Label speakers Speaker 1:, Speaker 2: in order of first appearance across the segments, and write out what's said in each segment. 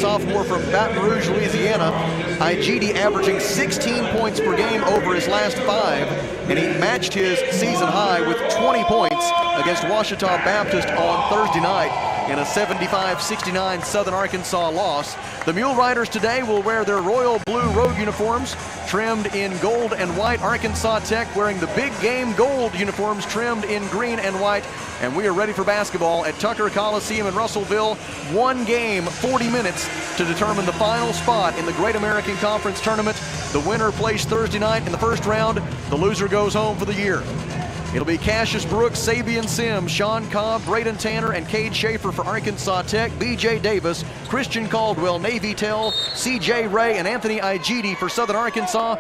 Speaker 1: sophomore from Baton Rouge, Louisiana. IGD averaging 16 points per game over his last 5, and he matched his season high with 20 points against Ouachita Baptist on Thursday night in a 75-69 Southern Arkansas loss. The Mule Riders today will wear their royal blue road uniforms trimmed in gold and white. Arkansas Tech wearing the big game gold uniforms trimmed in green and white. And we are ready for basketball at Tucker Coliseum in Russellville. One game, 40 minutes to determine the final spot in the Great American Conference Tournament. The winner plays Thursday night in the first round. The loser goes home for the year. It'll be Cassius Brooks, Sabian Sims, Sean Cobb, Braden Tanner, and Cade Schaefer for Arkansas Tech, B.J. Davis, Christian Caldwell, Navy Tell, C.J. Ray, and Anthony Igidi for Southern Arkansas.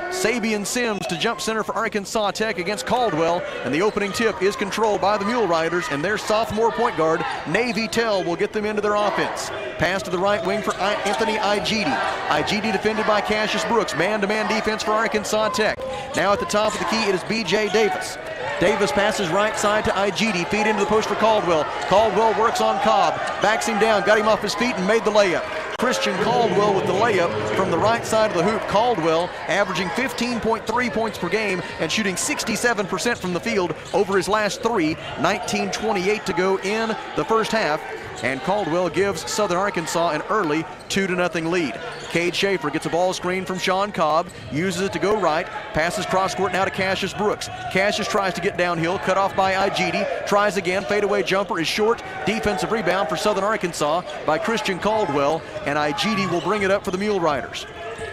Speaker 1: Sabian Sims to jump center for Arkansas Tech against Caldwell, and the opening tip is controlled by the Mule Riders, and their sophomore point guard, Navy Tell, will get them into their offense. Pass to the right wing for Anthony Igidi. Igidi defended by Cassius Brooks. Man-to-man defense for Arkansas Tech. Now at the top of the key, it is B.J. Davis. Davis passes right side to Igidi. Feed into the post for Caldwell. Caldwell works on Cobb. Backs him down. Got him off his feet and made the layup. Christian Caldwell with the layup from the right side of the hoop. Caldwell averaging 15.3 points per game and shooting 67% from the field over his last 3. 19:28 to go in the first half. And Caldwell gives Southern Arkansas an early 2-0 lead. Cade Schaefer gets a ball screen from Sean Cobb, uses it to go right, passes cross court now to Cassius Brooks. Cassius tries to get downhill, cut off by Igidi, tries again, fadeaway jumper is short. Defensive rebound for Southern Arkansas by Christian Caldwell, and Igidi will bring it up for the Mule Riders.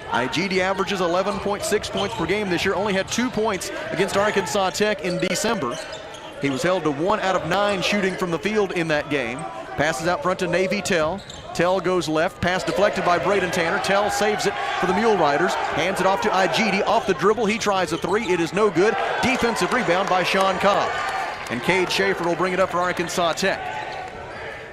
Speaker 1: Igidi averages 11.6 points per game this year, only had 2 points against Arkansas Tech in December. He was held to 1 out of 9 shooting from the field in that game. Passes out front to Navy Tell. Tell goes left. Pass deflected by Braden Tanner. Tell saves it for the Mule Riders. Hands it off to Igidi. Off the dribble. He tries a 3. It is no good. Defensive rebound by Sean Cobb. And Cade Schaefer will bring it up for Arkansas Tech.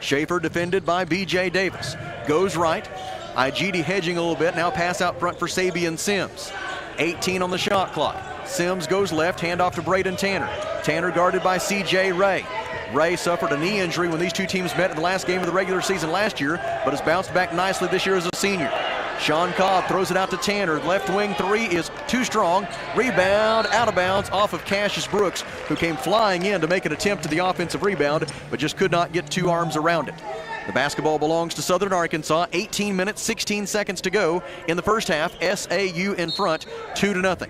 Speaker 1: Schaefer defended by B.J. Davis. Goes right. Igidi hedging a little bit. Now pass out front for Sabian Sims. 18 on the shot clock. Sims goes left. Hand off to Braden Tanner. Tanner guarded by C.J. Ray. Ray suffered a knee injury when these two teams met in the last game of the regular season last year, but has bounced back nicely this year as a senior. Sean Cobb throws it out to Tanner. Left wing 3 is too strong. Rebound out of bounds off of Cassius Brooks, who came flying in to make an attempt to the offensive rebound, but just could not get 2 arms around it. The basketball belongs to Southern Arkansas. 18 minutes, 16 seconds to go in the first half. SAU in front, 2-0.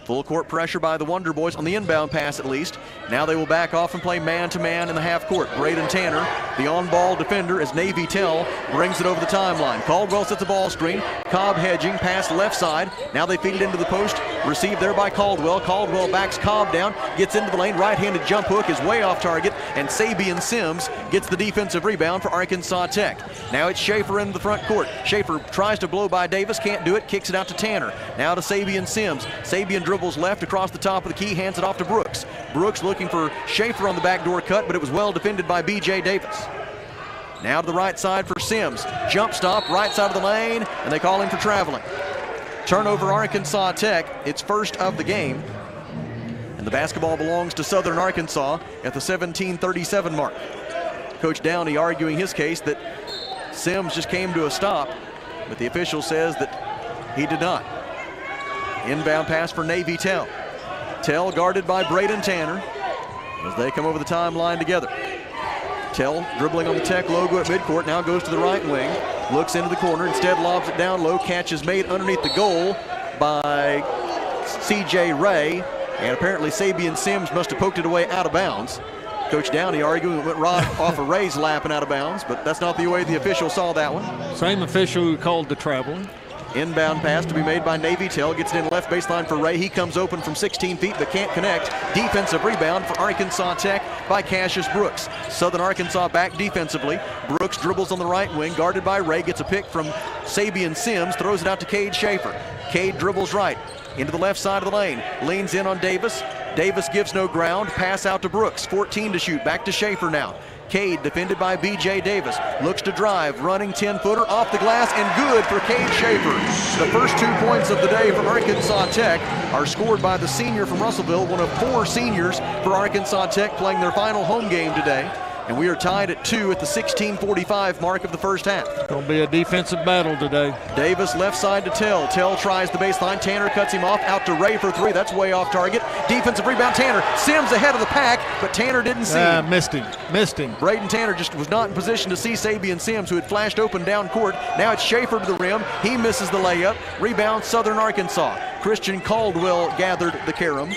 Speaker 1: Full court pressure by the Wonder Boys on the inbound pass at least. Now they will back off and play man-to-man in the half court. Braden Tanner, the on-ball defender, as Navy Tell brings it over the timeline. Caldwell sets a ball screen. Cobb hedging, pass left side. Now they feed it into the post. Received there by Caldwell. Caldwell backs Cobb down, gets into the lane. Right-handed jump hook is way off target, and Sabian Sims gets the defensive rebound for Arkansas Tech. Now it's Schaefer in the front court. Schaefer tries to blow by Davis, can't do it, kicks it out to Tanner. Now to Sabian Sims. Sabian dribbles left across the top of the key, hands it off to Brooks. Brooks looking for Schaefer on the backdoor cut, but it was well defended by B.J. Davis. Now to the right side for Sims. Jump stop, right side of the lane, and they call him for traveling. Turnover Arkansas Tech, its first of the game. And the basketball belongs to Southern Arkansas at the 17:37 mark. Coach Downey arguing his case that Sims just came to a stop, but the official says that he did not. Inbound pass for Navy Tell. Tell guarded by Braden Tanner as they come over the timeline together. Tell dribbling on the Tech logo at midcourt, now goes to the right wing, looks into the corner, instead lobs it down low. Catch is made underneath the goal by C.J. Ray, and apparently Sabian Sims must have poked it away out of bounds. Coach Downey arguing it went right off of Ray's lap and out of bounds, but that's not the way the official saw that one.
Speaker 2: Same official who called the traveling.
Speaker 1: Inbound pass to be made by Navy Tell. Gets it in left baseline for Ray. He comes open from 16 feet but can't connect. Defensive rebound for Arkansas Tech by Cassius Brooks. Southern Arkansas back defensively. Brooks dribbles on the right wing, guarded by Ray. Gets a pick from Sabian Sims. Throws it out to Cade Schaefer. Cade dribbles right into the left side of the lane. Leans in on Davis. Davis gives no ground. Pass out to Brooks. 14 to shoot. Back to Schaefer now. Cade defended by B.J. Davis. Looks to drive, running 10-footer off the glass and good for Cade Schaefer. The first 2 points of the day for Arkansas Tech are scored by the senior from Russellville, one of 4 seniors for Arkansas Tech playing their final home game today. and we are tied at 2 at the 16:45 mark of the first half.
Speaker 2: It's going to be a defensive battle today.
Speaker 1: Davis left side to Tell. Tell tries the baseline. Tanner cuts him off. Out to Ray for 3. That's way off target. Defensive rebound. Tanner. Sims ahead of the pack, but Tanner didn't see him.
Speaker 2: Missed him.
Speaker 1: Braden Tanner just was not in position to see Sabian Sims, who had flashed open down court. Now it's Schaefer to the rim. He misses the layup. Rebound, Southern Arkansas. Christian Caldwell gathered the carom.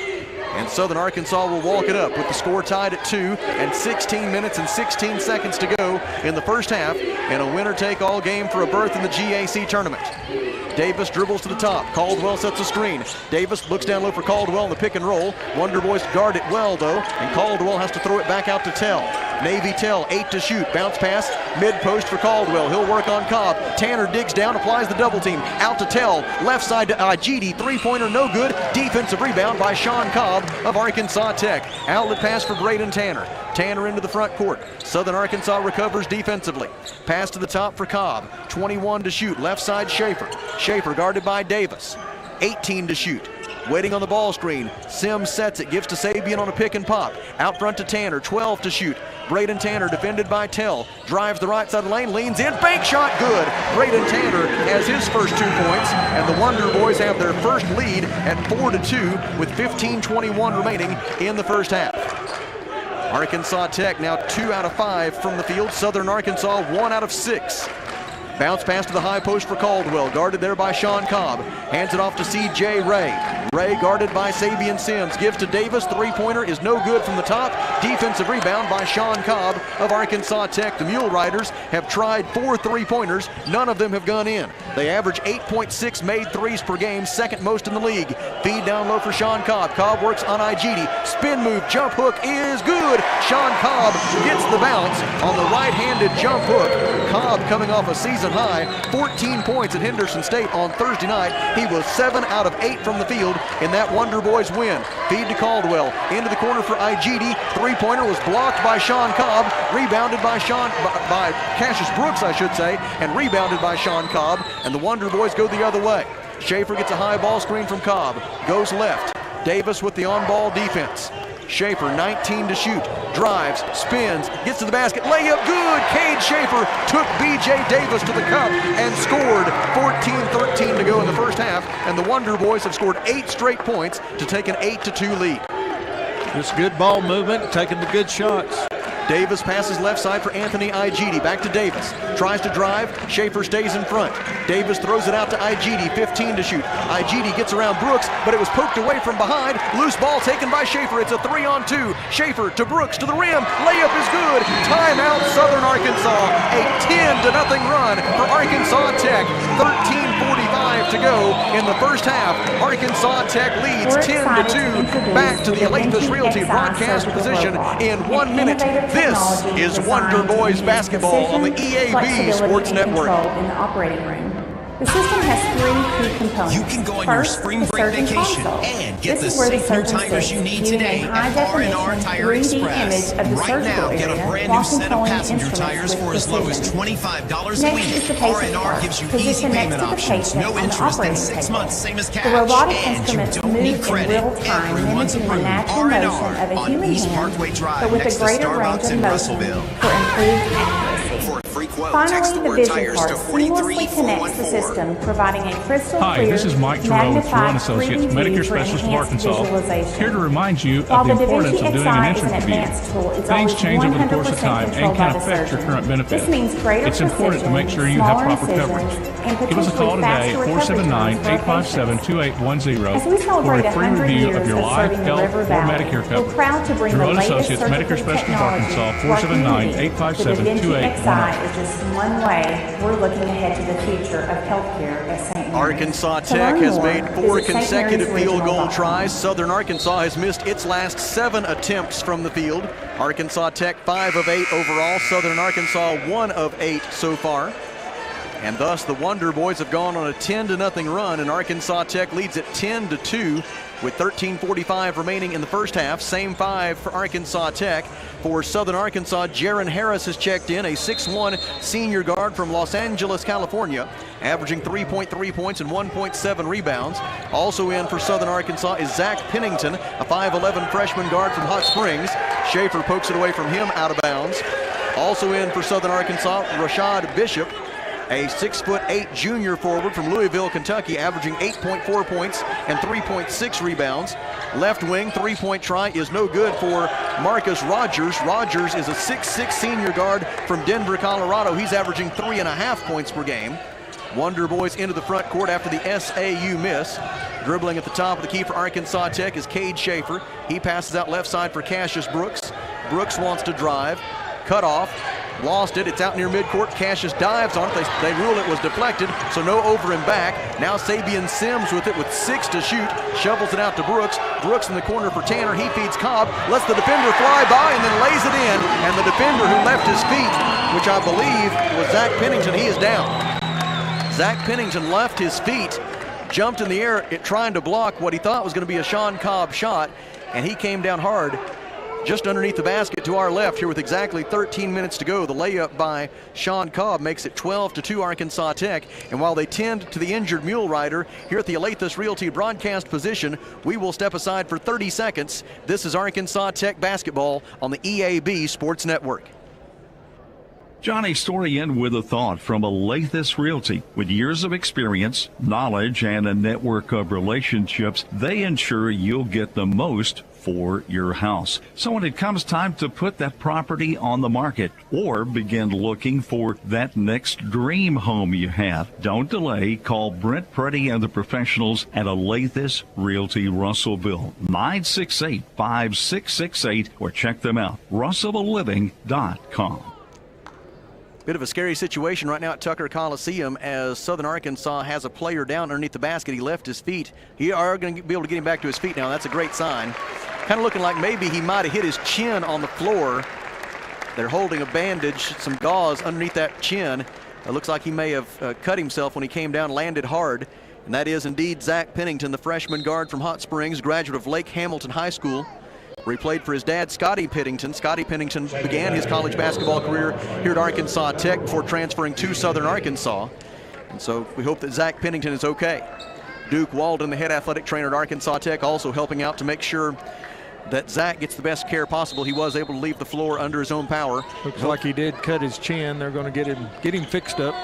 Speaker 1: And Southern Arkansas will walk it up with the score tied at 2 and 16 minutes and 16 seconds to go in the first half, and a winner-take-all game for a berth in the GAC tournament. Davis dribbles to the top. Caldwell sets a screen. Davis looks down low for Caldwell in the pick and roll. Wonder Boys guard it well, though, and Caldwell has to throw it back out to Tell. Navy Tell, 8 to shoot. Bounce pass, mid-post for Caldwell. He'll work on Cobb. Tanner digs down, applies the double team. Out to Tell. Left side to Ajidi. Three-pointer, no good. Defensive rebound by Sean Cobb of Arkansas Tech. Outlet pass for Braden Tanner. Tanner into the front court. Southern Arkansas recovers defensively. Pass to the top for Cobb. 21 to shoot. Left side Schaefer. Schaefer guarded by Davis. 18 to shoot. Waiting on the ball screen. Sims sets it. Gives to Sabian on a pick and pop. Out front to Tanner. 12 to shoot. Braden Tanner defended by Tell. Drives the right side of the lane. Leans in. Bank shot good. Braden Tanner has his first 2 points. And the Wonder Boys have their first lead at 4-2 with 15:21 remaining in the first half. Arkansas Tech now 2 out of 5 from the field. Southern Arkansas 1 out of 6. Bounce pass to the high post for Caldwell, guarded there by Sean Cobb. Hands it off to C.J. Ray. Ray guarded by Sabian Sims. Gives to Davis. Three-pointer is no good from the top. Defensive rebound by Sean Cobb of Arkansas Tech. The Mule Riders have tried 4 three-pointers. None of them have gone in. They average 8.6 made threes per game, second most in the league. Feed down low for Sean Cobb. Cobb works on Igidi. Spin move, jump hook is good. Sean Cobb gets the bounce on the right-handed jump hook. Cobb coming off a season high 14 points at Henderson State on Thursday night. He was 7 out of 8 from the field in that Wonder Boys win. Feed to Caldwell. Into the corner for Igidi. Three-pointer was blocked by Sean Cobb. Rebounded by Cassius Brooks, I should say, and rebounded by Sean Cobb. And the Wonder Boys go the other way. Schaefer gets a high ball screen from Cobb. Goes left. Davis with the on-ball defense. Schaefer, 19 to shoot. Drives, spins, gets to the basket. Layup good. Cade Schaefer took B.J. Davis to the cup and scored. 14-13 to go in the first half. And the Wonder Boys have scored 8 straight points to take an 8-2 lead.
Speaker 2: Just good ball movement, taking the good shots.
Speaker 1: Davis passes left side for Anthony Igidi. Back to Davis. Tries to drive. Schaefer stays in front. Davis throws it out to Igidi. 15 to shoot. Igidi gets around Brooks, but it was poked away from behind. Loose ball taken by Schaefer. It's a 3-on-2. Schaefer to Brooks to the rim. Layup is good. Timeout Southern Arkansas. A 10-0 run for Arkansas Tech. 13:45 to go in the first half. Arkansas Tech leads 10-2. Back to the Alathus Realty broadcast position in 1 minute. This is Wonder Boys basketball on the EAB Sports Network.
Speaker 3: In the operating room. The system has 3 key components.
Speaker 4: You can go on your spring break vacation and get the same tires you need today at R&R Tire Express. Right now, get a brand new set of passenger tires for as low as $25 a week. R&R gives you easy payment options, no interest in 6 months, same as cash.
Speaker 3: The robotic
Speaker 4: and
Speaker 3: instruments
Speaker 4: you don't
Speaker 3: move
Speaker 4: need
Speaker 3: in
Speaker 4: credit.
Speaker 3: real time,
Speaker 4: Everyone's
Speaker 3: mimicking the
Speaker 4: approved.
Speaker 3: natural motion
Speaker 4: R&R
Speaker 3: of a
Speaker 4: on
Speaker 3: human
Speaker 4: East
Speaker 3: hand,
Speaker 4: Parkway Drive
Speaker 3: but with
Speaker 4: next
Speaker 3: a
Speaker 4: to
Speaker 3: greater
Speaker 4: Starbucks
Speaker 3: range of
Speaker 4: in
Speaker 3: motion
Speaker 4: Russellville.
Speaker 3: for improved accuracy.
Speaker 4: For a free quote,
Speaker 3: Finally,
Speaker 4: text the
Speaker 3: the
Speaker 4: word
Speaker 3: vision
Speaker 4: tires
Speaker 3: part
Speaker 4: to
Speaker 3: seamlessly connects the
Speaker 4: 43414.
Speaker 3: system, providing a crystal
Speaker 5: Hi,
Speaker 3: clear,
Speaker 5: this is Mike Terrell with Terrell
Speaker 3: magnified
Speaker 5: Associates,
Speaker 3: 3D
Speaker 5: Medicare
Speaker 3: view for
Speaker 5: Specialist of
Speaker 3: enhanced
Speaker 5: Arkansas,
Speaker 3: visualization.
Speaker 5: here to remind you
Speaker 3: While
Speaker 5: of the
Speaker 3: the
Speaker 5: importance
Speaker 3: DaVinci
Speaker 5: of doing an
Speaker 3: Xi is an
Speaker 5: entrance review.
Speaker 3: advanced tool, it's
Speaker 5: Things
Speaker 3: always
Speaker 5: change over the course of
Speaker 3: 100%
Speaker 5: time and
Speaker 3: controlled
Speaker 5: can
Speaker 3: by the
Speaker 5: affect your
Speaker 3: surgeon.
Speaker 5: current benefit.
Speaker 3: This means greater
Speaker 5: It's important to make sure you have proper coverage. Give us a call today at 479-857-2810
Speaker 3: As we
Speaker 5: for
Speaker 3: celebrate
Speaker 5: a free
Speaker 3: 100
Speaker 5: review
Speaker 3: years
Speaker 5: of your life,
Speaker 3: serving the
Speaker 5: health,
Speaker 3: River
Speaker 5: or
Speaker 3: Valley,
Speaker 5: Medicare
Speaker 3: we're
Speaker 5: coverage.
Speaker 3: proud to bring the
Speaker 5: Terrell
Speaker 3: latest
Speaker 5: Associates, Medicare
Speaker 3: surgical
Speaker 5: Specialist of
Speaker 3: technology
Speaker 5: Arkansas,
Speaker 3: to our community. The DaVinci
Speaker 5: 479-857-2810.
Speaker 3: Xi is just one way we're looking ahead to the future of healthcare at St. Mary's.
Speaker 1: Arkansas
Speaker 3: To
Speaker 1: Tech
Speaker 3: learn
Speaker 1: has
Speaker 3: more,
Speaker 1: made 4
Speaker 3: visit
Speaker 1: consecutive field goal
Speaker 3: stmary'sregional.com.
Speaker 1: tries. Southern Arkansas has missed its last 7 attempts from the field. Arkansas Tech 5 of 8 overall. Southern Arkansas 1 of 8 so far. And thus the Wonder Boys have gone on a 10-0 run, and Arkansas Tech leads at 10-2 with 13:45 remaining in the first half. Same 5 for Arkansas Tech. For Southern Arkansas, Jaron Harris has checked in, a 6'1" senior guard from Los Angeles, California, averaging 3.3 points and 1.7 rebounds. Also in for Southern Arkansas is Zach Pennington, a 5'11" freshman guard from Hot Springs. Schaefer pokes it away from him out of bounds. Also in for Southern Arkansas, Rashad Bishop, a 6'8" junior forward from Louisville, Kentucky, averaging 8.4 points and 3.6 rebounds. Left wing three-point try is no good for Marcus Rogers. Rogers is a 6'6" senior guard from Denver, Colorado. He's averaging 3.5 points per game. Wonder Boys into the front court after the SAU miss. Dribbling at the top of the key for Arkansas Tech is Cade Schaefer. He passes out left side for Cassius Brooks. Brooks wants to drive. Cut off. Lost it. It's out near midcourt. Cassius dives on it. They rule it was deflected, so no over and back. Now Sabian Sims with it with 6 to shoot. Shovels it out to Brooks. Brooks in the corner for Tanner. He feeds Cobb. Lets the defender fly by and then lays it in. And the defender who left his feet, which I believe was Zach Pennington, he is down. Zach Pennington left his feet, jumped in the air trying to block what he thought was going to be a Sean Cobb shot, and he came down hard just underneath the basket to our left here with exactly 13 minutes to go. The layup by Sean Cobb makes it 12-2 Arkansas Tech. And while they tend to the injured mule rider here at the Alathus Realty broadcast position, we will step aside for 30 seconds. This is Arkansas Tech basketball on the EAB Sports Network.
Speaker 6: Johnny Story in with a thought from Alathus Realty. With years of experience, knowledge, and a network of relationships, they ensure you'll get the most for your house. So when it comes time to put that property on the market or begin looking for that next dream home you have, don't delay. Call Brent Preddy and the professionals at Alathus Realty Russellville, 968-5668, or check them out, russellvilleliving.com.
Speaker 1: Bit of a scary situation right now at Tucker Coliseum as Southern Arkansas has a player down underneath the basket. He left his feet. He are going to be able to get him back to his feet now. That's a great sign. Kind of looking like maybe he might have hit his chin on the floor. They're holding a bandage, some gauze underneath that chin. It looks like he may have cut himself when he came down, landed hard. And that is indeed Zach Pennington, the freshman guard from Hot Springs, graduate of Lake Hamilton High School, where he played for his dad, Scotty Pennington. Scotty Pennington began his college basketball career here at Arkansas Tech before transferring to Southern Arkansas. And so we hope that Zach Pennington is okay. Duke Walden, the head athletic trainer at Arkansas Tech, also helping out to make sure that Zach gets the best care possible. He was able to leave the floor under his own power.
Speaker 2: Looks like he did cut his chin. They're going to get him fixed up.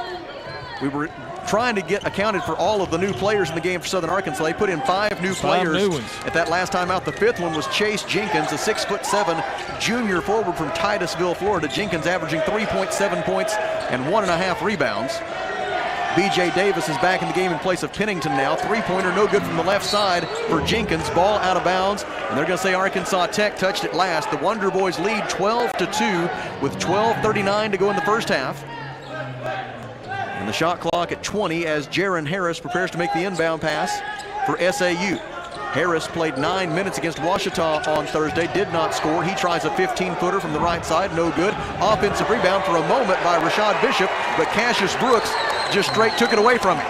Speaker 2: We were
Speaker 1: trying to get accounted for all of the new players in the game for Southern Arkansas. They put in 5 new players at that last time out. The 5th one was Chase Jenkins, a 6'7" junior forward from Titusville, Florida. Jenkins averaging 3.7 points and 1.5 rebounds. B.J. Davis is back in the game in place of Pennington now. Three-pointer no good from the left side for Jenkins. Ball out of bounds, and they're going to say Arkansas Tech touched it last. The Wonder Boys lead 12-2 with 12:39 to go in the first half. And the shot clock at 20 as Jaron Harris prepares to make the inbound pass for SAU. Harris played 9 minutes against Washita on Thursday, did not score. He tries a 15-footer from the right side, no good. Offensive rebound for a moment by Rashad Bishop, but Cassius Brooks just straight took it away from him.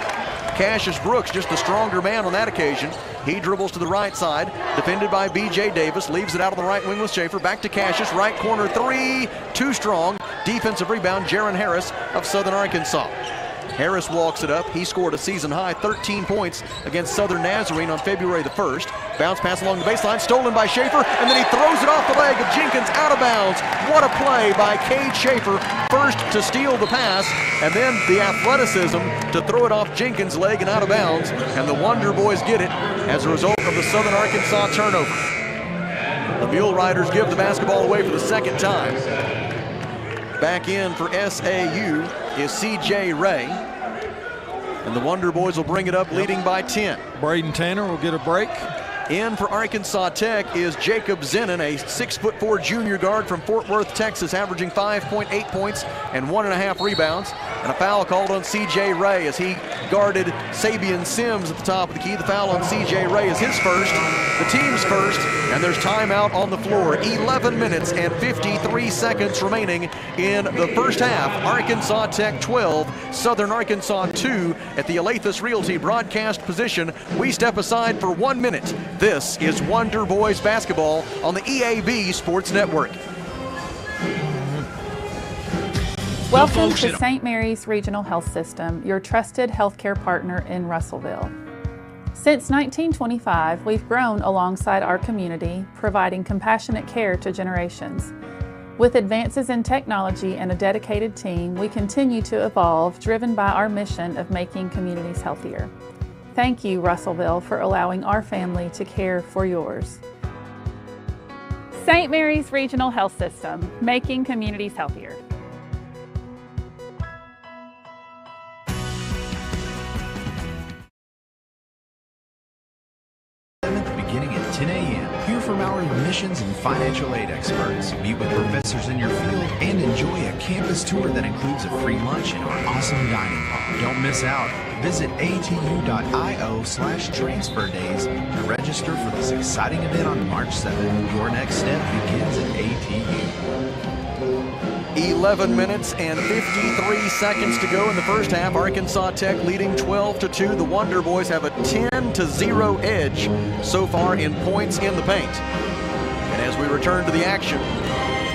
Speaker 1: Cassius Brooks, just the stronger man on that occasion. He dribbles to the right side, defended by B.J. Davis, leaves it out on the right wing with Schaefer. Back to Cassius, right corner three, too strong. Defensive rebound, Jaron Harris of Southern Arkansas. Harris walks it up. He scored a season-high 13 points against Southern Nazarene on February the 1st. Bounce pass along the baseline, stolen by Schaefer, and then he throws it off the leg of Jenkins out of bounds. What a play by Cade Schaefer, first to steal the pass, and then the athleticism to throw it off Jenkins' leg and out of bounds, and the Wonder Boys get it as a result of the Southern Arkansas turnover. The Mule Riders give the basketball away for the second time. Back in for SAU is C.J. Ray. And the Wonder Boys will bring it up leading by 10.
Speaker 2: Braden Tanner will get a break.
Speaker 1: In for Arkansas Tech is Jacob Zenon, a 6'4" junior guard from Fort Worth, Texas, averaging 5.8 points and 1.5 rebounds. And a foul called on C.J. Ray as he guarded Sabian Sims at the top of the key. The foul on C.J. Ray is his first. the team's first, and there's timeout on the floor. 11 minutes and 53 seconds remaining in the first half. Arkansas Tech 12, Southern Arkansas 2 at the Alathus Realty broadcast position. We step aside for 1 minute. This is Wonder Boys basketball on the EAB Sports Network.
Speaker 7: Welcome to St. Mary's Regional Health System, your trusted healthcare partner in Russellville. Since 1925, we've grown alongside our community, providing compassionate care to generations. With advances in technology and a dedicated team, we continue to evolve, driven by our mission of making communities healthier. Thank you, Russellville, for allowing our family to care for yours. St. Mary's Regional Health System, making communities healthier.
Speaker 4: Beginning at 10 a.m. Hear from our admissions and financial aid experts. Meet with professors in your field and enjoy a campus tour that includes a free lunch in our awesome dining hall. Don't miss out. Visit atu.io/transfer days to register for this exciting event on March 7th. Your next step begins at ATU.
Speaker 1: 11 minutes and 53 seconds to go in the first half. Arkansas Tech leading 12-2. The Wonder Boys have a 10-0 edge so far in points in the paint. And as we return to the action,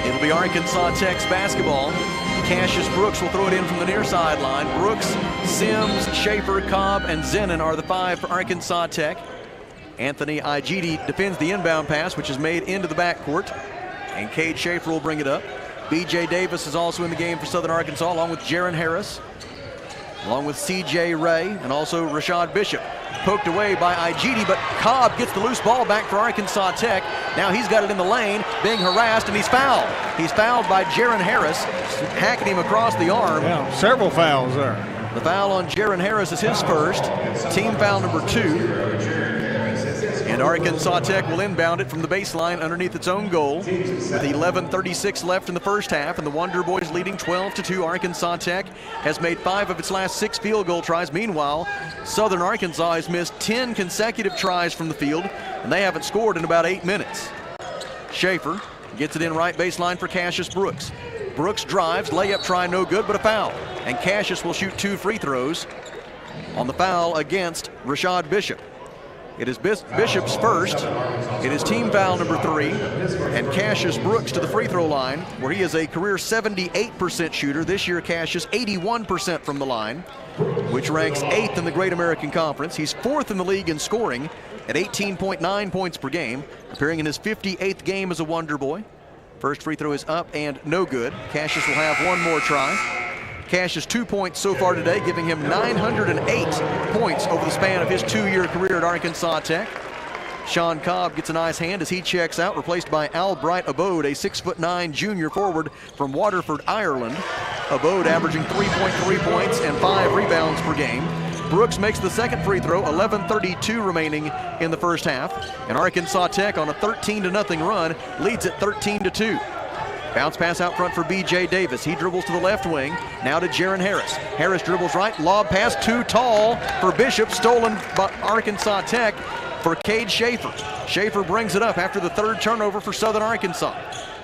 Speaker 1: it'll be Arkansas Tech's basketball. Cassius Brooks will throw it in from the near sideline. Brooks, Sims, Schaefer, Cobb, and Zenon are the five for Arkansas Tech. Anthony Igidi defends the inbound pass, which is made into the backcourt. And Cade Schaefer will bring it up. B.J. Davis is also in the game for Southern Arkansas, along with Jaron Harris, along with C.J. Ray, and also Rashad Bishop. Poked away by Igidi, but Cobb gets the loose ball back for Arkansas Tech. Now he's got it in the lane, being harassed, and he's fouled. He's fouled by Jaron Harris, hacking him across the arm.
Speaker 2: Yeah, several fouls there.
Speaker 1: The foul on Jaron Harris is his first, team foul number 2. And Arkansas Tech will inbound it from the baseline underneath its own goal with 11:36 left in the first half, and the Wonder Boys leading 12-2. Arkansas Tech has made 5 of its last 6 field goal tries. Meanwhile, Southern Arkansas has missed 10 consecutive tries from the field, and they haven't scored in about 8 minutes. Schaefer gets it in right baseline for Cassius Brooks. Brooks drives, layup try no good, but a foul. And Cassius will shoot 2 free throws on the foul against Rashad Bishop. It is Bishop's first. It is team foul number 3. And Cassius Brooks to the free throw line, where he is a career 78% shooter. This year, Cassius 81% from the line, which ranks 8th in the Great American Conference. He's 4th in the league in scoring at 18.9 points per game, appearing in his 58th game as a Wonder Boy. First free throw is up and no good. Cassius will have one more try. Cassius 2 points so far today, giving him 908 points over the span of his 2-year career at Arkansas Tech. Sean Cobb gets a nice hand as he checks out, replaced by Albright Abode, a 6'9" junior forward from Waterford, Ireland. Abode averaging 3.3 points and 5 rebounds per game. Brooks makes the second free throw, 11:32 remaining in the first half. And Arkansas Tech on a 13-0 run leads at 13-2. Bounce pass out front for B.J. Davis. He dribbles to the left wing. Now to Jaron Harris. Harris dribbles right. Lob pass too tall for Bishop. Stolen by Arkansas Tech for Cade Schaefer. Schaefer brings it up after the 3rd turnover for Southern Arkansas.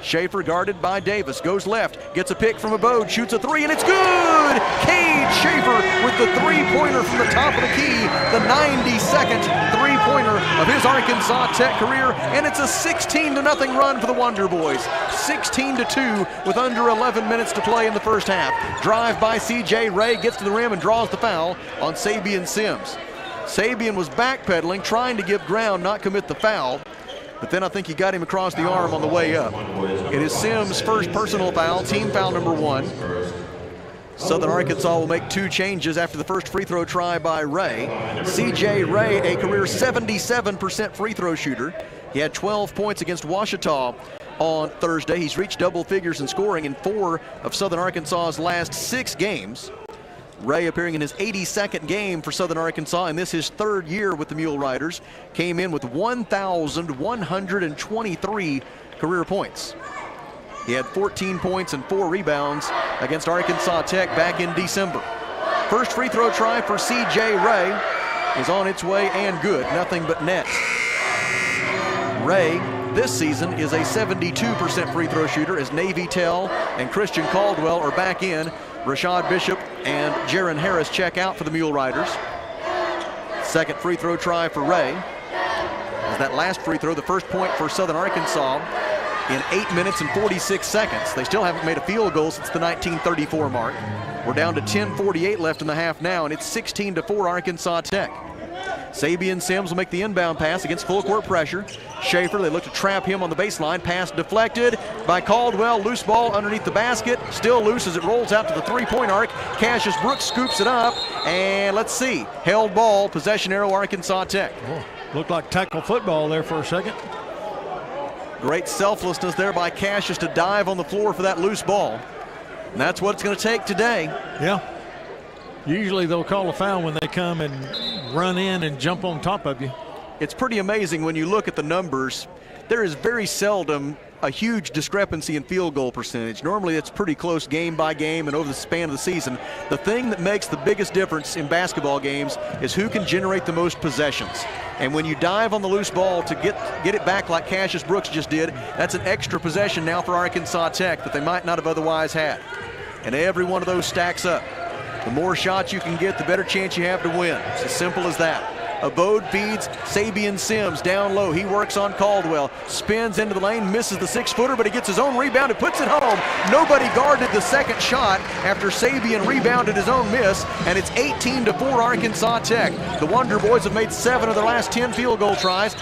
Speaker 1: Schaefer guarded by Davis. Goes left. Gets a pick from Abode. Shoots a 3 and it's good! Cade Schaefer with the 3-pointer from the top of the key. The 92nd 3-pointer of his Arkansas Tech career. And it's a 16-0 run for the Wonder Boys. 16-2 with under 11 minutes to play in the first half. Drive by C.J. Ray, gets to the rim and draws the foul on Sabian Sims. Sabian was backpedaling, trying to give ground, not commit the foul. But then I think he got him across the arm on the way up. It is Sims' first personal foul, team foul number 1. Southern Arkansas will make 2 changes after the first free throw try by Ray. C.J. Ray, a career 77% free throw shooter. He had 12 points against Ouachita on Thursday. He's reached double figures in scoring in 4 of Southern Arkansas's last 6 games. Ray appearing in his 82nd game for Southern Arkansas, and this his 3rd year with the Mule Riders. Came in with 1,123 career points. He had 14 points and 4 rebounds against Arkansas Tech back in December. First free throw try for C.J. Ray is on its way and good. Nothing but net. Ray, this season, is a 72% free throw shooter as Navy Tell and Christian Caldwell are back in. Rashad Bishop and Jaron Harris check out for the Mule Riders. Second free throw try for Ray. As that last free throw, the first point for Southern Arkansas in 8 minutes and 46 seconds. They still haven't made a field goal since the 1934 mark. We're down to 10:48 left in the half now, and it's 16-4 Arkansas Tech. Sabian Sims will make the inbound pass against full court pressure. Schaefer, they look to trap him on the baseline. Pass deflected by Caldwell. Loose ball underneath the basket. Still loose as it rolls out to the three-point arc. Cassius Brooks scoops it up. And let's see. Held ball, possession arrow, Arkansas Tech.
Speaker 2: Oh, looked like tackle football there for a second.
Speaker 1: Great selflessness there by Cassius to dive on the floor for that loose ball. And that's what it's going to take today.
Speaker 2: Yeah. Usually they'll call a foul when they come and run in and jump on top of you.
Speaker 1: It's pretty amazing when you look at the numbers. There is very seldom a huge discrepancy in field goal percentage. Normally it's pretty close game by game and over the span of the season. The thing that makes the biggest difference in basketball games is who can generate the most possessions. And when you dive on the loose ball to get it back like Cassius Brooks just did, that's an extra possession now for Arkansas Tech that they might not have otherwise had. And every one of those stacks up. The more shots you can get, the better chance you have to win. It's as simple as that. Abode feeds Sabian Sims down low. He works on Caldwell. Spins into the lane, misses the 6-footer, but he gets his own rebound and puts it home. Nobody guarded the second shot after Sabian rebounded his own miss, and it's 18-4 Arkansas Tech. The Wonder Boys have made 7 of their last 10 field goal tries.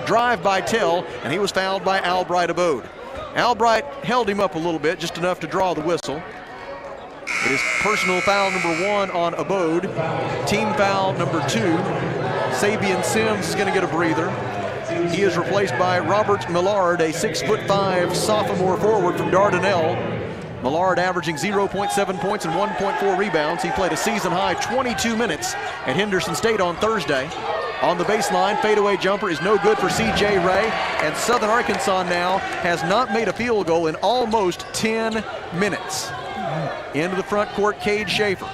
Speaker 1: Drive by Tell, and he was fouled by Albright Abode. Albright held him up a little bit, just enough to draw the whistle. It is personal foul number 1 on Abode. Team foul number 2. Sabian Sims is going to get a breather. He is replaced by Robert Millard, a 6'5" sophomore forward from Dardanelle. Millard averaging 0.7 points and 1.4 rebounds. He played a season-high 22 minutes at Henderson State on Thursday. On the baseline, fadeaway jumper is no good for C.J. Ray, and Southern Arkansas now has not made a field goal in almost 10 minutes. Into the front court, Cade Schaefer.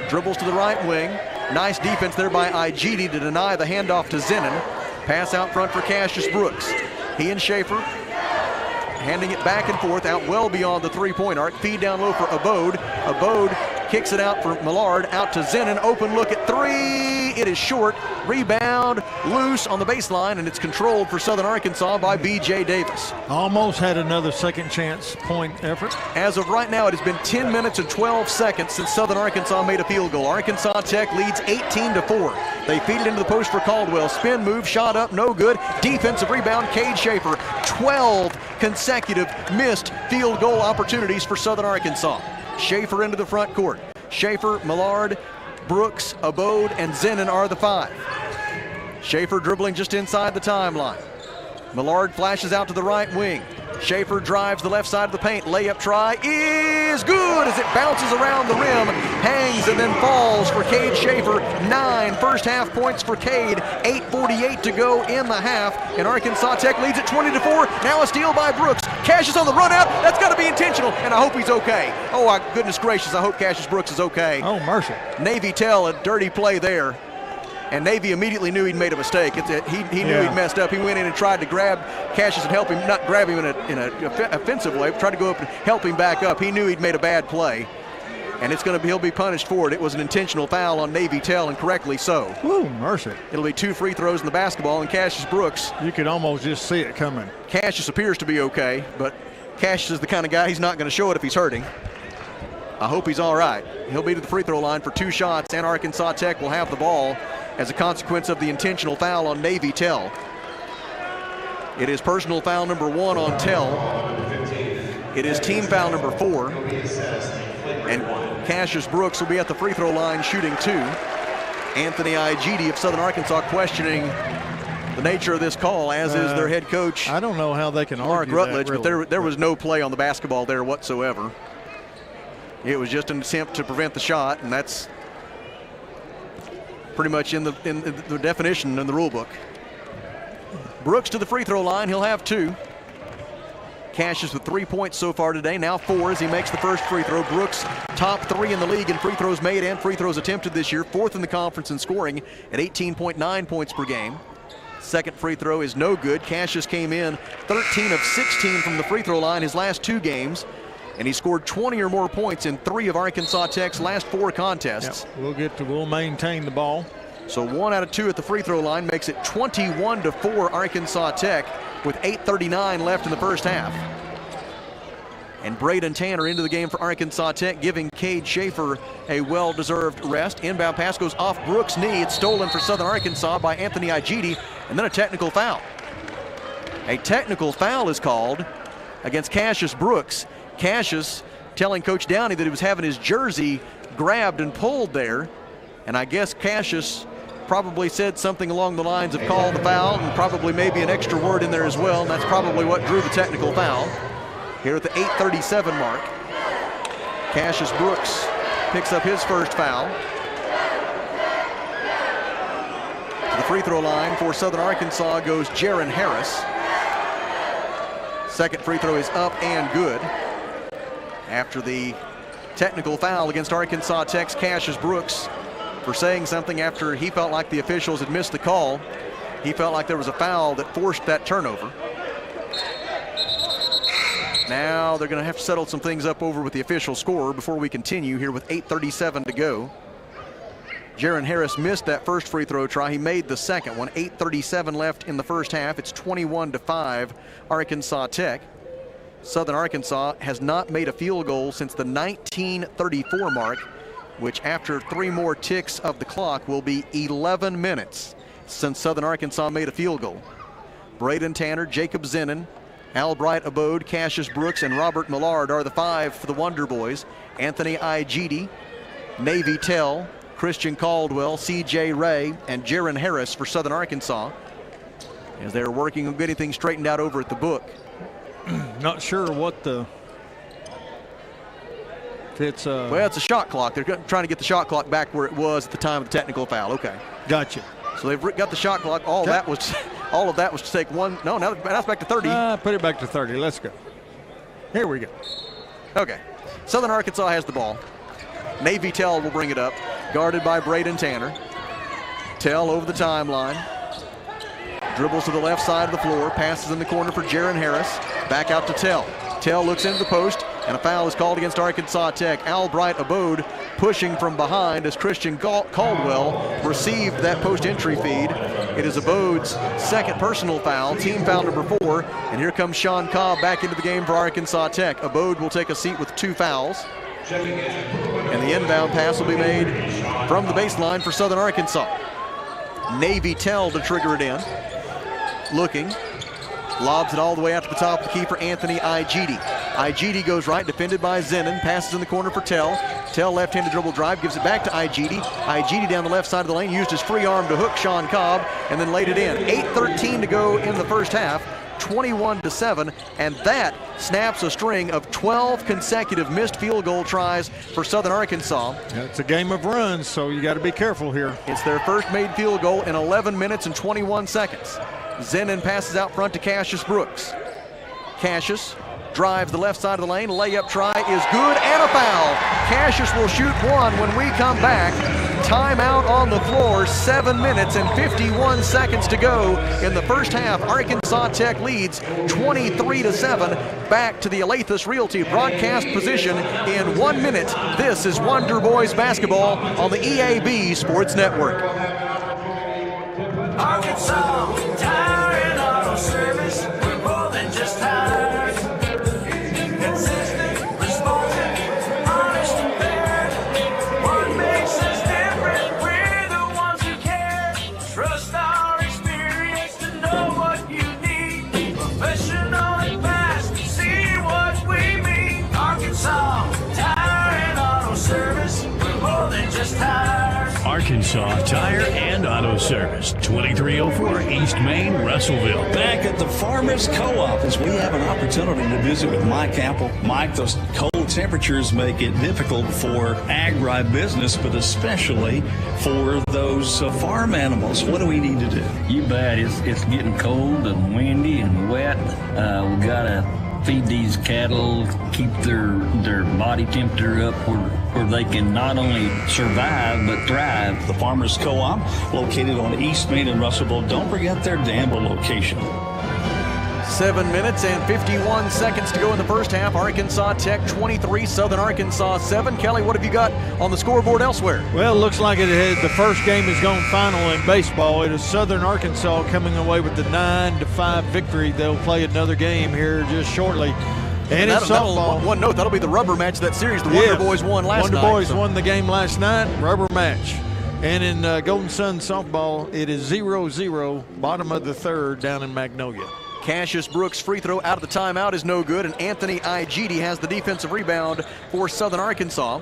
Speaker 1: Dribbles to the right wing. Nice defense there by Igidi to deny the handoff to Zenon. Pass out front for Cassius Brooks. He and Schaefer handing it back and forth out well beyond the three-point arc. Feed down low for Abode. Abode kicks it out for Millard, out to Zenon. Open look at 3. It is short. Rebound loose on the baseline, and it's controlled for Southern Arkansas by B.J. Davis.
Speaker 2: Almost had another second chance point effort.
Speaker 1: As of right now, it has been 10 minutes and 12 seconds since Southern Arkansas made a field goal. Arkansas Tech leads 18-4. They feed it into the post for Caldwell. Spin move, shot up, no good. Defensive rebound, Cade Schaefer. 12 consecutive missed field goal opportunities for Southern Arkansas. Schaefer into the front court. Schaefer, Millard, Brooks, Abode, and Zenon are the 5. Schaefer dribbling just inside the timeline. Millard flashes out to the right wing. Schaefer drives the left side of the paint. Layup try is good as it bounces around the rim, hangs and then falls for Cade Schaefer. 9 first half points for Cade. 8:48 to go in the half, and Arkansas Tech leads at 20-4. Now a steal by Brooks. Cassius on the run out. That's got to be intentional, and I hope he's okay. Oh, my goodness gracious, I hope Cassius Brooks is okay.
Speaker 2: Oh, mercy.
Speaker 1: Navy Tell, a dirty play there. And Navy immediately knew he'd made a mistake. He knew he'd messed up. He went in and tried to grab Cassius and help him, not grab him in an offensive way, but tried to go up and help him back up. He knew he'd made a bad play, and he'll be punished for it. It was an intentional foul on Navy Tell, and correctly so.
Speaker 2: Ooh, mercy.
Speaker 1: It'll be 2 free throws in the basketball, and Cassius Brooks.
Speaker 2: You could almost just see it coming.
Speaker 1: Cassius appears to be okay, but Cassius is the kind of guy, he's not going to show it if he's hurting. I hope he's all right. He'll be to the free throw line for 2 shots, and Arkansas Tech will have the ball as a consequence of the intentional foul on Navy Tell. It is personal foul number 1 on Tell. It is team foul number 4. And Cassius Brooks will be at the free throw line shooting 2. Anthony Igidi of Southern Arkansas questioning the nature of this call, as is their head coach.
Speaker 2: I don't know how they can
Speaker 1: Mark
Speaker 2: argue
Speaker 1: Rutledge,
Speaker 2: that, really.
Speaker 1: but there was no play on the basketball there whatsoever. It was just an attempt to prevent the shot, and that's pretty much in the definition in the rule book. Brooks to the free throw line. He'll have 2. Cassius with 3 points so far today, now 4 as he makes the first free throw. Brooks top 3 in the league in free throws made and free throws attempted this year, 4th in the conference in scoring at 18.9 points per game. Second free throw is no good. Cassius came in 13 of 16 from the free throw line his last 2 games, and he scored 20 or more points in 3 of Arkansas Tech's last 4 contests.
Speaker 2: Yep. We'll maintain the ball.
Speaker 1: So 1 out of 2 at the free throw line makes it 21-4 Arkansas Tech with 8:39 left in the first half. And Braden Tanner into the game for Arkansas Tech, giving Cade Schaefer a well-deserved rest. Inbound pass goes off Brooks' knee. It's stolen for Southern Arkansas by Anthony Igidi, and then a technical foul. A technical foul is called against Cassius Brooks. Cassius telling Coach Downey that he was having his jersey grabbed and pulled there, and I guess Cassius probably said something along the lines of call the foul, and probably maybe an extra word in there as well, and that's probably what drew the technical foul. Here at the 8:37 mark, Cassius Brooks picks up his first foul. To the free throw line for Southern Arkansas goes Jaron Harris. Second free throw is up and good. After the technical foul against Arkansas Tech's Cassius Brooks for saying something after he felt like the officials had missed the call. He felt like there was a foul that forced that turnover. Now they're going to have to settle some things up over with the official score before we continue here with 8:37 to go. Jaron Harris missed that first free throw try. He made the second one. 8:37 left in the first half. It's 21-5 Arkansas Tech. Southern Arkansas has not made a field goal since the 1934 mark, which after 3 more ticks of the clock will be 11 minutes since Southern Arkansas made a field goal. Braden Tanner, Jacob Zenon, Albright Abode, Cassius Brooks, and Robert Millard are the 5 for the Wonder Boys. Anthony Igidi, Navy Tell, Christian Caldwell, C.J. Ray, and Jaron Harris for Southern Arkansas as they're working on getting things straightened out over at the book.
Speaker 2: Not sure what the... It's
Speaker 1: well, it's a shot clock. They're trying to get the shot clock back where it was at the time of the technical foul. Okay.
Speaker 2: Gotcha.
Speaker 1: So they've got the shot clock. All of that was to take one. No, now that's back to 30.
Speaker 2: Put it back to 30. Let's go. Here we go.
Speaker 1: Okay. Southern Arkansas has the ball. Navy Tell will bring it up, guarded by Braden Tanner. Tell over the timeline. Dribbles to the left side of the floor. Passes in the corner for Jaron Harris. Back out to Tell. Tell looks into the post, and a foul is called against Arkansas Tech. Albright Abode pushing from behind as Christian Caldwell received that post-entry feed. It is Abode's second personal foul, team foul number 4, and here comes Sean Cobb back into the game for Arkansas Tech. Abode will take a seat with 2 fouls, and the inbound pass will be made from the baseline for Southern Arkansas. Navy Tell to trigger it in. Looking. Lobs it all the way out to the top of the key for Anthony Igidi. Igidi goes right, defended by Zenon. Passes in the corner for Tell. Tell left-handed dribble drive, gives it back to Igidi. Igidi down the left side of the lane, used his free arm to hook Sean Cobb, and then laid it in. 8:13 to go in the first half, 21-7, and that snaps a string of 12 consecutive missed field goal tries for Southern Arkansas.
Speaker 2: It's a game of runs, so you got to be careful here.
Speaker 1: It's their first made field goal in 11 minutes and 21 seconds. Zenon passes out front to Cassius Brooks. Cassius drives the left side of the lane. Layup try is good and a foul. Cassius will shoot one when we come back. Timeout on the floor. 7 minutes and 51 seconds to go in the first half. Arkansas Tech leads 23-7. Back to the Alathus Realty broadcast position in 1 minute. This is Wonder Boys basketball on the EAB Sports Network.
Speaker 8: Arkansas Tire and Auto Service, we're more than just tires. Consistent, responsive, honest and fair. What makes us different? We're the ones who care. Trust our experience to know what you need. Professional and fast, see what we mean. Arkansas Tire and Auto Service, we're more than just tires.
Speaker 9: Arkansas Tire and Auto Service, 2304 East Main, Russellville.
Speaker 10: Back at the Farmers Co-op as we have an opportunity to visit with Mike Apple. Mike, those cold temperatures make it difficult for agribusiness, but especially for those farm animals. What do we need to do?
Speaker 11: You bet. It's getting cold and windy and wet. We got to feed these cattle, keep their body temperature up where where they can not only survive but thrive.
Speaker 10: The Farmers Co-op, located on East Main in Russellville. Don't forget their Danville location.
Speaker 1: 7 minutes and 51 seconds to go in the first half. Arkansas Tech 23, Southern Arkansas 7. Kelly, what have you got on the scoreboard elsewhere?
Speaker 2: Well, it looks like the first game has gone final in baseball. It is Southern Arkansas coming away with the 9-5 victory. They'll play another game here just shortly. And it's softball.
Speaker 1: One note, that'll be the rubber match of that series. The Wonder Boys won last night.
Speaker 2: Wonder Boys won the game last night, rubber match. And in Golden Sun softball, it is 0-0, bottom of the third down in Magnolia.
Speaker 1: Cassius Brooks' free throw out of the timeout is no good, and Anthony Igidi has the defensive rebound for Southern Arkansas.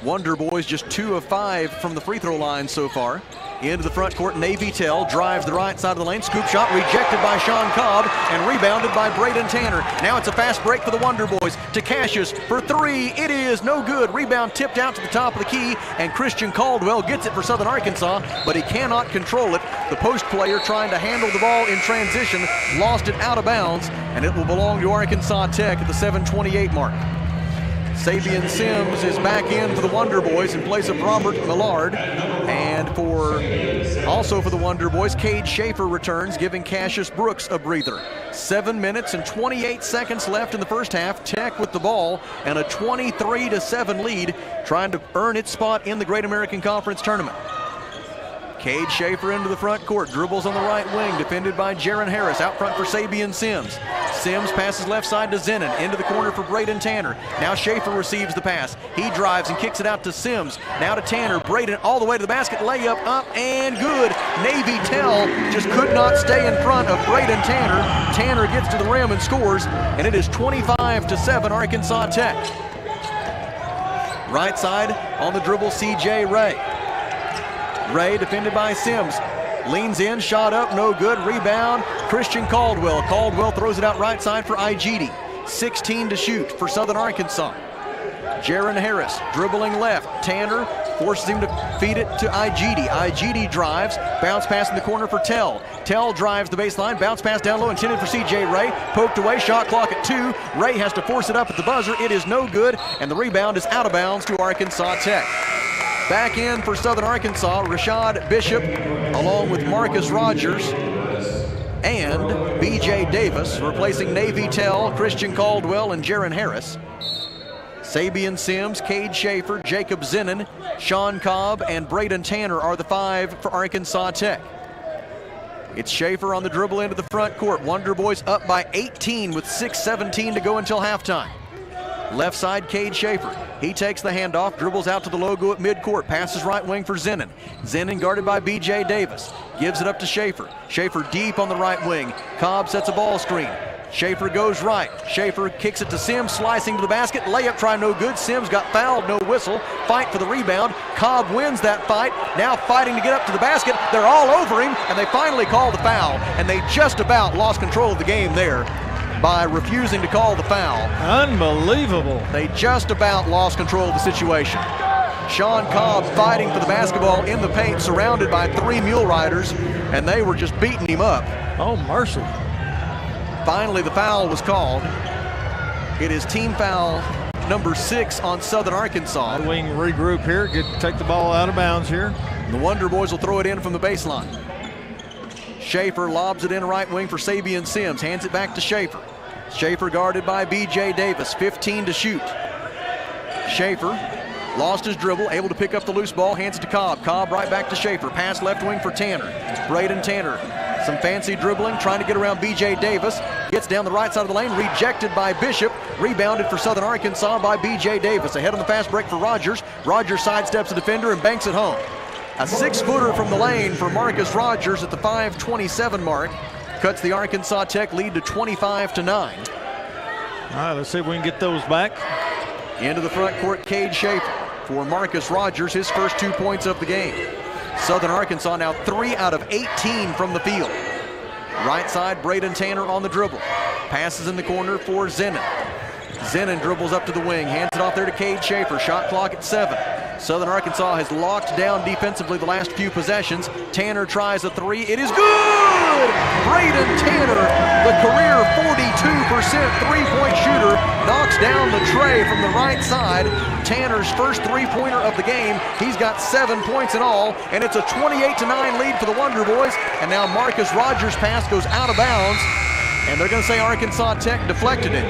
Speaker 1: Wonder Boys just 2 of 5 from the free throw line so far. Into the front court, Navy Tell drives the right side of the lane. Scoop shot rejected by Sean Cobb and rebounded by Braden Tanner. Now it's a fast break for the Wonder Boys to Cassius for 3. It is no good. Rebound tipped out to the top of the key, and Christian Caldwell gets it for Southern Arkansas, but he cannot control it. The post player trying to handle the ball in transition lost it out of bounds, and it will belong to Arkansas Tech at the 7:28 mark. Sabian Sims is back in for the Wonder Boys in place of Robert Millard. And also for the Wonder Boys, Cade Schaefer returns, giving Cassius Brooks a breather. 7 minutes and 28 seconds left in the first half. Tech with the ball and a 23-7 lead, trying to earn its spot in the Great American Conference Tournament. Cade Schaefer into the front court, dribbles on the right wing, defended by Jaron Harris, out front for Sabian Sims. Sims passes left side to Zenon, into the corner for Braden Tanner. Now Schaefer receives the pass. He drives and kicks it out to Sims. Now to Tanner, Braden all the way to the basket, layup up and good. Navy Tell just could not stay in front of Braden Tanner. Tanner gets to the rim and scores, and it is 25-7 Arkansas Tech. Right side on the dribble, C.J. Ray. Ray defended by Sims. Leans in, shot up, no good. Rebound, Christian Caldwell. Caldwell throws it out right side for Igidi. 16 to shoot for Southern Arkansas. Jaron Harris dribbling left. Tanner forces him to feed it to Igidi. Igidi drives, bounce pass in the corner for Tell. Tell drives the baseline, bounce pass down low, intended for C.J. Ray. Poked away, shot clock at 2. Ray has to force it up at the buzzer. It is no good, and the rebound is out of bounds to Arkansas Tech. Back in for Southern Arkansas, Rashad Bishop, along with Marcus Rogers and B.J. Davis, replacing Navy Tell, Christian Caldwell, and Jaron Harris. Sabian Sims, Cade Schaefer, Jacob Zenon, Sean Cobb, and Braden Tanner are the 5 for Arkansas Tech. It's Schaefer on the dribble into the front court. Wonder Boys up by 18 with 6:17 to go until halftime. Left side, Cade Schaefer. He takes the handoff, dribbles out to the logo at midcourt, passes right wing for Zenon. Zenon guarded by B.J. Davis. Gives it up to Schaefer. Schaefer deep on the right wing. Cobb sets a ball screen. Schaefer goes right. Schaefer kicks it to Sims, slicing to the basket. Layup try no good. Sims got fouled, no whistle. Fight for the rebound. Cobb wins that fight. Now fighting to get up to the basket. They're all over him, and they finally call the foul. And they just about lost control of the game there by refusing to call the foul.
Speaker 2: Unbelievable.
Speaker 1: They just about lost control of the situation. Sean Cobb fighting for the basketball in the paint, surrounded by 3 mule riders, and they were just beating him up.
Speaker 2: Oh, mercy.
Speaker 1: Finally, the foul was called. It is team foul number 6 on Southern Arkansas.
Speaker 2: We can regroup here, take the ball out of bounds here.
Speaker 1: The Wonder Boys will throw it in from the baseline. Schaefer lobs it in right wing for Sabian Sims, hands it back to Schaefer. Schaefer guarded by B.J. Davis, 15 to shoot. Schaefer lost his dribble, able to pick up the loose ball, hands it to Cobb. Cobb right back to Schaefer, pass left wing for Tanner. Braden Tanner, some fancy dribbling, trying to get around B.J. Davis. Gets down the right side of the lane, rejected by Bishop. Rebounded for Southern Arkansas by B.J. Davis. Ahead on the fast break for Rogers. Rogers sidesteps the defender and banks it home. A 6-footer from the lane for Marcus Rogers at the 5:27 mark. Cuts the Arkansas Tech lead to 25-9.
Speaker 2: All right, let's see if we can get those back.
Speaker 1: Into the front court, Cade Schaefer for Marcus Rogers, his first 2 points of the game. Southern Arkansas now 3 out of 18 from the field. Right side, Braden Tanner on the dribble. Passes in the corner for Zenon. Zenon dribbles up to the wing, hands it off there to Cade Schaefer. Shot clock at 7. Southern Arkansas has locked down defensively the last few possessions. Tanner tries a 3. It is good! Braden Tanner, the career 42% three-point shooter, knocks down the tray from the right side. Tanner's first three-pointer of the game. He's got 7 points in all, and it's a 28-9 lead for the Wonder Boys. And now Marcus Rogers' pass goes out of bounds, and they're going to say Arkansas Tech deflected it.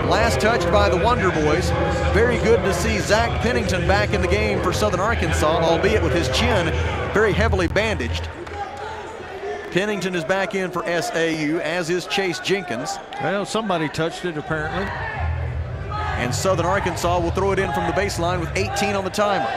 Speaker 1: Last touched by the Wonder Boys. Very good to see Zach Pennington back in the game for Southern Arkansas, albeit with his chin very heavily bandaged. Pennington is back in for SAU, as is Chase Jenkins.
Speaker 2: Well, somebody touched it apparently.
Speaker 1: And Southern Arkansas will throw it in from the baseline with 18 on the timer.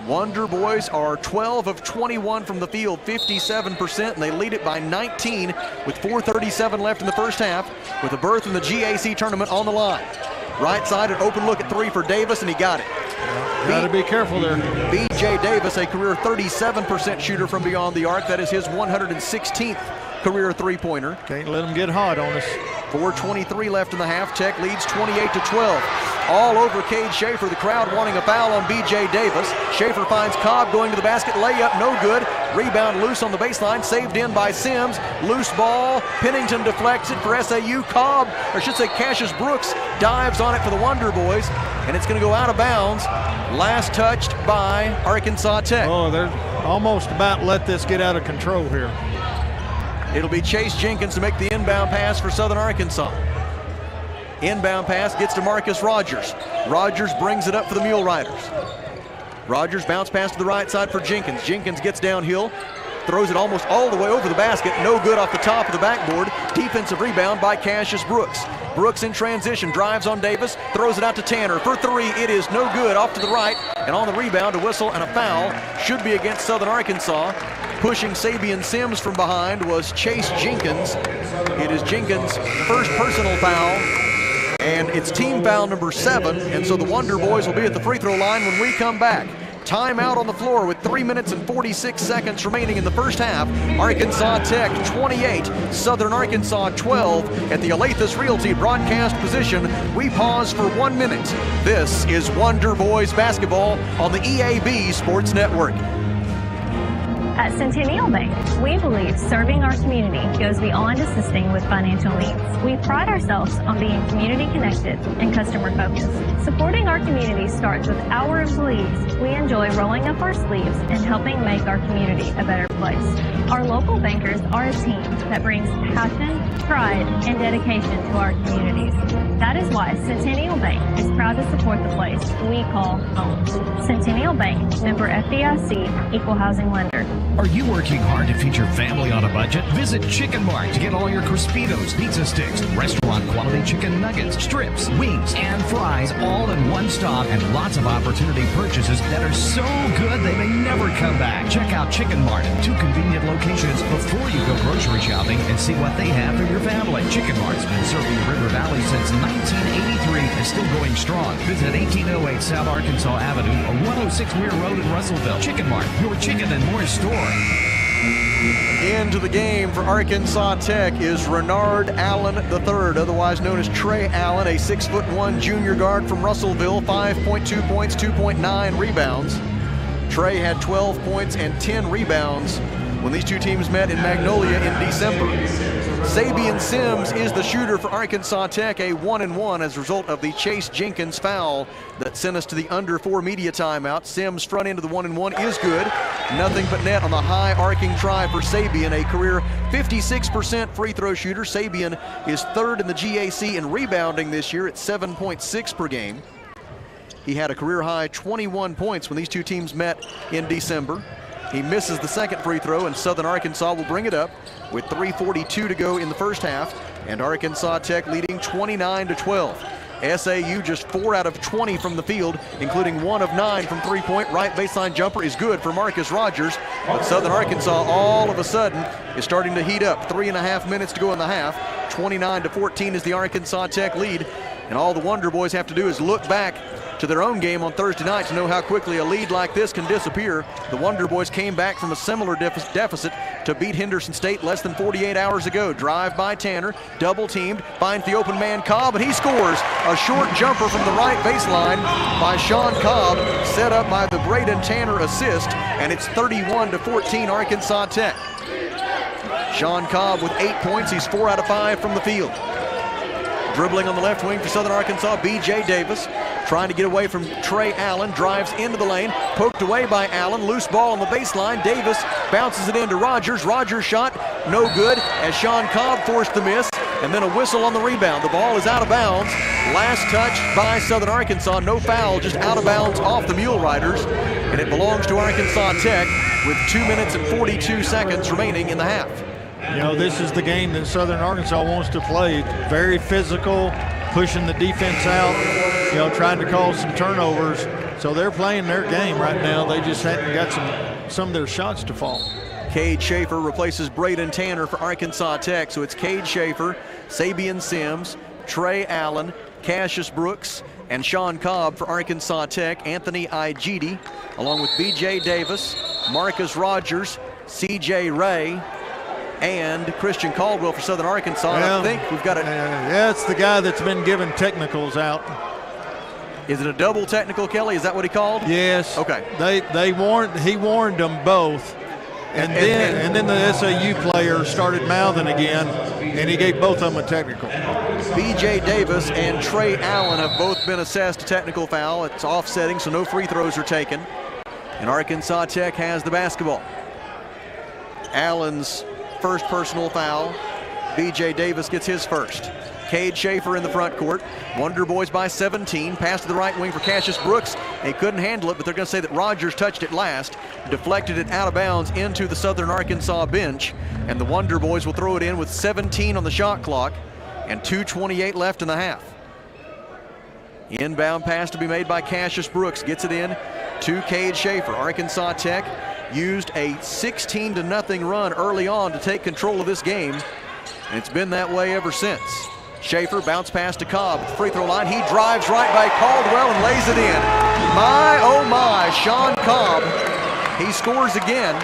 Speaker 1: Wonder Boys are 12 of 21 from the field, 57%, and they lead it by 19 with 4:37 left in the first half, with a berth in the GAC tournament on the line. Right side, an open look at three for Davis, and he got it.
Speaker 2: Got to be careful there.
Speaker 1: B.J. Davis, a career 37% shooter from beyond the arc. That is his 116th career three-pointer.
Speaker 2: Can't let him get hot on us.
Speaker 1: 4:23 left in the half. Tech leads 28-12. All over Cade Schaefer, the crowd wanting a foul on B.J. Davis. Schaefer finds Cobb going to the basket, layup, no good. Rebound loose on the baseline, saved in by Sims. Loose ball, Pennington deflects it for SAU. Cobb, or I should say Cassius Brooks, dives on it for the Wonder Boys, and it's going to go out of bounds. Last touched by Arkansas Tech.
Speaker 2: Oh, they're almost about to let this get out of control here.
Speaker 1: It'll be Chase Jenkins to make the inbound pass for Southern Arkansas. Inbound pass gets to Marcus Rogers. Rogers brings it up for the Mule Riders. Rogers bounce pass to the right side for Jenkins. Jenkins gets downhill, throws it almost all the way over the basket. No good off the top of the backboard. Defensive rebound by Cassius Brooks. Brooks in transition, drives on Davis, throws it out to Tanner for three. It is no good, off to the right, and on the rebound, a whistle and a foul. Should be against Southern Arkansas. Pushing Sabian Sims from behind was Chase Jenkins. It is Jenkins' first personal foul, and it's team foul number 7, and so the Wonder Boys will be at the free throw line when we come back. Timeout on the floor with 3 minutes and 46 seconds remaining in the first half. Arkansas Tech 28, Southern Arkansas 12 at the Alathus Realty broadcast position. We pause for 1 minute. This is Wonder Boys basketball on the EAB Sports Network.
Speaker 12: At Centennial Bank, we believe serving our community goes beyond assisting with financial needs. We pride ourselves on being community connected and customer focused. Supporting our community starts with our employees. We enjoy rolling up our sleeves and helping make our community a better place. Our local bankers are a team that brings passion, pride, and dedication to our communities. That is why Centennial Bank is proud to support the place we call home. Centennial Bank, member FDIC, equal housing lender.
Speaker 4: Are you working hard to feed your family on a budget? Visit Chicken Mart to get all your Crispitos, pizza sticks, restaurant quality chicken nuggets, strips, wings, and fries all in one stop, and lots of opportunity purchases that are so good they may never come back. Check out Chicken Mart in 2 convenient locations before you go grocery shopping and see what they have for your family. Chicken Mart's been serving the River Valley since 1983 and still going strong. Visit 1808 South Arkansas Avenue or 106 Weir Road in Russellville. Chicken Mart, your chicken and more store.
Speaker 1: Into the game for Arkansas Tech is Renard Allen III, otherwise known as Trey Allen, a 6'1" junior guard from Russellville, 5.2 points, 2.9 rebounds. Trey had 12 points and 10 rebounds when these two teams met in Magnolia in December. Sabian Sims is the shooter for Arkansas Tech, a 1-and-1 as a result of the Chase Jenkins foul that sent us to the under 4 media timeout. Sims' front end of the 1-and-1 is good. Nothing but net on the high arcing try for Sabian, a career 56% free throw shooter. Sabian is 3rd in the GAC in rebounding this year at 7.6 per game. He had a career high 21 points when these two teams met in December. He misses the second free throw, and Southern Arkansas will bring it up with 3:42 to go in the first half, and Arkansas Tech leading 29-12. SAU just 4 out of 20 from the field, including 1 of 9 from three-point. Right baseline jumper is good for Marcus Rogers, but Southern Arkansas all of a sudden is starting to heat up. 3.5 minutes to go in the half. 29-14 is the Arkansas Tech lead, and all the Wonder Boys have to do is look back to their own game on Thursday night to know how quickly a lead like this can disappear. The Wonder Boys came back from a similar deficit to beat Henderson State less than 48 hours ago. Drive by Tanner, double teamed, finds the open man Cobb, and he scores. A short jumper from the right baseline by Sean Cobb, set up by the Braden Tanner assist, and it's 31-14 Arkansas Tech. Sean Cobb with 8 points. He's 4 out of 5 from the field. Dribbling on the left wing for Southern Arkansas, B.J. Davis. Trying to get away from Trey Allen. Drives into the lane. Poked away by Allen. Loose ball on the baseline. Davis bounces it into Rogers. Rogers' shot no good as Sean Cobb forced the miss. And then a whistle on the rebound. The ball is out of bounds. Last touch by Southern Arkansas. No foul, just out of bounds off the Mule Riders. And it belongs to Arkansas Tech with 2 minutes and 42 seconds remaining in the half.
Speaker 2: You know, this is the game that Southern Arkansas wants to play. Very physical, pushing the defense out, you know, trying to cause some turnovers. So they're playing their game right now. They just hadn't got some of their shots to fall.
Speaker 1: Cade Schaefer replaces Braden Tanner for Arkansas Tech. So it's Cade Schaefer, Sabian Sims, Trey Allen, Cassius Brooks, and Sean Cobb for Arkansas Tech. Anthony Igidi, along with B.J. Davis, Marcus Rogers, C.J. Ray, and Christian Caldwell for Southern Arkansas.
Speaker 2: Well,
Speaker 1: I think we've got it.
Speaker 2: Yeah, it's the guy that's been giving technicals out.
Speaker 1: Is it a double technical, Kelly? Is that what he called?
Speaker 2: Yes.
Speaker 1: Okay.
Speaker 2: He warned them both. And then the SAU player started mouthing again, and he gave both of them a technical.
Speaker 1: B.J. Davis and Trey Allen have both been assessed a technical foul. It's offsetting, so no free throws are taken. And Arkansas Tech has the basketball. Allen's first personal foul. B.J. Davis gets his first. Cade Schaefer in the front court. Wonder Boys by 17. Pass to the right wing for Cassius Brooks. He couldn't handle it, but they're going to say that Rogers touched it last. Deflected it out of bounds into the Southern Arkansas bench. And the Wonder Boys will throw it in with 17 on the shot clock and 2:28 left in the half. Inbound pass to be made by Cassius Brooks. Gets it in to Cade Schaefer. Arkansas Tech used a 16-0 run early on to take control of this game. And it's been that way ever since. Schaefer bounce pass to Cobb at the free throw line. He drives right by Caldwell and lays it in. My, oh my, Sean Cobb. He scores again,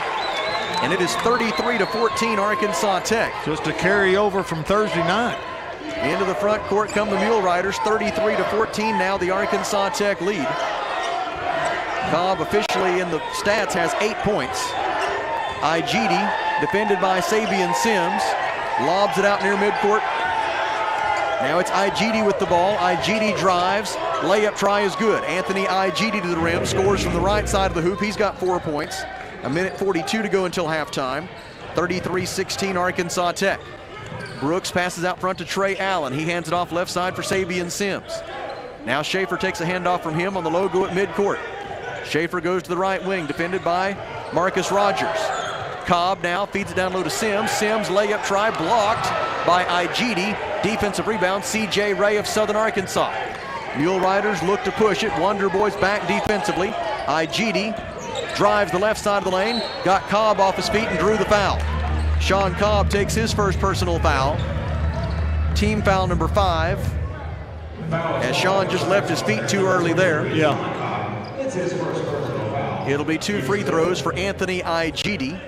Speaker 1: and it is 33-14 Arkansas Tech.
Speaker 2: Just a carryover from Thursday night.
Speaker 1: Into the front court come the Mule Riders, 33-14 now the Arkansas Tech lead. Cobb officially in the stats has 8 points. Igidi defended by Sabian Sims. Lobs it out near midcourt. Now it's Igidi with the ball. Igidi drives. Layup try is good. Anthony Igidi to the rim. Scores from the right side of the hoop. He's got 4 points. 1:42 to go until halftime. 33-16 Arkansas Tech. Brooks passes out front to Trey Allen. He hands it off left side for Sabian Sims. Now Schaefer takes a handoff from him on the logo at midcourt. Schaefer goes to the right wing, defended by Marcus Rogers. Cobb now feeds it down low to Sims. Sims layup try blocked by Igidi. Defensive rebound, C.J. Ray of Southern Arkansas. Mule Riders look to push it. Wonder Boys back defensively. Igidi drives the left side of the lane, got Cobb off his feet and drew the foul. Sean Cobb takes his first personal foul. Team foul number 5. As Sean just left his feet too early there.
Speaker 2: Yeah.
Speaker 1: It'll be 2 free throws for Anthony Igidi.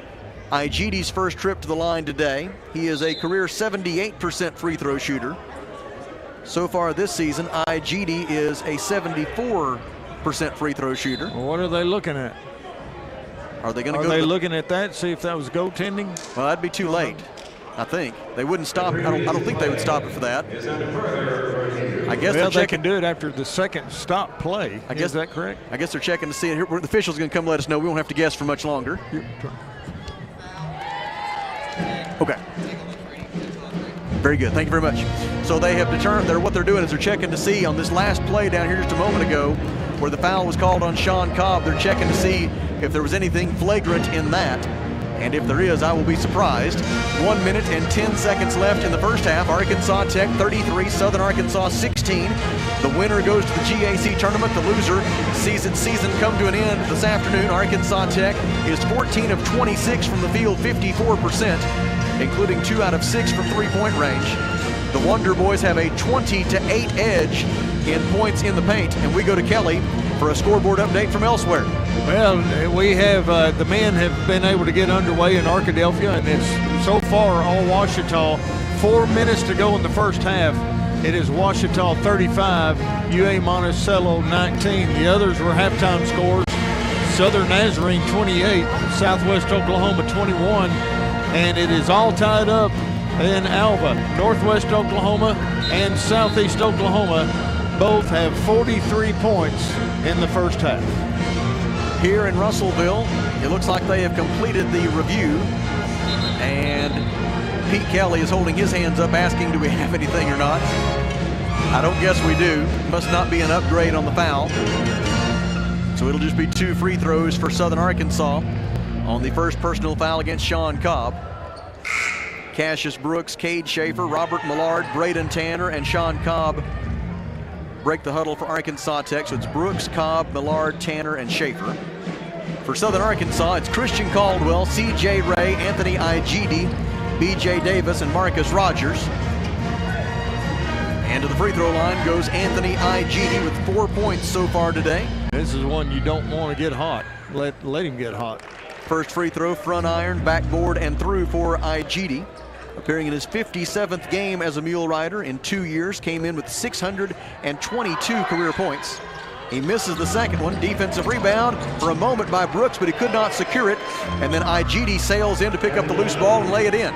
Speaker 1: Igidi's first trip to the line today. He is a career 78% free throw shooter. So far this season, Igidi is a 74% free throw shooter.
Speaker 2: Well, what are they looking at?
Speaker 1: Are they going to
Speaker 2: go? Are they looking at that, see if that was goaltending?
Speaker 1: Well, that'd be too late. I think they wouldn't stop it. I don't think they would stop it for that. I guess
Speaker 2: they can do it after the second stop play. Is that correct?
Speaker 1: I guess they're checking to see it. Here, the official's going to come let us know. We won't have to guess for much longer. Okay. Very good. Thank you very much. So they have determined what they're doing is they're checking to see on this last play down here just a moment ago where the foul was called on Sean Cobb. They're checking to see if there was anything flagrant in that. And if there is, I will be surprised. 1 minute and 10 seconds left in the first half. Arkansas Tech 33, Southern Arkansas 16. The winner goes to the GAC tournament. The loser sees its season come to an end this afternoon. Arkansas Tech is 14 of 26 from the field, 54%, including 2 out of 6 from three-point range. The Wonder Boys have a 20-8 edge in points in the paint. And we go to Kelly for a scoreboard update from elsewhere.
Speaker 2: Well, we have the men have been able to get underway in Arkadelphia, and it's so far all Ouachita. 4 minutes to go in the first half. It is Ouachita 35, UA Monticello 19. The others were halftime scores. Southern Nazarene 28, Southwest Oklahoma 21, and it is all tied up in Alva. Northwest Oklahoma and Southeast Oklahoma both have 43 points in the first half.
Speaker 1: Here in Russellville, it looks like they have completed the review, and Pete Kelly is holding his hands up asking, do we have anything or not? I don't guess we do. Must not be an upgrade on the foul. So it'll just be 2 free throws for Southern Arkansas on the first personal foul against Sean Cobb. Cassius Brooks, Cade Schaefer, Robert Millard, Braden Tanner, and Sean Cobb break the huddle for Arkansas Tech. So it's Brooks, Cobb, Millard, Tanner, and Schaefer. For Southern Arkansas, it's Christian Caldwell, C.J. Ray, Anthony Igidi, B.J. Davis, and Marcus Rogers. And to the free throw line goes Anthony Igidi with 4 points so far today.
Speaker 2: This is one you don't want to get hot. Let him get hot.
Speaker 1: First free throw, front iron, backboard, and through for Igidi. Appearing in his 57th game as a Mule Rider in 2 years, came in with 622 career points. He misses the second one. Defensive rebound for a moment by Brooks, but he could not secure it. And then Igidi sails in to pick up the loose ball and lay it in.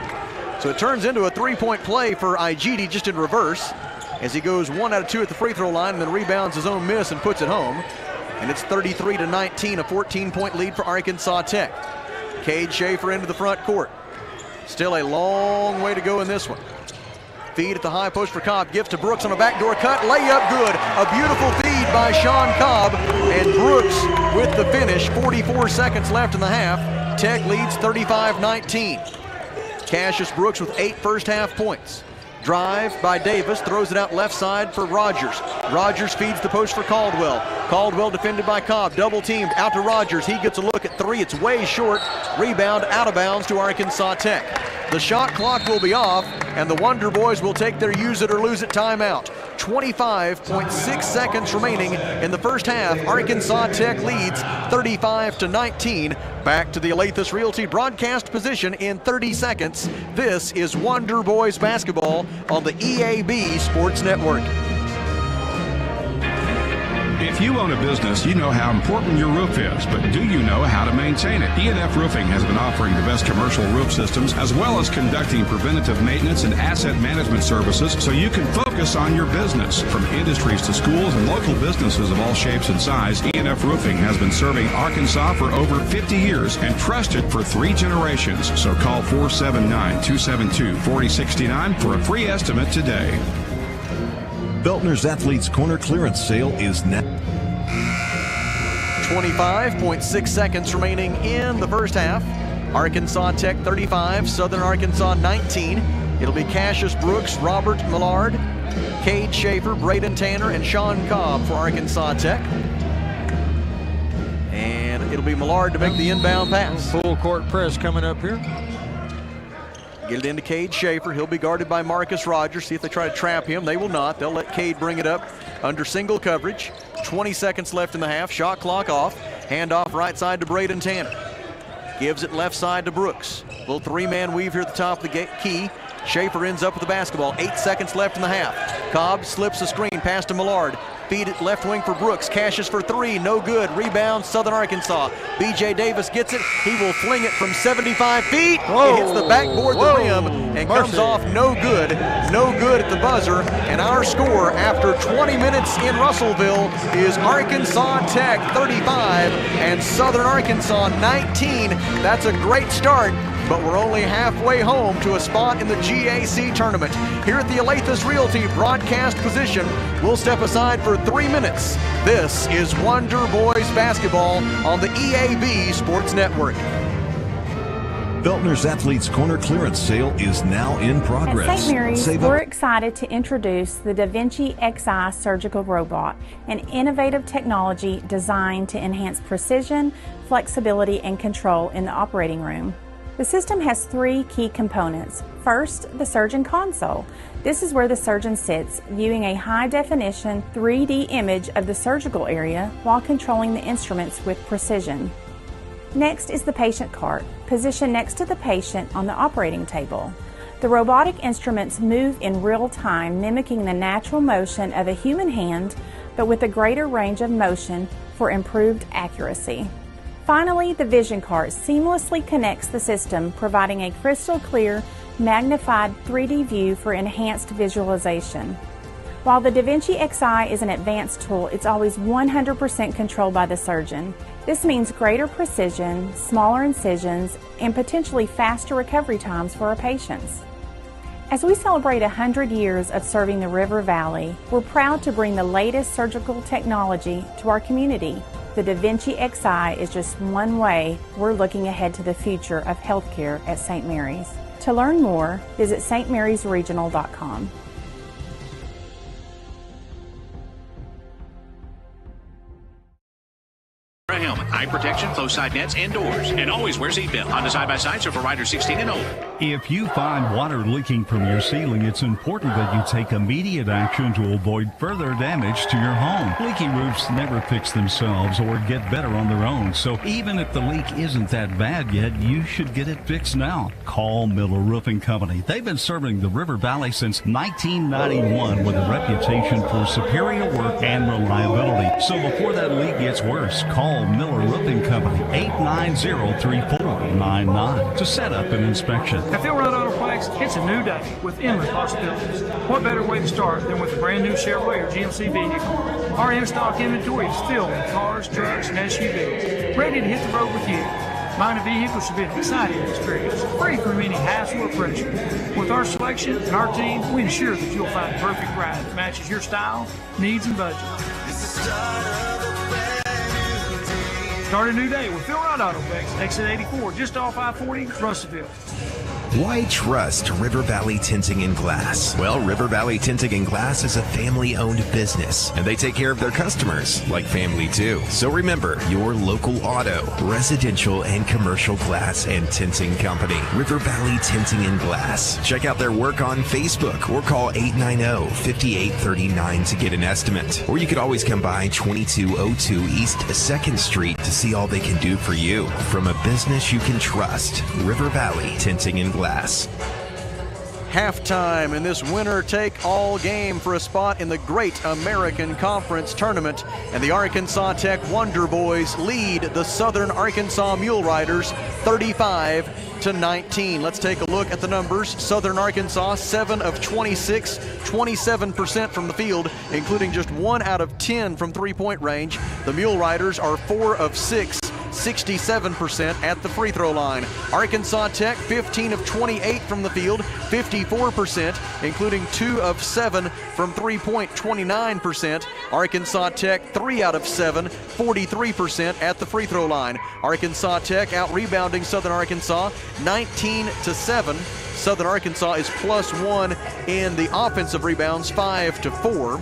Speaker 1: So it turns into a 3-point play for Igidi, just in reverse, as he goes 1 out of 2 at the free throw line and then rebounds his own miss and puts it home. And it's 33-19, a 14-point lead for Arkansas Tech. Cade Schaefer into the front court. Still a long way to go in this one. Feed at the high post for Cobb. Gives to Brooks on a backdoor cut. Layup good. A beautiful feed by Sean Cobb. And Brooks with the finish. 44 seconds left in the half. Tech leads 35-19. Cassius Brooks with 8 first half points. Drive by Davis, throws it out left side for Rogers. Rogers feeds the post for Caldwell. Caldwell defended by Cobb, double teamed out to Rogers. He gets a look at 3, it's way short. Rebound out of bounds to Arkansas Tech. The shot clock will be off, and the Wonder Boys will take their use it or lose it timeout. 25.6 seconds remaining in the first half. Arkansas Tech leads 35-19. Back to the Alathus Realty broadcast position in 30 seconds. This is Wonder Boys basketball on the EAB Sports Network.
Speaker 13: If you own a business, you know how important your roof is, but do you know how to maintain it? E&F Roofing has been offering the best commercial roof systems as well as conducting preventative maintenance and asset management services so you can focus on your business. From industries to schools and local businesses of all shapes and size, E&F Roofing has been serving Arkansas for over 50 years and trusted for 3 generations. So call 479-272-4069 for a free estimate today.
Speaker 14: Beltner's Athletes Corner clearance sale is now.
Speaker 1: 25.6 seconds remaining in the first half. Arkansas Tech 35, Southern Arkansas 19. It'll be Cassius Brooks, Robert Millard, Cade Schaefer, Braden Tanner, and Sean Cobb for Arkansas Tech. And it'll be Millard to make the inbound pass.
Speaker 2: Full court press coming up here.
Speaker 1: Get it into Cade Schaefer. He'll be guarded by Marcus Rogers. See if they try to trap him. They will not. They'll let Cade bring it up under single coverage. 20 seconds left in the half. Shot clock off. Handoff right side to Braden Tanner. Gives it left side to Brooks. Little 3-man weave here at the top of the key. Schaefer ends up with the basketball. 8 seconds left in the half. Cobb slips the screen pass to Millard. Feed it left wing for Brooks. Cassius for 3, no good. Rebound, Southern Arkansas. B.J. Davis gets it. He will fling it from 75 feet. It hits the backboard, the rim, and comes off no good. No good at the buzzer. And our score after 20 minutes in Russellville is Arkansas Tech 35 and Southern Arkansas 19. That's a great start, but we're only halfway home to a spot in the GAC tournament. Here at the Alathus Realty broadcast position, we'll step aside for 3 minutes. This is Wonder Boys basketball on the EAB Sports Network.
Speaker 14: Beltner's Athletes Corner clearance sale is now in progress.
Speaker 3: At St. Mary's, we're excited to introduce the Da Vinci Xi surgical robot, an innovative technology designed to enhance precision, flexibility, and control in the operating room. The system has 3 key components. First, the surgeon console. This is where the surgeon sits, viewing a high-definition 3D image of the surgical area while controlling the instruments with precision. Next is the patient cart, positioned next to the patient on the operating table. The robotic instruments move in real time, mimicking the natural motion of a human hand, but with a greater range of motion for improved accuracy. Finally, the Vision Cart seamlessly connects the system, providing a crystal clear, magnified 3D view for enhanced visualization. While the DaVinci Xi is an advanced tool, it's always 100% controlled by the surgeon. This means greater precision, smaller incisions, and potentially faster recovery times for our patients. As we celebrate 100 years of serving the River Valley, we're proud to bring the latest surgical technology to our community. The DaVinci Xi is just one way we're looking ahead to the future of healthcare at St. Mary's. To learn more, visit stmarysregional.com.
Speaker 15: Helmet, eye protection, close side nets, and doors. And always wear seatbelt. Honda side-by-sides are for riders 16 and older.
Speaker 6: If you find water leaking from your ceiling, it's important that you take immediate action to avoid further damage to your home. Leaky roofs never fix themselves or get better on their own, so even if the leak isn't that bad yet, you should get it fixed now. Call Miller Roofing Company. They've been serving the River Valley since 1991 with a reputation for superior work and reliability. So before that leak gets worse, call Miller Roofing Company, 890-3499 to set up an inspection.
Speaker 16: At Phil Rudd Autoplex, it's a new day with endless possibilities. What better way to start than with a brand new Chevrolet or GMC vehicle? Our in-stock inventory is filled with cars, trucks, and SUVs, ready to hit the road with you. Buying a vehicle should be an exciting experience, free from any hassle or pressure. With our selection and our team, we ensure that you'll find the perfect ride that matches your style, needs, and budget. Start a new day with Phil Rudd Autoplex, exit 84, just off I-40, Russellville.
Speaker 17: Why trust River Valley Tinting and Glass? Well, River Valley Tinting and Glass is a family-owned business, and they take care of their customers like family too. So remember, your local auto, residential, and commercial glass and tinting company, River Valley Tinting and Glass. Check out their work on Facebook or call 890-5839 to get an estimate. Or you could always come by 2202 East 2nd Street to see all they can do for you. From a business you can trust, River Valley Tinting and Glass.
Speaker 1: Halftime in this winner-take-all game for a spot in the Great American Conference Tournament, and the Arkansas Tech Wonder Boys lead the Southern Arkansas Mule Riders 35-19. Let's take a look at the numbers. Southern Arkansas, 7 of 26, 27% from the field, including just 1 out of 10 from three-point range. The Mule Riders are 4 of 6, 67% at the free throw line. Arkansas Tech, 15 of 28 from the field, 54%, including 2 of 7 from three-point, 29%. Arkansas Tech, 3 out of 7, 43% at the free throw line. Arkansas Tech out-rebounding Southern Arkansas, 19-7. Southern Arkansas is +1 in the offensive rebounds, 5-4.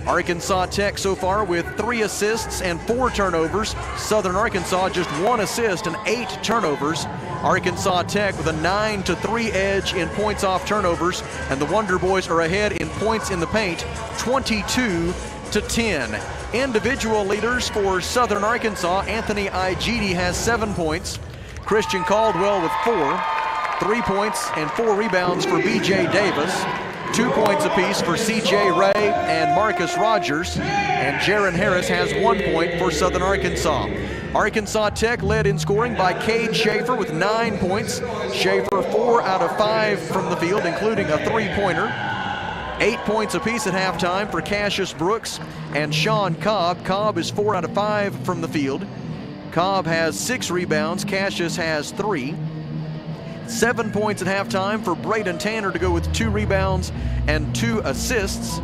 Speaker 1: Arkansas Tech so far with 3 assists and 4 turnovers. Southern Arkansas just 1 assist and 8 turnovers. Arkansas Tech with a 9-3 edge in points off turnovers, and the Wonder Boys are ahead in points in the paint, 22-10. Individual leaders for Southern Arkansas, Anthony Igidi has 7 points. Christian Caldwell with 4. 3 points and 4 rebounds for B.J. Davis. 2 points apiece for C.J. Ray and Marcus Rogers, and Jaron Harris has 1 point for Southern Arkansas. Arkansas Tech led in scoring by Cade Schaefer with 9 points. Schaefer 4 out of 5 from the field, including a 3-pointer. 8 points apiece at halftime for Cassius Brooks and Sean Cobb. Cobb is 4 out of 5 from the field. Cobb has 6 rebounds. Cassius has 3. 7 points at halftime for Braden Tanner to go with 2 rebounds and 2 assists.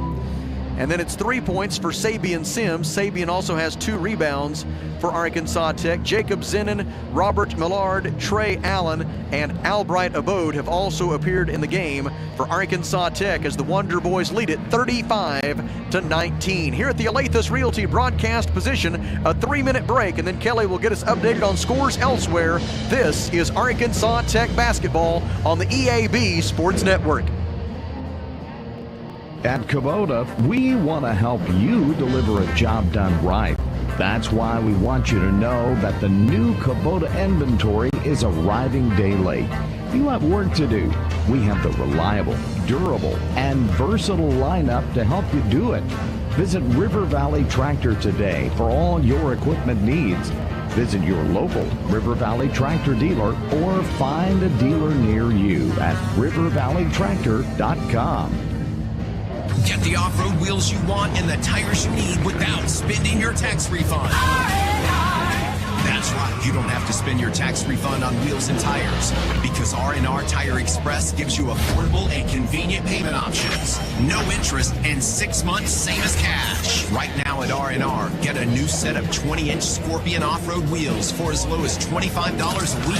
Speaker 1: And then it's 3 points for Sabian Sims. Sabian also has 2 rebounds for Arkansas Tech. Jacob Zenon, Robert Millard, Trey Allen, and Albright Abode have also appeared in the game for Arkansas Tech as the Wonder Boys lead it 35-19. Here at the Alathus Realty broadcast position, a 3-minute break, and then Kelly will get us updated on scores elsewhere. This is Arkansas Tech basketball on the EAB Sports Network.
Speaker 18: At Kubota, we want to help you deliver a job done right. That's why we want you to know that the new Kubota inventory is arriving day late. You have work to do. We have the reliable, durable, and versatile lineup to help you do it. Visit River Valley Tractor today for all your equipment needs. Visit your local River Valley Tractor dealer or find a dealer near you at rivervalleytractor.com.
Speaker 4: Get the off-road wheels you want and the tires you need without spending your tax refund. That's right, you don't have to spend your tax refund on wheels and tires because R&R Tire Express gives you affordable and convenient payment options. No interest and 6 months, same as cash. Right now at R&R, get a new set of 20-inch Scorpion off-road wheels for as low as $25 a week.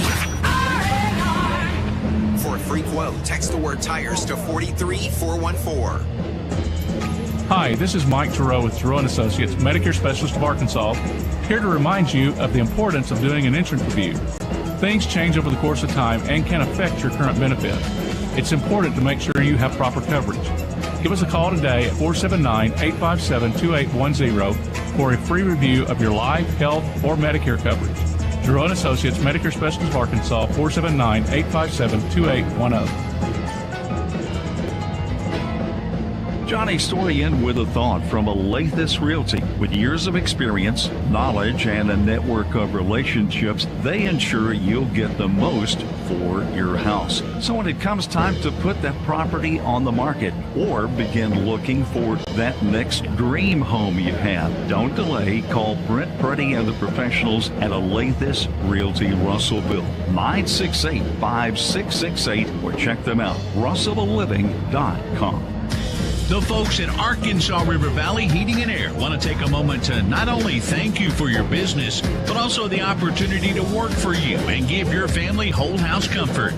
Speaker 4: For a free quote, text the word tires to 43414.
Speaker 5: Hi, this is Mike Giroux with Giroux & Associates, Medicare Specialist of Arkansas, here to remind you of the importance of doing an insurance review. Things change over the course of time and can affect your current benefit. It's important to make sure you have proper coverage. Give us a call today at 479-857-2810 for a free review of your life, health, or Medicare coverage. Giroux & Associates, Medicare Specialist of Arkansas, 479-857-2810.
Speaker 6: Johnny's story ends with a thought from Alathus Realty. With years of experience, knowledge, and a network of relationships, they ensure you'll get the most for your house. So when it comes time to put that property on the market or begin looking for that next dream home you have, don't delay. Call Brent Purdy and the professionals at Alathus Realty Russellville, 968-5668, or check them out, russellvilleliving.com.
Speaker 9: The folks at Arkansas River Valley Heating and Air want to take a moment to not only thank you for your business, but also the opportunity to work for you and give your family whole house comfort.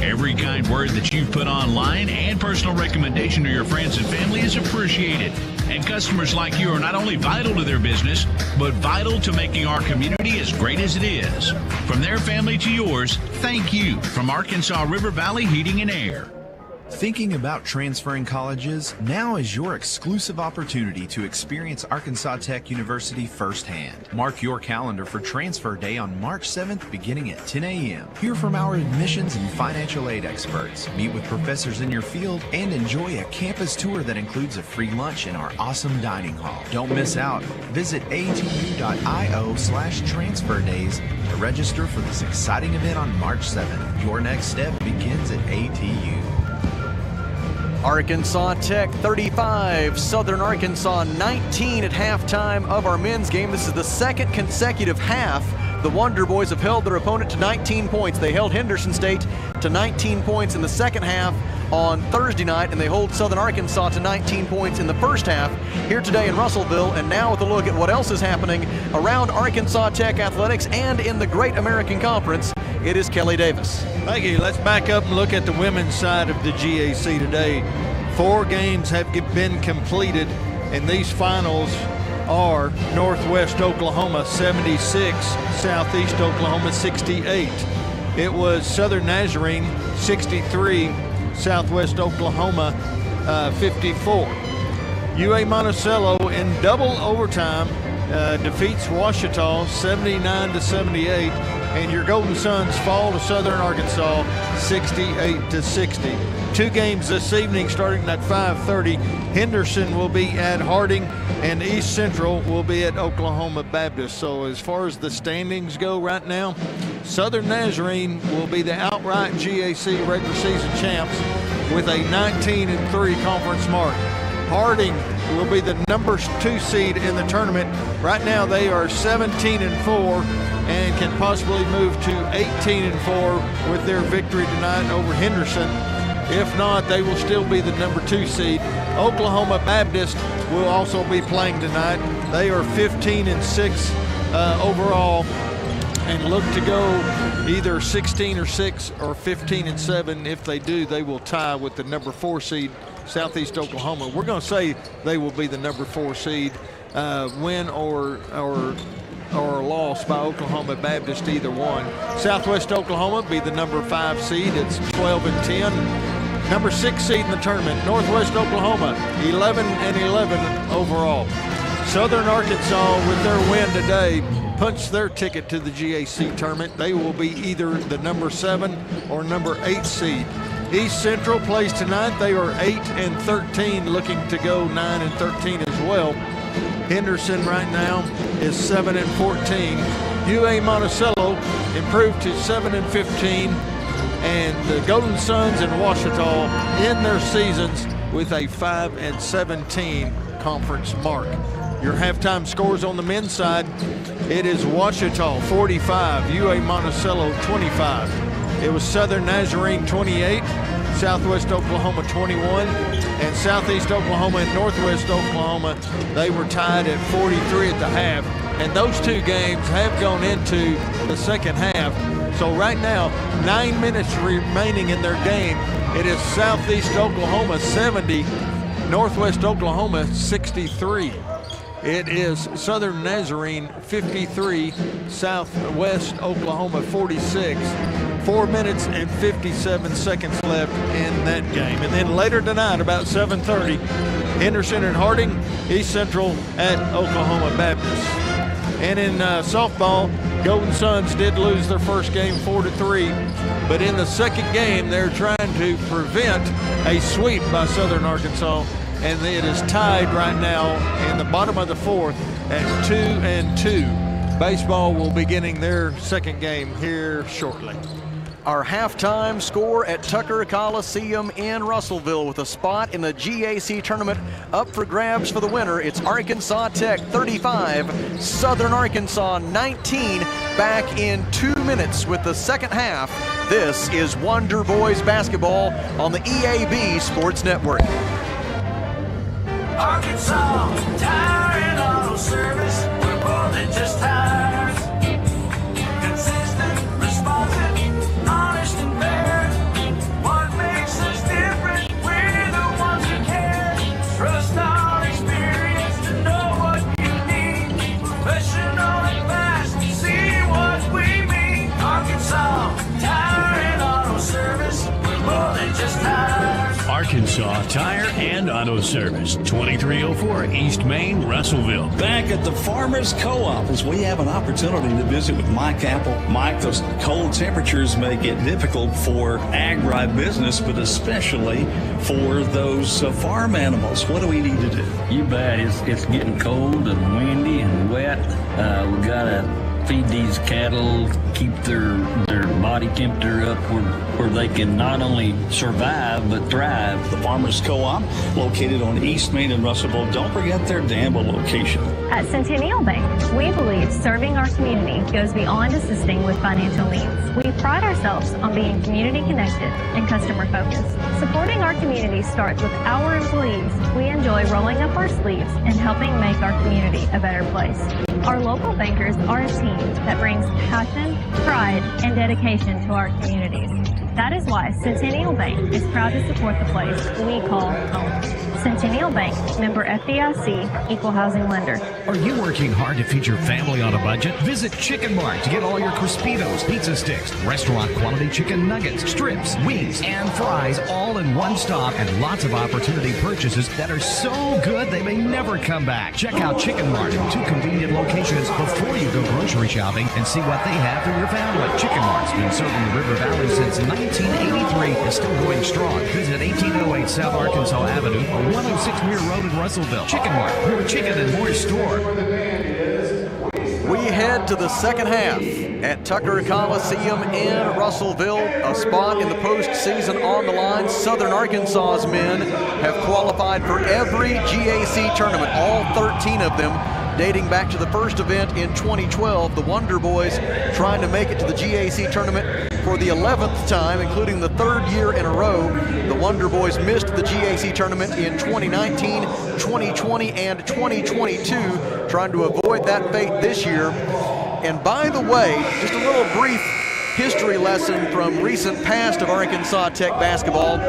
Speaker 9: Every kind word that you put online and personal recommendation to your friends and family is appreciated. And customers like you are not only vital to their business, but vital to making our community as great as it is. From their family to yours, thank you from Arkansas River Valley Heating and Air.
Speaker 19: Thinking about transferring colleges? Now is your exclusive opportunity to experience Arkansas Tech University firsthand. Mark your calendar for Transfer Day on March 7th beginning at 10 a.m. Hear from our admissions and financial aid experts, meet with professors in your field, and enjoy a campus tour that includes a free lunch in our awesome dining hall. Don't miss out. Visit atu.io/transfer days to register for this exciting event on March 7th. Your next step begins at ATU.
Speaker 1: Arkansas Tech 35, Southern Arkansas 19 at halftime of our men's game. This is the second consecutive half the Wonder Boys have held their opponent to 19 points. They held Henderson State to 19 points in the second half on Thursday night, and they hold Southern Arkansas to 19 points in the first half here today in Russellville. And now with a look at what else is happening around Arkansas Tech athletics and in the Great American Conference, it is Kelly Davis.
Speaker 2: Thank you. Let's back up and look at the women's side of the GAC today. 4 games have been completed, and these finals are Northwest Oklahoma 76, Southeast Oklahoma 68. It was Southern Nazarene 63, Southwest Oklahoma 54. UA Monticello in double overtime defeats Ouachita 79-78, and your Golden Suns fall to Southern Arkansas 68-60. 2 games this evening starting at 5:30. Henderson will be at Harding and East Central will be at Oklahoma Baptist. So as far as the standings go right now, Southern Nazarene will be the outright GAC regular season champs with a 19-3 conference mark. Harding will be the number 2 seed in the tournament. Right now they are 17-4 and can possibly move to 18-4 with their victory tonight over Henderson. If not, they will still be the number 2 seed. Oklahoma Baptist will also be playing tonight. They are 15-6 overall and look to go either 16-6 or 15-7. If they do, they will tie with the number 4 seed, Southeast Oklahoma. We're going to say they will be the number 4 seed, win or loss by Oklahoma Baptist, either one. Southwest Oklahoma be the number 5 seed. It's 12-10. Number 6 seed in the tournament, Northwest Oklahoma, 11-11 overall. Southern Arkansas, with their win today, punched their ticket to the GAC tournament. They will be either the number 7 or number 8 seed. East Central plays tonight. They are 8-13, looking to go 9-13 as well. Henderson right now is 7-14. UA Monticello improved to 7-15, and the Golden Suns and Ouachita end their seasons with a 5-17 conference mark. Your halftime scores on the men's side, it is Ouachita 45, UA Monticello 25. It was Southern Nazarene 28, Southwest Oklahoma 21, and Southeast Oklahoma and Northwest Oklahoma, they were tied at 43 at the half. And those two games have gone into the second half. So right now, 9 minutes remaining in their game. It is Southeast Oklahoma 70, Northwest Oklahoma 63. It is Southern Nazarene 53, Southwest Oklahoma 46. 4 minutes and 57 seconds left in that game. And then later tonight, about 7:30, Henderson and Harding, East Central at Oklahoma Baptist. And in softball, Golden Suns did lose their first game 4-3, but in the second game, they're trying to prevent a sweep by Southern Arkansas, and it is tied right now in the bottom of the fourth at 2-2. Baseball will be getting their second game here shortly.
Speaker 1: Our halftime score at Tucker Coliseum in Russellville with a spot in the GAC tournament up for grabs for the winner. It's Arkansas Tech 35, Southern Arkansas 19. Back in 2 minutes with the second half. This is Wonder Boys basketball on the EAB Sports Network.
Speaker 8: Arkansas Tire and Auto Service, we're more than just tires. Consistent, responsive, honest and fair. What makes us different? We're the ones who care. Trust our experience to know what you need. Professional and fast, see what we mean. Arkansas Tire and Auto Service, we're more than just tires.
Speaker 9: Arkansas Tire and Auto Service, 2304 East Main, Russellville.
Speaker 10: Back at the Farmers Co-op, as we have an opportunity to visit with Mike Apple. Mike, those cold temperatures make it difficult for agribusiness, but especially for those farm animals. What do we need to do?
Speaker 11: You bet. It's getting cold and windy and wet. We gotta feed these cattle, keep their body temperature up where they can not only survive but thrive.
Speaker 10: The Farmers Co-op, located on East Main in Russellville. Don't forget their Danville location.
Speaker 12: At Centennial Bank, we believe serving our community goes beyond assisting with financial needs. We pride ourselves on being community connected and customer focused. Supporting our community starts with our employees. We enjoy rolling up our sleeves and helping make our community a better place. Our local bankers are a team that brings passion, pride, and dedication to our communities. That is why Centennial Bank is proud to support the place we call home. Centennial Bank, member FDIC, equal housing lender.
Speaker 20: Are you working hard to feed your family on a budget? Visit Chicken Mart to get all your Crispitos, pizza sticks, restaurant quality chicken nuggets, strips, wings, and fries all in one stop, and lots of opportunity purchases that are so good they may never come back. Check out Chicken Mart in 2 convenient locations before you go grocery shopping and see what they have for your family. Chicken Mart's been serving the River Valley since 1983 and still going strong. Visit 1808 South Arkansas Avenue or 106 Muir Road in Russellville. Chicken Mart, your chicken and more store.
Speaker 1: We head to the second half at Tucker Coliseum in Russellville. A spot in the postseason on the line. Southern Arkansas's men have qualified for every GAC tournament, all 13 of them, dating back to the first event in 2012. The Wonder Boys trying to make it to the GAC tournament for the 11th time, including the 3rd year in a row. The Wonder Boys missed the GAC tournament in 2019, 2020, and 2022, trying to avoid that fate this year. And by the way, just a little brief history lesson from recent past of Arkansas Tech basketball.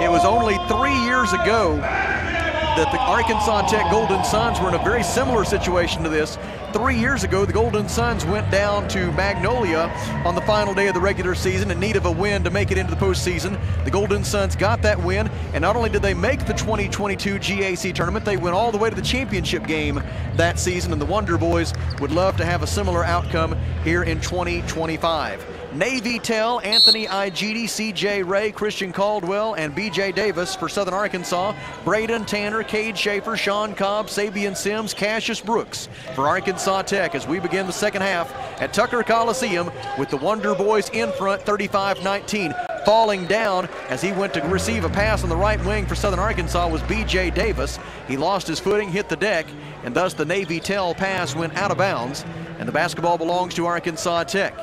Speaker 1: It was only 3 years ago that the Arkansas Tech Golden Suns were in a very similar situation to this. 3 years ago, the Golden Suns went down to Magnolia on the final day of the regular season in need of a win to make it into the postseason. The Golden Suns got that win, and not only did they make the 2022 GAC tournament, they went all the way to the championship game that season, and the Wonder Boys would love to have a similar outcome here in 2025. Navy Tell, Anthony Igidi, CJ Ray, Christian Caldwell, and BJ Davis for Southern Arkansas. Braden Tanner, Tanner, Cade Schaefer, Sean Cobb, Sabian Sims, Cassius Brooks for Arkansas Tech as we begin the second half at Tucker Coliseum with the Wonder Boys in front 35-19. Falling down as he went to receive a pass on the right wing for Southern Arkansas was B.J. Davis. He lost his footing, hit the deck, and thus the Navy Tell pass went out of bounds, and the basketball belongs to Arkansas Tech.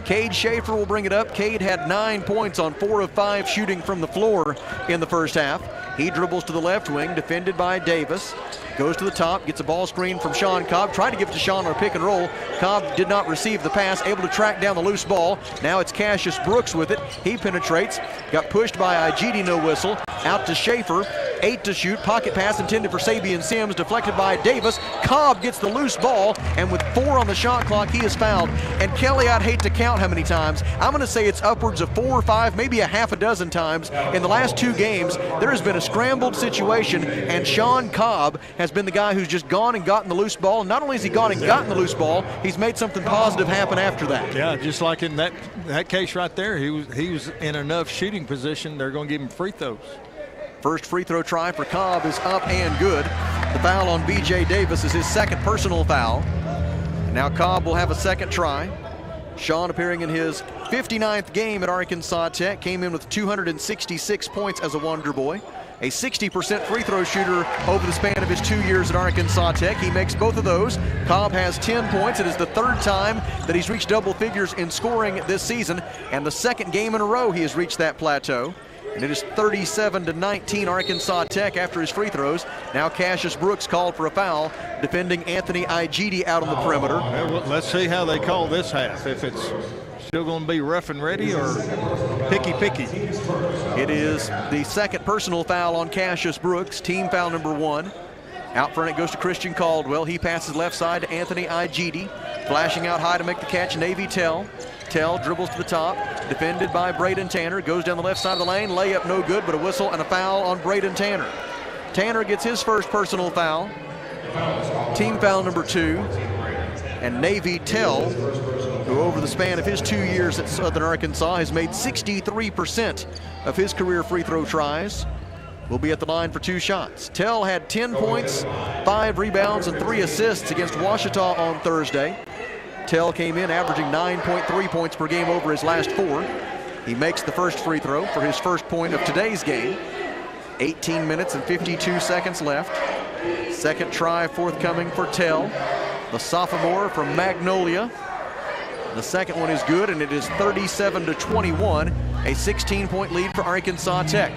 Speaker 1: Cade Schaefer will bring it up. Cade had 9 points on 4 of 5 shooting from the floor in the first half. He dribbles to the left wing, defended by Davis. Goes to the top, gets a ball screen from Sean Cobb. Tried to give it to Sean on a pick and roll. Cobb did not receive the pass, able to track down the loose ball. Now it's Cassius Brooks with it. He penetrates, got pushed by Igidi, no whistle. Out to Schaefer, 8 to shoot. Pocket pass intended for Sabian Sims, deflected by Davis. Cobb gets the loose ball, and with 4 on the shot clock, he is fouled. And Kelly, I'd hate to count how many times. I'm going to say it's upwards of 4 or 5, maybe a half a dozen times. In the last 2 games, there has been a scrambled situation, and Sean Cobb has been the guy who's just gone and gotten the loose ball. Not only has he gone and gotten the loose ball, he's made something positive happen after that.
Speaker 2: Yeah, just like in that case right there, he was in enough shooting position, they're going to give him free throws.
Speaker 1: First free throw try for Cobb is up and good. The foul on B.J. Davis is his second personal foul. And now Cobb will have a second try. Sean appearing in his 59th game at Arkansas Tech, came in with 266 points as a Wonder Boy. A 60% free throw shooter over the span of his 2 years at Arkansas Tech. He makes both of those. Cobb has 10 points. It is the 3rd time that he's reached double figures in scoring this season, and the 2nd game in a row he has reached that plateau. And it is 37-19 Arkansas Tech after his free throws. Now Cassius Brooks called for a foul, defending Anthony Igidi out on the perimeter.
Speaker 2: Well, let's see how they call this half. If it's still going to be rough and ready or picky.
Speaker 1: It is the 2nd personal foul on Cassius Brooks, team foul number 1. Out front it goes to Christian Caldwell. He passes left side to Anthony Igidi. Flashing out high to make the catch, Navy Tell. Tell dribbles to the top, defended by Braden Tanner. Goes down the left side of the lane, layup no good, but a whistle and a foul on Braden Tanner. Tanner gets his first personal foul, team foul number 2. And Navy Tell, who over the span of his 2 years at Southern Arkansas has made 63% of his career free throw tries, will be at the line for 2 shots. Tell had 10 points, 5 rebounds, and 3 assists against Ouachita on Thursday. Tell came in averaging 9.3 points per game over his last 4. He makes the first free throw for his first point of today's game. 18 minutes and 52 seconds left. Second try forthcoming for Tell, the sophomore from Magnolia. The second one is good, and it is 37-21, a 16-point lead for Arkansas Tech.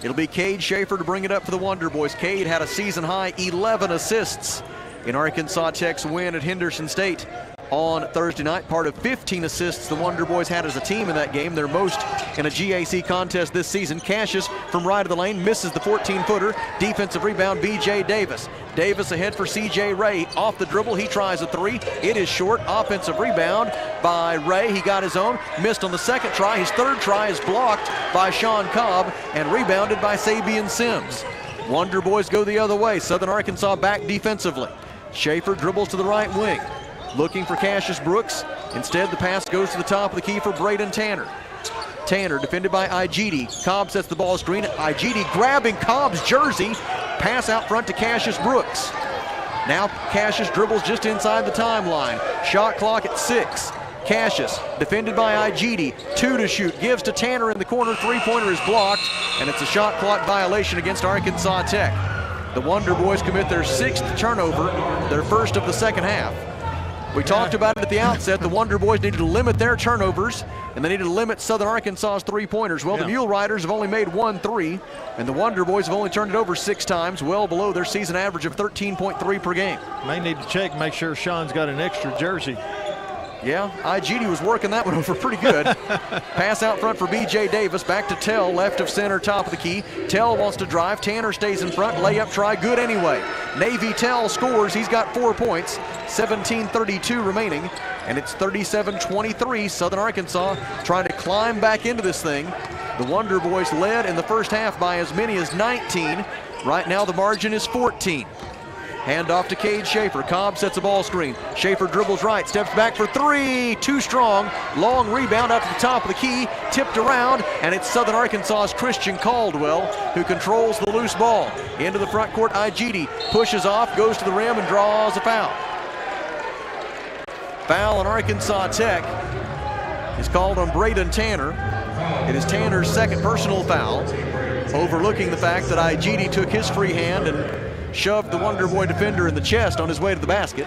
Speaker 1: It'll be Cade Schaefer to bring it up for the Wonder Boys. Cade had a season-high 11 assists in Arkansas Tech's win at Henderson State on Thursday night. Part of 15 assists the Wonder Boys had as a team in that game, their most in a GAC contest this season. Cassius from right of the lane misses the 14-footer. Defensive rebound, B.J. Davis. Davis ahead for C.J. Ray. Off the dribble, he tries a 3. It is short. Offensive rebound by Ray. He got his own. Missed on the second try. His third try is blocked by Sean Cobb and rebounded by Sabian Sims. Wonder Boys go the other way. Southern Arkansas back defensively. Schaefer dribbles to the right wing, looking for Cassius Brooks. Instead, the pass goes to the top of the key for Braden Tanner. Tanner defended by Igidi. Cobb sets the ball screen. Igidi grabbing Cobb's jersey. Pass out front to Cassius Brooks. Now Cassius dribbles just inside the timeline. Shot clock at 6. Cassius defended by Igidi. 2 to shoot. Gives to Tanner in the corner. 3-pointer is blocked, and it's a shot clock violation against Arkansas Tech. The Wonder Boys commit their 6th turnover, their first of the second half. We talked about it at the outset. The Wonder Boys needed to limit their turnovers, and they needed to limit Southern Arkansas's 3-pointers. Well, the Mule Riders have only made 1 3, and the Wonder Boys have only turned it over 6 times, well below their season average of 13.3 per game.
Speaker 2: May need to check, make sure Sean's got an extra jersey.
Speaker 1: Yeah, Igidi was working that one over pretty good. Pass out front for B.J. Davis. Back to Tell, left of center, top of the key. Tell wants to drive. Tanner stays in front. Layup try, good anyway. Navy Tell scores. He's got 4 points. 17:32 remaining, and it's 37-23. Southern Arkansas trying to climb back into this thing. The Wonder Boys led in the first half by as many as 19. Right now the margin is 14. Hand off to Cade Schaefer. Cobb sets a ball screen. Schaefer dribbles right, steps back for three. Too strong. Long rebound out to the top of the key. Tipped around, and it's Southern Arkansas's Christian Caldwell who controls the loose ball. Into the front court, Igidi pushes off, goes to the rim, and draws a foul. Foul on Arkansas Tech is called on Braden Tanner. It is Tanner's second personal foul, overlooking the fact that Igidi took his free hand and shoved the Wonder Boy defender in the chest on his way to the basket.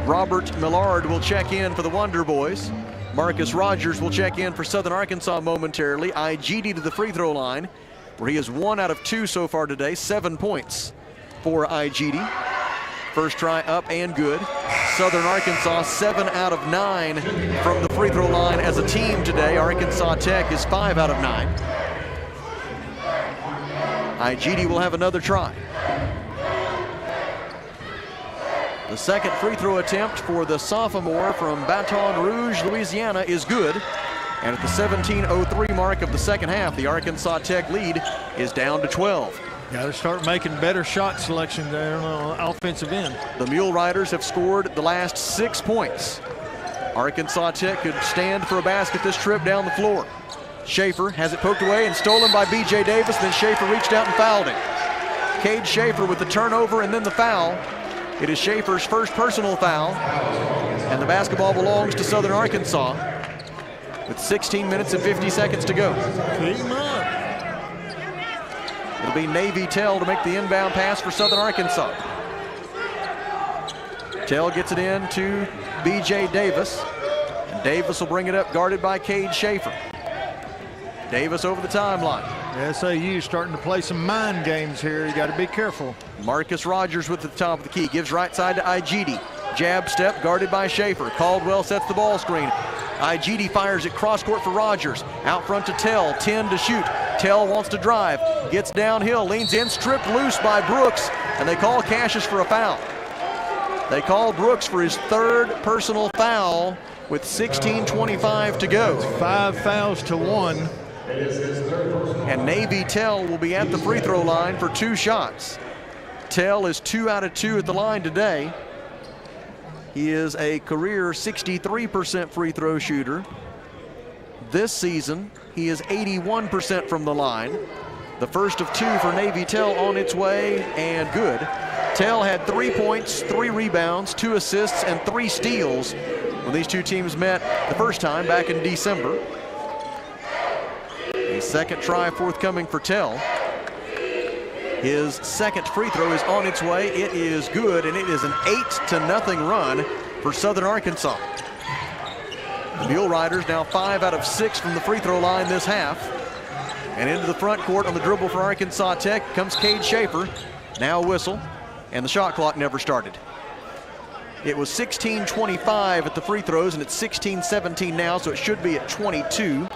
Speaker 1: Robert Millard will check in for the Wonder Boys. Marcus Rogers will check in for Southern Arkansas momentarily. Igidi to the free throw line, where he is 1 out of 2 so far today. 7 points for Igidi. First try up and good. Southern Arkansas 7 out of 9 from the free throw line as a team today. Arkansas Tech is 5 out of 9. Igidi will have another try. The second free throw attempt for the sophomore from Baton Rouge, Louisiana is good. And at the 17:03 mark of the second half, the Arkansas Tech lead is down to 12.
Speaker 2: Got to start making better shot selection there on the offensive end.
Speaker 1: The Mule Riders have scored the last 6 points. Arkansas Tech could stand for a basket this trip down the floor. Schaefer has it poked away and stolen by B.J. Davis. Then Schaefer reached out and fouled him. Cade Schaefer with the turnover and then the foul. It is Schaefer's first personal foul, and the basketball belongs to Southern Arkansas with 16 minutes and 50 seconds to go.
Speaker 2: Team up.
Speaker 1: It'll be Navy Tell to make the inbound pass for Southern Arkansas. Tell gets it in to B.J. Davis. And Davis will bring it up, guarded by Cade Schaefer. Davis over the timeline.
Speaker 2: SAU starting to play some mind games here. You got to be careful.
Speaker 1: Marcus Rogers with the top of the key. Gives right side to Igidi. Jab step guarded by Schaefer. Caldwell sets the ball screen. Igidi fires it cross court for Rogers. Out front to Tell. 10 to shoot. Tell wants to drive. Gets downhill. Leans in. Stripped loose by Brooks. And they call Cassius for a foul. They call Brooks for his third personal foul with 16:25 to go.
Speaker 2: It's 5 fouls to 1.
Speaker 1: And Navy Tell will be at the free throw line for 2 shots. Tell is 2 out of 2 at the line today. He is a career 63% free throw shooter. This season, he is 81% from the line. The first of 2 for Navy Tell on its way and good. Tell had 3 points, 3 rebounds, 2 assists, and 3 steals when these two teams met the first time back in December. A second try forthcoming for Tell. His second free throw is on its way. It is good, and it is an 8-0 run for Southern Arkansas. The Mule Riders now 5 out of 6 from the free throw line this half. And into the front court on the dribble for Arkansas Tech comes Cade Schaefer. Now a whistle, and the shot clock never started. It was 16:25 at the free throws, and it's 16:17 now, so it should be at 22.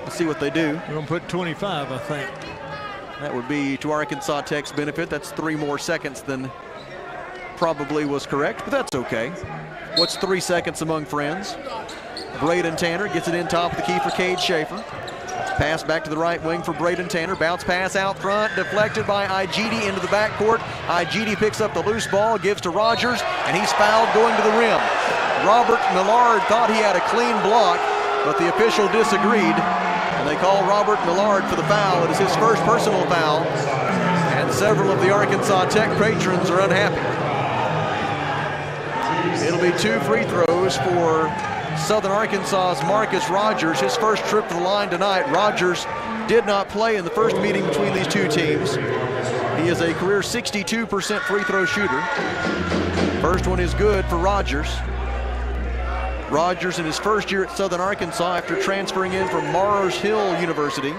Speaker 1: Let's see what they do.
Speaker 2: We're going to put 25, I think.
Speaker 1: That would be to Arkansas Tech's benefit. That's 3 more seconds than probably was correct, but that's okay. What's 3 seconds among friends? Braden Tanner gets it in top of the key for Cade Schaefer. Pass back to the right wing for Braden Tanner. Bounce pass out front, deflected by Igidi into the backcourt. Igidi picks up the loose ball, gives to Rogers, and he's fouled going to the rim. Robert Millard thought he had a clean block, but the official disagreed, and they call Robert Millard for the foul. It is his first personal foul, and several of the Arkansas Tech patrons are unhappy. It'll be 2 free throws for Southern Arkansas's Marcus Rogers, his first trip to the line tonight. Rogers did not play in the first meeting between these two teams. He is a career 62% free throw shooter. First one is good for Rogers. Rogers in his first year at Southern Arkansas after transferring in from Mars Hill University.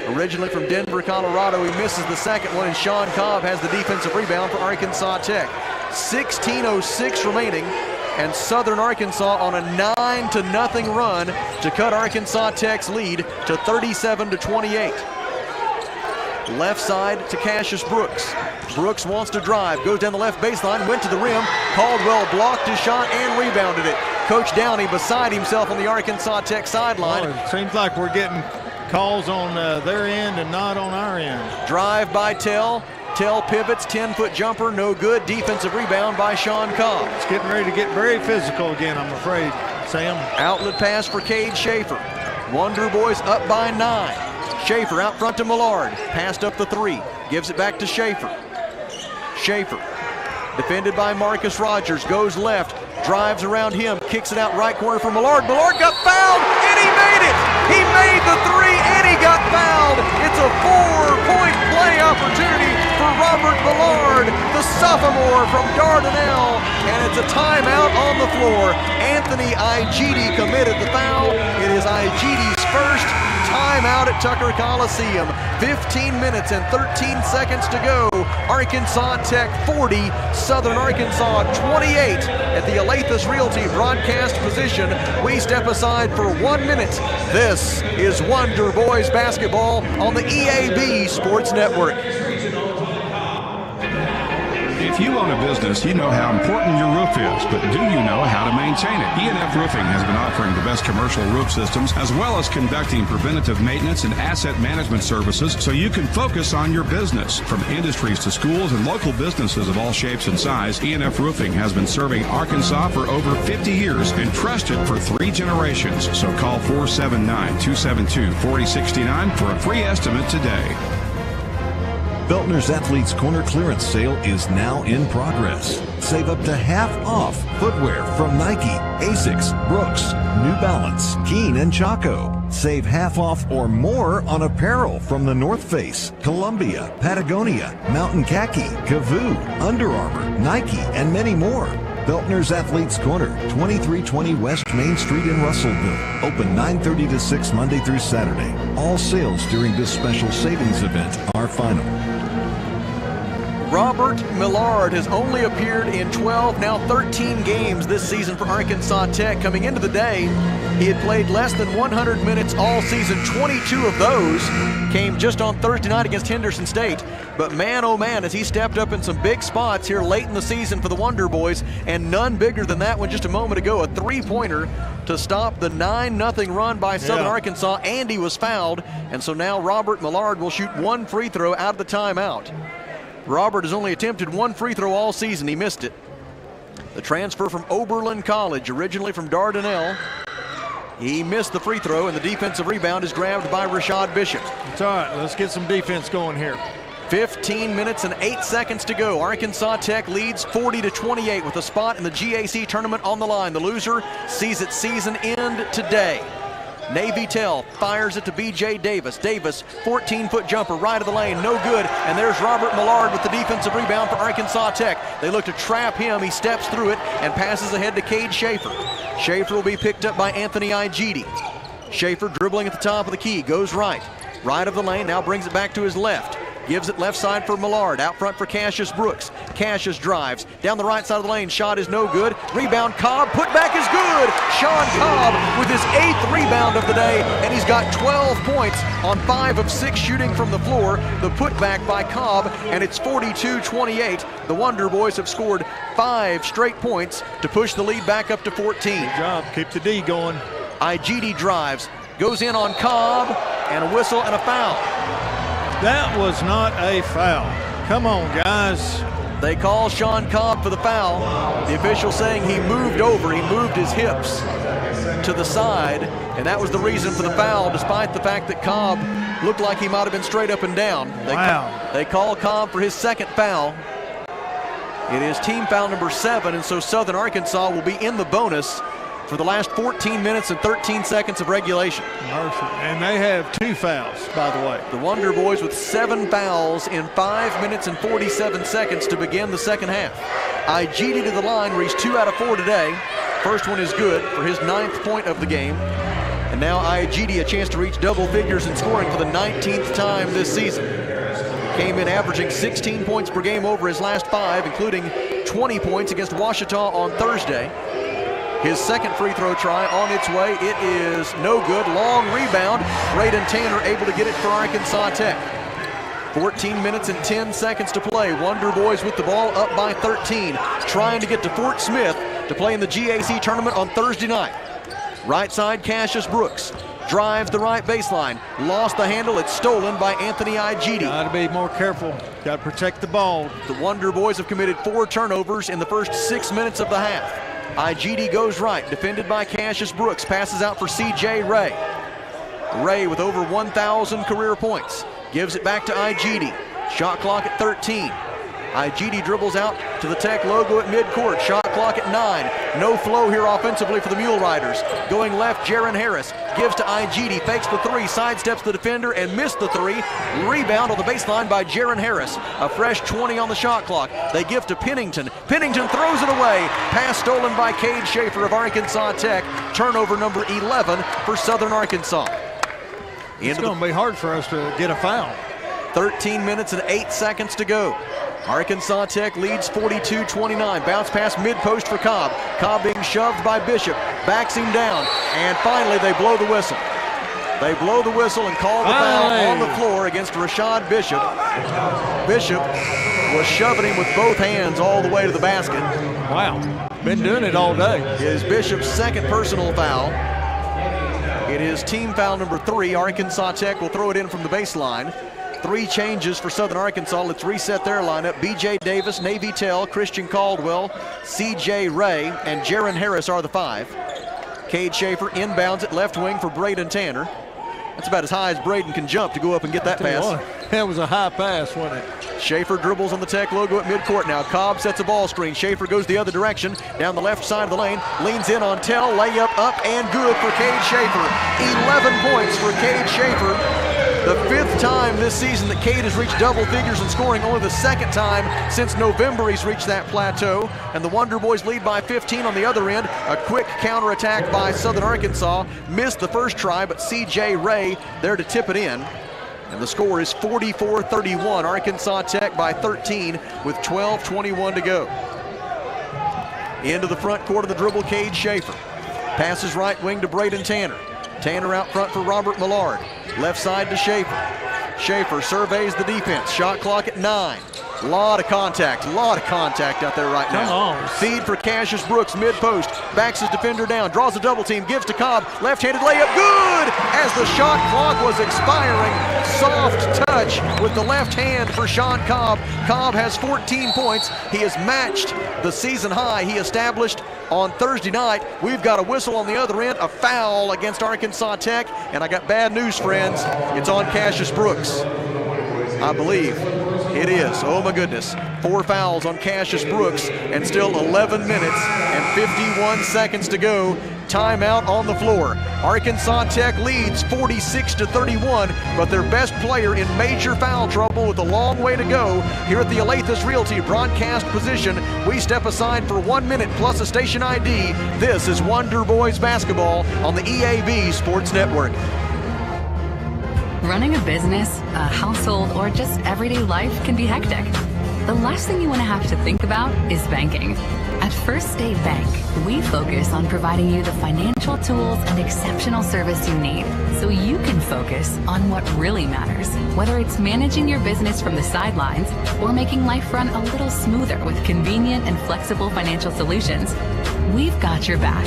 Speaker 1: Originally from Denver, Colorado, he misses the second one, and Sean Cobb has the defensive rebound for Arkansas Tech. 16:06 remaining, and Southern Arkansas on a 9-0 run to cut Arkansas Tech's lead to 37-28. Left side to Cassius Brooks. Brooks wants to drive, goes down the left baseline, went to the rim. Caldwell blocked his shot and rebounded it. Coach Downey beside himself on the Arkansas Tech sideline.
Speaker 2: Well, it seems like we're getting calls on their end and not on our end.
Speaker 1: Drive by Tell, Tell pivots, 10-foot jumper, no good. Defensive rebound by Sean Cobb.
Speaker 2: It's getting ready to get very physical again, I'm afraid, Sam.
Speaker 1: Outlet pass for Cade Schaefer. Wonder Boys up by 9. Schaefer out front to Millard. Passed up the 3. Gives it back to Schaefer. Schaefer, defended by Marcus Rogers, goes left, drives around him, kicks it out right corner for Millard. Millard got fouled, and he made it! He made the 3, and he got fouled! It's a 4-point play opportunity for Robert Millard, the sophomore from Dardanelle, and it's a timeout on the floor. Anthony Igidi committed the foul. It is Igidi's first timeout at Tucker Coliseum. 15 minutes and 13 seconds to go. Arkansas Tech 40, Southern Arkansas 28. At the Alathus Realty broadcast position, we step aside for 1 minute. This is Wonder Boys basketball on the EAB Sports Network.
Speaker 13: If you own a business, you know how important your roof is, but do you know how to maintain it? E&F Roofing has been offering the best commercial roof systems as well as conducting preventative maintenance and asset management services so you can focus on your business. From industries to schools and local businesses of all shapes and size, E&F Roofing has been serving Arkansas for over 50 years and trusted for 3 generations. So call 479-272-4069 for a free estimate today.
Speaker 14: Beltner's Athletes Corner clearance sale is now in progress. Save up to half off footwear from Nike, Asics, Brooks, New Balance, Keen, and Chaco. Save half off or more on apparel from the North Face, Columbia, Patagonia, Mountain Khaki, Kavoo, Under Armour, Nike, and many more. Beltner's Athletes Corner, 2320 West Main Street in Russellville. Open 9:30 to 6 Monday through Saturday. All sales during this special savings event are final.
Speaker 1: Robert Millard has only appeared in 12, now 13 games this season for Arkansas Tech. Coming into the day, he had played less than 100 minutes all season. 22 of those came just on Thursday night against Henderson State. But man, oh man, as he stepped up in some big spots here late in the season for the Wonder Boys, and none bigger than that one just a moment ago, a 3-pointer to stop the 9-0 run by Southern Arkansas, and he was fouled. And so now Robert Millard will shoot 1 free throw out of the timeout. Robert has only attempted 1 free throw all season. He missed it. The transfer from Oberlin College, originally from Dardanelle. He missed the free throw, and the defensive rebound is grabbed by Rashad Bishop.
Speaker 2: It's all right. Let's get some defense going here.
Speaker 1: 15 minutes and 8 seconds to go. Arkansas Tech leads 40-28 with a spot in the GAC tournament on the line. The loser sees its season end today. Navy Tell fires it to B.J. Davis. Davis, 14-foot jumper, right of the lane, no good. And there's Robert Millard with the defensive rebound for Arkansas Tech. They look to trap him. He steps through it and passes ahead to Cade Schaefer. Schaefer will be picked up by Anthony Igidi. Schaefer dribbling at the top of the key, goes right. Right of the lane, now brings it back to his left. Gives it left side for Millard, out front for Cassius Brooks. Cassius drives, down the right side of the lane, shot is no good. Rebound, Cobb, put back is good. Sean Cobb with his 8th rebound of the day, and he's got 12 points on 5 of 6 shooting from the floor. The putback by Cobb, and it's 42-28. The Wonder Boys have scored 5 straight points to push the lead back up to 14.
Speaker 2: Good job, keep the D going.
Speaker 1: Igidi drives, goes in on Cobb, and a whistle and a foul.
Speaker 2: That was not a foul. Come on, guys.
Speaker 1: They call Sean Cobb for the foul. The official saying he moved over, he moved his hips to the side, and that was the reason for the foul, despite the fact that Cobb looked like he might have been straight up and down. They call Cobb for his 2nd foul. It is team foul number 7, and so Southern Arkansas will be in the bonus for the last 14 minutes and 13 seconds of regulation.
Speaker 2: And they have 2 fouls, by the way.
Speaker 1: The Wonder Boys with 7 fouls in 5 minutes and 47 seconds to begin the second half. Igidi to the line, where he's 2 out of 4 today. First one is good for his 9th point of the game. And now Igidi a chance to reach double figures in scoring for the 19th time this season. Came in averaging 16 points per game over his last 5, including 20 points against Ouachita on Thursday. His 2nd free throw try on its way. It is no good. Long rebound. Braden Tanner able to get it for Arkansas Tech. 14 minutes and 10 seconds to play. Wonder Boys with the ball up by 13. Trying to get to Fort Smith to play in the GAC tournament on Thursday night. Right side, Cassius Brooks. drives the right baseline. Lost the handle. It's stolen by Anthony Igidi.
Speaker 2: Got to be more careful. Got to protect the ball.
Speaker 1: The Wonder Boys have committed 4 turnovers in the first 6 minutes of the half. Igidi goes right, defended by Cassius Brooks. Passes out for C.J. Ray. Ray with over 1,000 career points. Gives it back to Igidi. Shot clock at 13. Igidi dribbles out to the Tech logo at midcourt. Shot clock at 9. No flow here offensively for the Mule Riders. Going left, Jaron Harris gives to Igidi. Fakes the 3, sidesteps the defender and missed the 3. Rebound on the baseline by Jaron Harris. A fresh 20 on the shot clock. They give to Pennington. Pennington throws it away. Pass stolen by Cade Schaefer of Arkansas Tech. Turnover number 11 for Southern Arkansas.
Speaker 2: It's going to be hard for us to get a foul.
Speaker 1: 13 minutes and 8 seconds to go. Arkansas Tech leads 42-29. Bounce pass mid-post for Cobb. Cobb being shoved by Bishop. Backs him down. And finally they blow the whistle. They blow the whistle and call the foul on the floor against Rashad Bishop. Bishop was shoving him with both hands all the way to the basket.
Speaker 2: Wow, been doing it all day.
Speaker 1: It is Bishop's second personal foul. It is team foul number 3. Arkansas Tech will throw it in from the baseline. 3 changes for Southern Arkansas. Let's reset their lineup. B.J. Davis, Navy Tell, Christian Caldwell, C.J. Ray, and Jaron Harris are the 5. Cade Schaefer inbounds at left wing for Braden Tanner. That's about as high as Braden can jump to go up and get that pass.
Speaker 2: That was a high pass, wasn't it?
Speaker 1: Schaefer dribbles on the Tech logo at midcourt now. Cobb sets a ball screen. Schaefer goes the other direction, down the left side of the lane, leans in on Tell, layup up and good for Cade Schaefer. 11 points for Cade Schaefer. The 5th time this season that Cade has reached double figures in scoring, only the 2nd time since November he's reached that plateau. And the Wonder Boys lead by 15 on the other end. A quick counterattack by Southern Arkansas. Missed the first try, but C.J. Ray there to tip it in. And the score is 44-31. Arkansas Tech by 13 with 12:21 to go. Into the front court of the dribble, Cade Schaefer. Passes right wing to Braden Tanner. Tanner out front for Robert Millard. Left side to Schaefer. Schaefer surveys the defense. Shot clock at 9. A lot of contact out there right now.
Speaker 2: Come on.
Speaker 1: Feed for Cassius Brooks, mid-post. Backs his defender down, draws a double team, gives to Cobb. Left-handed layup, good! As the shot clock was expiring, soft touch with the left hand for Sean Cobb. Cobb has 14 points. He has matched the season high he established on Thursday night. We've got a whistle on the other end, a foul against Arkansas Tech. And I got bad news, friends. It's on Cassius Brooks. I believe it is. Oh my goodness. 4 fouls on Cassius Brooks and still 11 minutes and 51 seconds to go. Timeout on the floor. Arkansas Tech leads 46-31, but their best player in major foul trouble with a long way to go. Here at the Alathus Realty broadcast position, we step aside for 1 minute plus a station ID. This is Wonder Boys basketball on the EAB Sports Network.
Speaker 21: Running a business, a household, or just everyday life can be hectic. The last thing you want to have to think about is banking. At First State Bank, we focus on providing you the financial tools and exceptional service you need so you can focus on what really matters. Whether it's managing your business from the sidelines or making life run a little smoother with convenient and flexible financial solutions, we've got your back.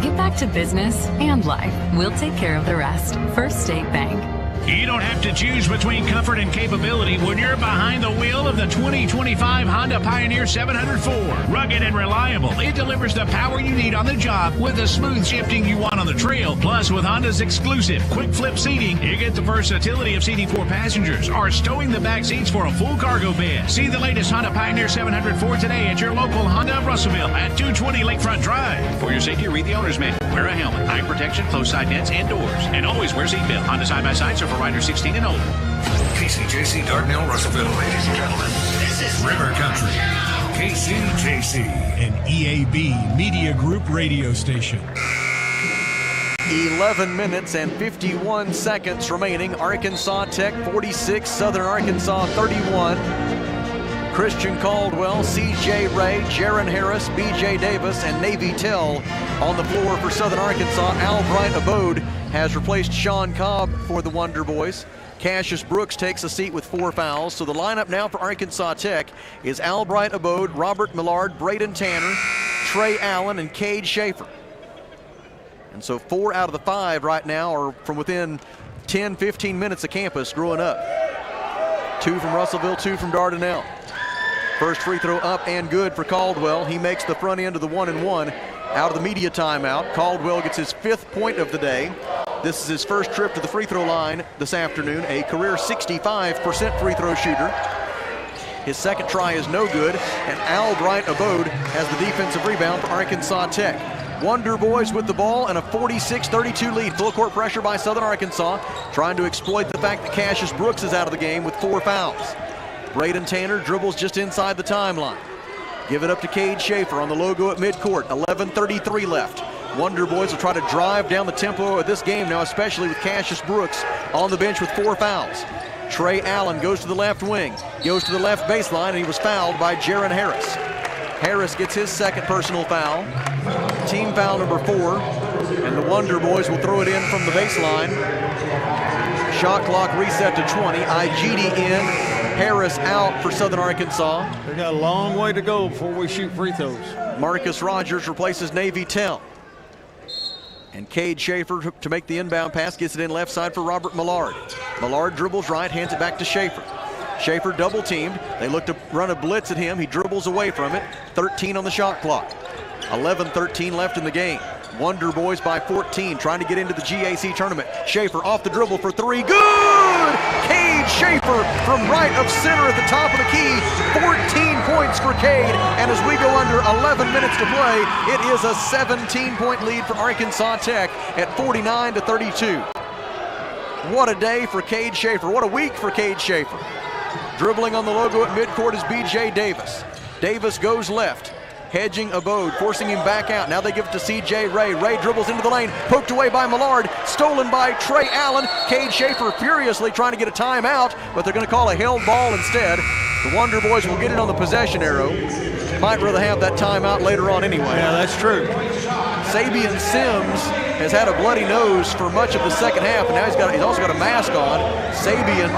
Speaker 21: Get back to business and life. We'll take care of the rest. First State Bank.
Speaker 9: You don't have to choose between comfort and capability when you're behind the wheel of the 2025 Honda Pioneer 704. Rugged and reliable, it delivers the power you need on the job with the smooth shifting you want on the trail. Plus, with Honda's exclusive quick flip seating, you get the versatility of seating 4 passengers or stowing the back seats for a full cargo bed. See the latest Honda Pioneer 704 today at your local Honda of Russellville at 220 Lakefront Drive.
Speaker 15: For your safety, read the owner's manual. Wear a helmet, eye protection, closed side nets, and doors. And always wear seatbelt. Honda side-by-sides are for riders 16 and older.
Speaker 22: KCJC Dardanelle, Russellville. Ladies and gentlemen, this is River Country. KCJC, an EAB Media Group radio station.
Speaker 1: 11 minutes and 51 seconds remaining. Arkansas Tech 46, Southern Arkansas 31. Christian Caldwell, C.J. Ray, Jaron Harris, B.J. Davis, and Navy Tell on the floor for Southern Arkansas. Albright Abode has replaced Sean Cobb for the Wonder Boys. Cassius Brooks takes a seat with 4 fouls. So the lineup now for Arkansas Tech is Albright Abode, Robert Millard, Braden Tanner, Trey Allen, and Cade Schaefer. And so 4 out of the 5 right now are from within 10, 15 minutes of campus growing up. 2 from Russellville, 2 from Dardanelle. First free throw up and good for Caldwell. He makes the front end of the 1-and-1 out of the media timeout. Caldwell gets his 5th point of the day. This is his first trip to the free throw line this afternoon, a career 65% free throw shooter. His second try is no good, and Albright Abode has the defensive rebound for Arkansas Tech. Wonder Boys with the ball and a 46-32 lead. Full court pressure by Southern Arkansas, trying to exploit the fact that Cassius Brooks is out of the game with 4 fouls. Braden Tanner dribbles just inside the timeline. Give it up to Cade Schaefer on the logo at midcourt. 11:33 left. Wonder Boys will try to drive down the tempo of this game now, especially with Cassius Brooks on the bench with 4 fouls. Trey Allen goes to the left wing, goes to the left baseline, and he was fouled by Jaron Harris. Harris gets his second personal foul, team foul number 4, and the Wonder Boys will throw it in from the baseline. Shot clock reset to 20. IGD in, Harris out for Southern Arkansas.
Speaker 2: They got a long way to go before we shoot free throws.
Speaker 1: Marcus Rogers replaces Navy Tell. And Cade Schaefer to make the inbound pass, gets it in left side for Robert Millard. Millard dribbles right, hands it back to Schaefer. Schaefer double teamed. They look to run a blitz at him. He dribbles away from it. 13 on the shot clock. 11:13 left in the game. Wonder Boys by 14, trying to get into the GAC tournament. Schaefer off the dribble for 3. Good! Cade Schaefer from right of center at the top of the key. 14 points for Cade. And as we go under 11 minutes to play, it is a 17-point lead for Arkansas Tech at 49-32. What a day for Cade Schaefer. What a week for Cade Schaefer. Dribbling on the logo at midcourt is B.J. Davis. Davis goes left. Hedging Abode, forcing him back out. Now they give it to C.J. Ray. Ray dribbles into the lane, poked away by Millard, stolen by Trey Allen. Cade Schaefer furiously trying to get a timeout, but they're going to call a held ball instead. The Wonder Boys will get it on the possession arrow. Might rather have that timeout later on anyway.
Speaker 2: Yeah, that's true.
Speaker 1: Sabian Sims has had a bloody nose for much of the second half, and now he's also got a mask on. Sabian,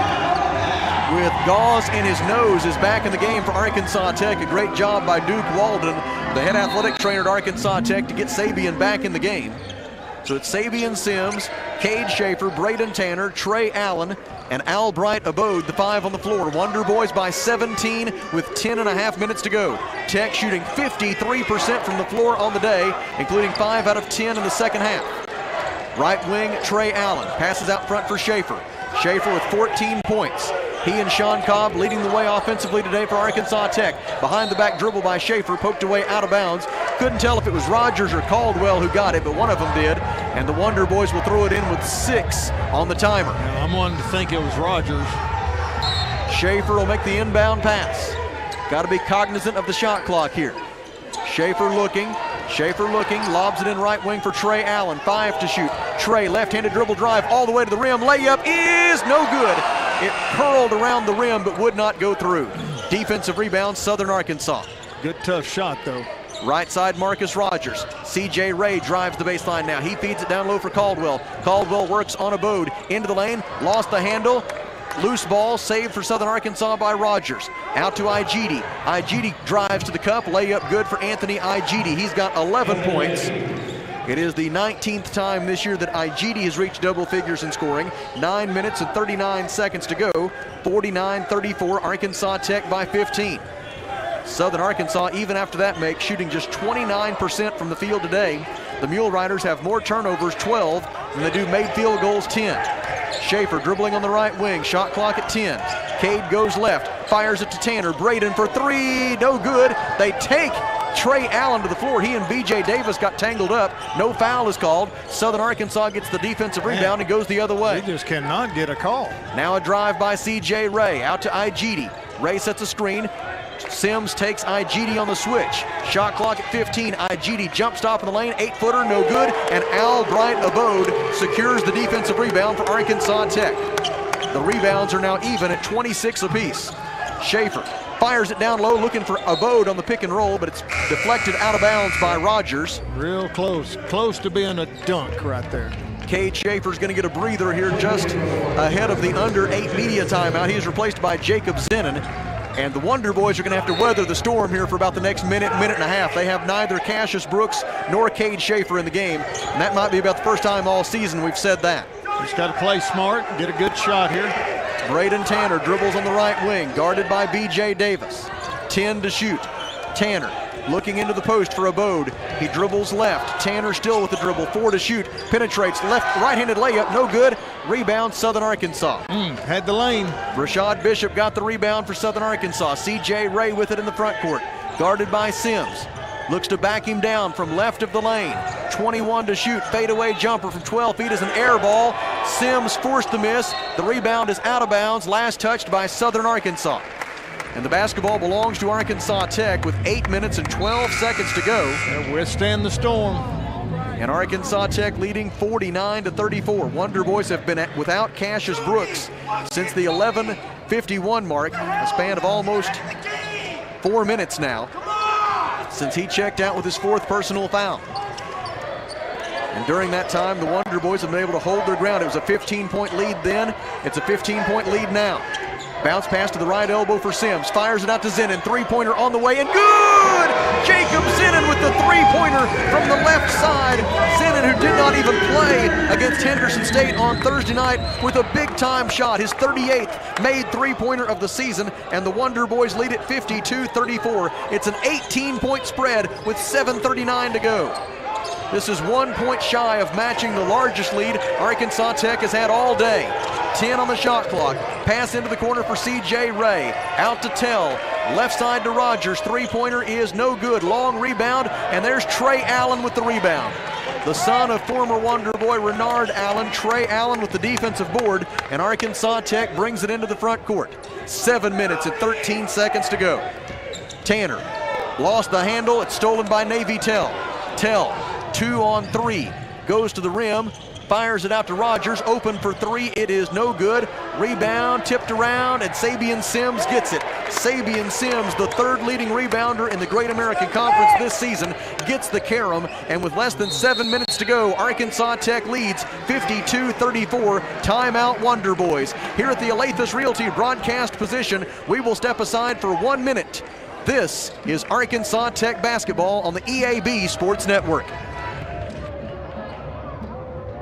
Speaker 1: with gauze in his nose, is back in the game for Arkansas Tech. A great job by Duke Walden, the head athletic trainer at Arkansas Tech, to get Sabian back in the game. So it's Sabian Sims, Cade Schaefer, Braden Tanner, Trey Allen, and Albright Abode, the 5 on the floor. Wonder Boys by 17 with 10.5 minutes to go. Tech shooting 53% from the floor on the day, including 5 out of 10 in the second half. Right wing, Trey Allen passes out front for Schaefer. Schaefer with 14 points. He and Sean Cobb leading the way offensively today for Arkansas Tech. Behind the back dribble by Schaefer, poked away out of bounds. Couldn't tell if it was Rogers or Caldwell who got it, but one of them did. And the Wonder Boys will throw it in with 6 on the timer.
Speaker 2: Yeah, I'm wanting to think it was Rogers.
Speaker 1: Schaefer will make the inbound pass. Got to be cognizant of the shot clock here. Schaefer looking, lobs it in right wing for Trey Allen. 5 to shoot. Trey, left-handed dribble drive all the way to the rim. Layup is no good. It curled around the rim but would not go through. Defensive rebound, Southern Arkansas.
Speaker 2: Good tough shot though.
Speaker 1: Right side, Marcus Rogers. C.J. Ray drives the baseline now. He feeds it down low for Caldwell. Caldwell works on Abode. Into the lane, lost the handle. Loose ball saved for Southern Arkansas by Rogers. Out to IGD. IGD drives to the cup. Layup good for Anthony IGD. He's got 11 points. It is the 19th time this year that IGD has reached double figures in scoring. 9 minutes and 39 seconds to go. 49-34, Arkansas Tech by 15. Southern Arkansas, even after that make, shooting just 29% from the field today. The Mule Riders have more turnovers, 12, than they do made field goals, 10. Schaefer dribbling on the right wing, shot clock at 10. Cade goes left, fires it to Tanner. Braden for 3, no good. They take Trey Allen to the floor. He and B.J. Davis got tangled up. No foul is called. Southern Arkansas gets the defensive rebound and goes the other way.
Speaker 2: They just cannot get a call.
Speaker 1: Now a drive by C.J. Ray, out to IGD. Ray sets a screen. Sims takes IGD on the switch. Shot clock at 15. IGD jump stop in the lane. 8-footer, no good. And Albright Abode secures the defensive rebound for Arkansas Tech. The rebounds are now even at 26 apiece. Schaefer fires it down low, looking for Abode on the pick and roll, but it's deflected out of bounds by Rogers.
Speaker 2: Real close. Close to being a dunk right there.
Speaker 1: Cade Schaefer's going to get a breather here just ahead of the under 8 media timeout. He is replaced by Jacob Zenon. And the Wonder Boys are going to have to weather the storm here for about the next minute and a half. They have neither Cassius Brooks nor Cade Schaefer in the game, and that might be about the first time all season we've said that.
Speaker 2: Just got to play smart, get a good shot here.
Speaker 1: Braden Tanner dribbles on the right wing, guarded by B.J. Davis. 10 to shoot. Tanner looking into the post for Abode. He dribbles left. Tanner still with the dribble. 4 to shoot. Penetrates left, right-handed layup. No good. Rebound, Southern Arkansas.
Speaker 2: Had the lane.
Speaker 1: Rashad Bishop got the rebound for Southern Arkansas. C.J. Ray with it in the front court. Guarded by Sims. Looks to back him down from left of the lane. 21 to shoot. Fadeaway jumper from 12 feet is an air ball. Sims forced the miss. The rebound is out of bounds. Last touched by Southern Arkansas. And the basketball belongs to Arkansas Tech with 8 minutes and 12 seconds to go.
Speaker 2: They'll withstand the storm.
Speaker 1: And Arkansas Tech leading 49-34. Wonder Boys have been without Cassius Brooks since the 11:51 mark, a span of almost 4 minutes now, since he checked out with his 4th personal foul. And during that time, the Wonder Boys have been able to hold their ground. It was a 15-point lead then. It's a 15-point lead now. Bounce pass to the right elbow for Sims. Fires it out to Zenon. Three-pointer on the way and good! Jacob Zenon with the three-pointer from the left side. Zenon, who did not even play against Henderson State on Thursday night, with a big-time shot. His 38th made three-pointer of the season, and the Wonder Boys lead it 52-34. It's an 18-point spread with 7:39 to go. This is 1 point shy of matching the largest lead Arkansas Tech has had all day. 10 on the shot clock. Pass into the corner for C.J. Ray. Out to Tell. Left side to Rogers. Three-pointer is no good. Long rebound, and there's Trey Allen with the rebound. The son of former Wonder Boy Renard Allen. Trey Allen with the defensive board, and Arkansas Tech brings it into the front court. 7 minutes and 13 seconds to go. Tanner lost the handle. It's stolen by Navy Tell. Tell, 2 on 3. Goes to the rim. Fires it out to Rogers, open for 3, it is no good. Rebound, tipped around, and Sabian Sims gets it. Sabian Sims, the 3rd leading rebounder in the Great American Conference this season, gets the carom, and with less than 7 minutes to go, Arkansas Tech leads 52-34, timeout Wonder Boys. Here at the Alathus Realty broadcast position, we will step aside for 1 minute. This is Arkansas Tech basketball on the EAB Sports Network.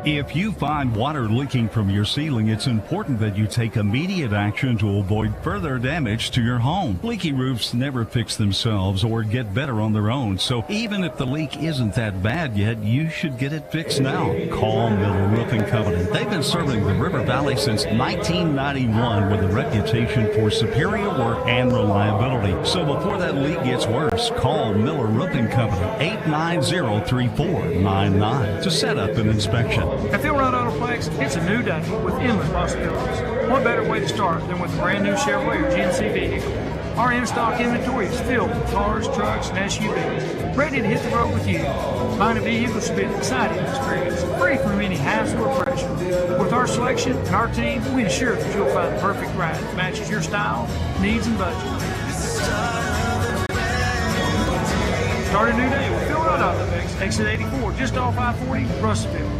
Speaker 6: If you find water leaking from your ceiling, it's important that you take immediate action to avoid further damage to your home. Leaky roofs never fix themselves or get better on their own, so even if the leak isn't that bad yet, you should get it fixed now. Call Miller Roofing Company. They've been serving the River Valley since 1991 with a reputation for superior work and reliability. So before that leak gets worse, call Miller Roofing Company, 890-3499 to set up an inspection.
Speaker 16: At Philrod Autoplex, it's a new day with endless possibilities. What better way to start than with a brand new Chevrolet or GMC vehicle? Our in-stock inventory is filled with cars, trucks, and SUVs, ready to hit the road with you. Find a vehicle should be an exciting experience, free from any hassle or pressure. With our selection and our team, we ensure that you'll find the perfect ride that matches your style, needs, and budget. Start a new day with Philrod Autoplex, exit 84, just off I-40, Russellville.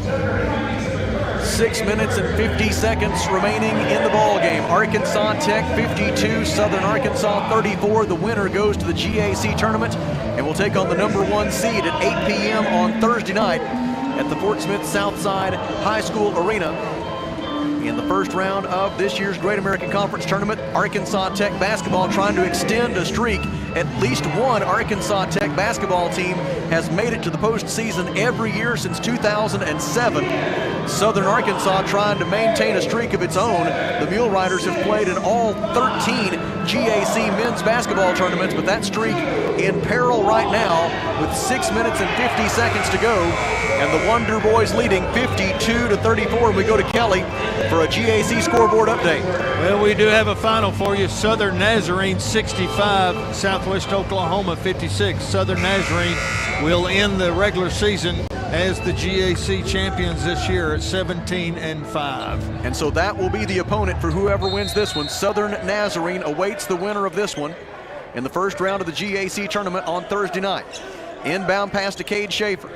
Speaker 1: 6 minutes and 50 seconds remaining in the ball game. Arkansas Tech 52, Southern Arkansas 34. The winner goes to the GAC tournament and will take on the #1 seed at 8 p.m. on Thursday night at the Fort Smith Southside High School Arena. In the first round of this year's Great American Conference Tournament, Arkansas Tech basketball trying to extend a streak. At least one Arkansas Tech basketball team has made it to the postseason every year since 2007. Southern Arkansas trying to maintain a streak of its own. The Mule Riders have played in all 13 GAC men's basketball tournaments, but that streak in peril right now with 6 minutes and 50 seconds to go. And the Wonder Boys leading 52-34. We go to Kelly for a GAC scoreboard update.
Speaker 2: Well, we do have a final for you. Southern Nazarene 65, Southwest Oklahoma 56. Southern Nazarene will end the regular season as the GAC champions this year at 17-5.
Speaker 1: And so that will be the opponent for whoever wins this one. Southern Nazarene awaits the winner of this one in the first round of the GAC tournament on Thursday night. Inbound pass to Cade Schaefer.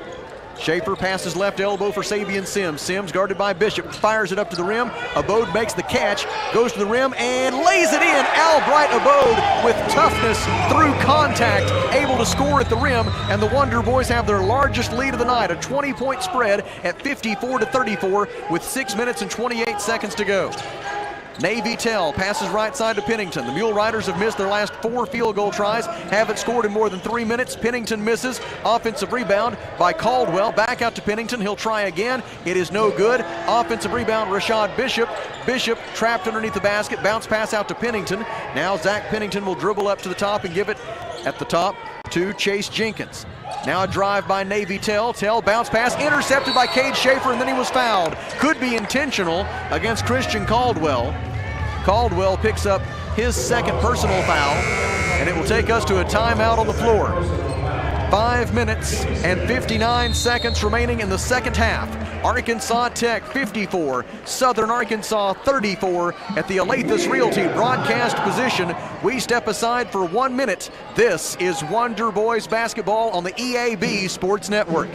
Speaker 1: Schaefer passes left elbow for Sabian Sims. Sims guarded by Bishop, fires it up to the rim. Abode makes the catch, goes to the rim and lays it in. Albright Abode with toughness through contact, able to score at the rim, and the Wonder Boys have their largest lead of the night, a 20-point spread at 54-34 with 6 minutes and 28 seconds to go. Navy Tell passes right side to Pennington. The Mule Riders have missed their last 4 field goal tries, haven't scored in more than 3 minutes. Pennington misses. Offensive rebound by Caldwell. Back out to Pennington. He'll try again. It is no good. Offensive rebound, Rashad Bishop. Bishop trapped underneath the basket. Bounce pass out to Pennington. Now Zach Pennington will dribble up to the top and give it at the top to Chase Jenkins. Now a drive by Navy Tell. Tell bounce pass intercepted by Cade Schaefer, and then he was fouled. Could be intentional against Christian Caldwell. Caldwell picks up his second personal foul, and it will take us to a timeout on the floor. 5 minutes and 59 seconds remaining in the second half. Arkansas Tech 54, Southern Arkansas 34 at the Alathus Realty broadcast position. We step aside for 1 minute. This is Wonder Boys basketball on the EAB Sports Network.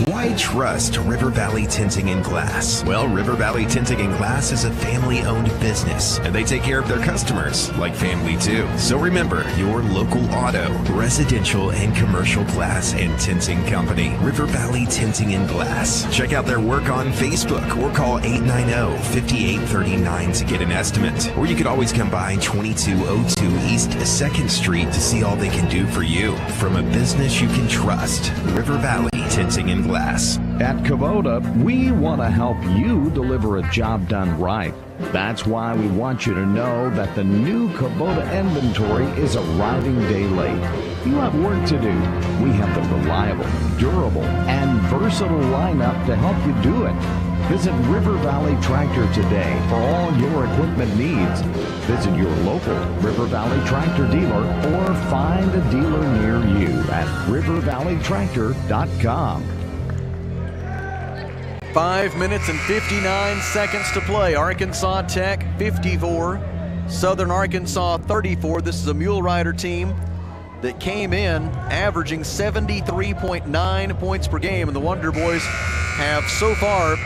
Speaker 17: Why trust River Valley Tinting and Glass? Well, River Valley Tinting and Glass is a family-owned business, and they take care of their customers like family too. So remember, your local auto, residential, and commercial glass and tinting company, River Valley Tinting and Glass. Check out their work on Facebook or call 890-5839 to get an estimate. Or you could always come by 2202 East 2nd Street to see all they can do for you. From a business you can trust, River Valley Tinting and Glass.
Speaker 18: At Kubota, we want to help you deliver a job done right. That's why we want you to know that the new Kubota inventory is arriving day late. You have work to do. We have the reliable, durable, and versatile lineup to help you do it. Visit River Valley Tractor today for all your equipment needs. Visit your local River Valley Tractor dealer or find a dealer near you at rivervalleytractor.com.
Speaker 1: 5 minutes and 59 seconds to play. Arkansas Tech 54, Southern Arkansas 34. This is a Mule Rider team that came in averaging 73.9 points per game, and the Wonder Boys have so far,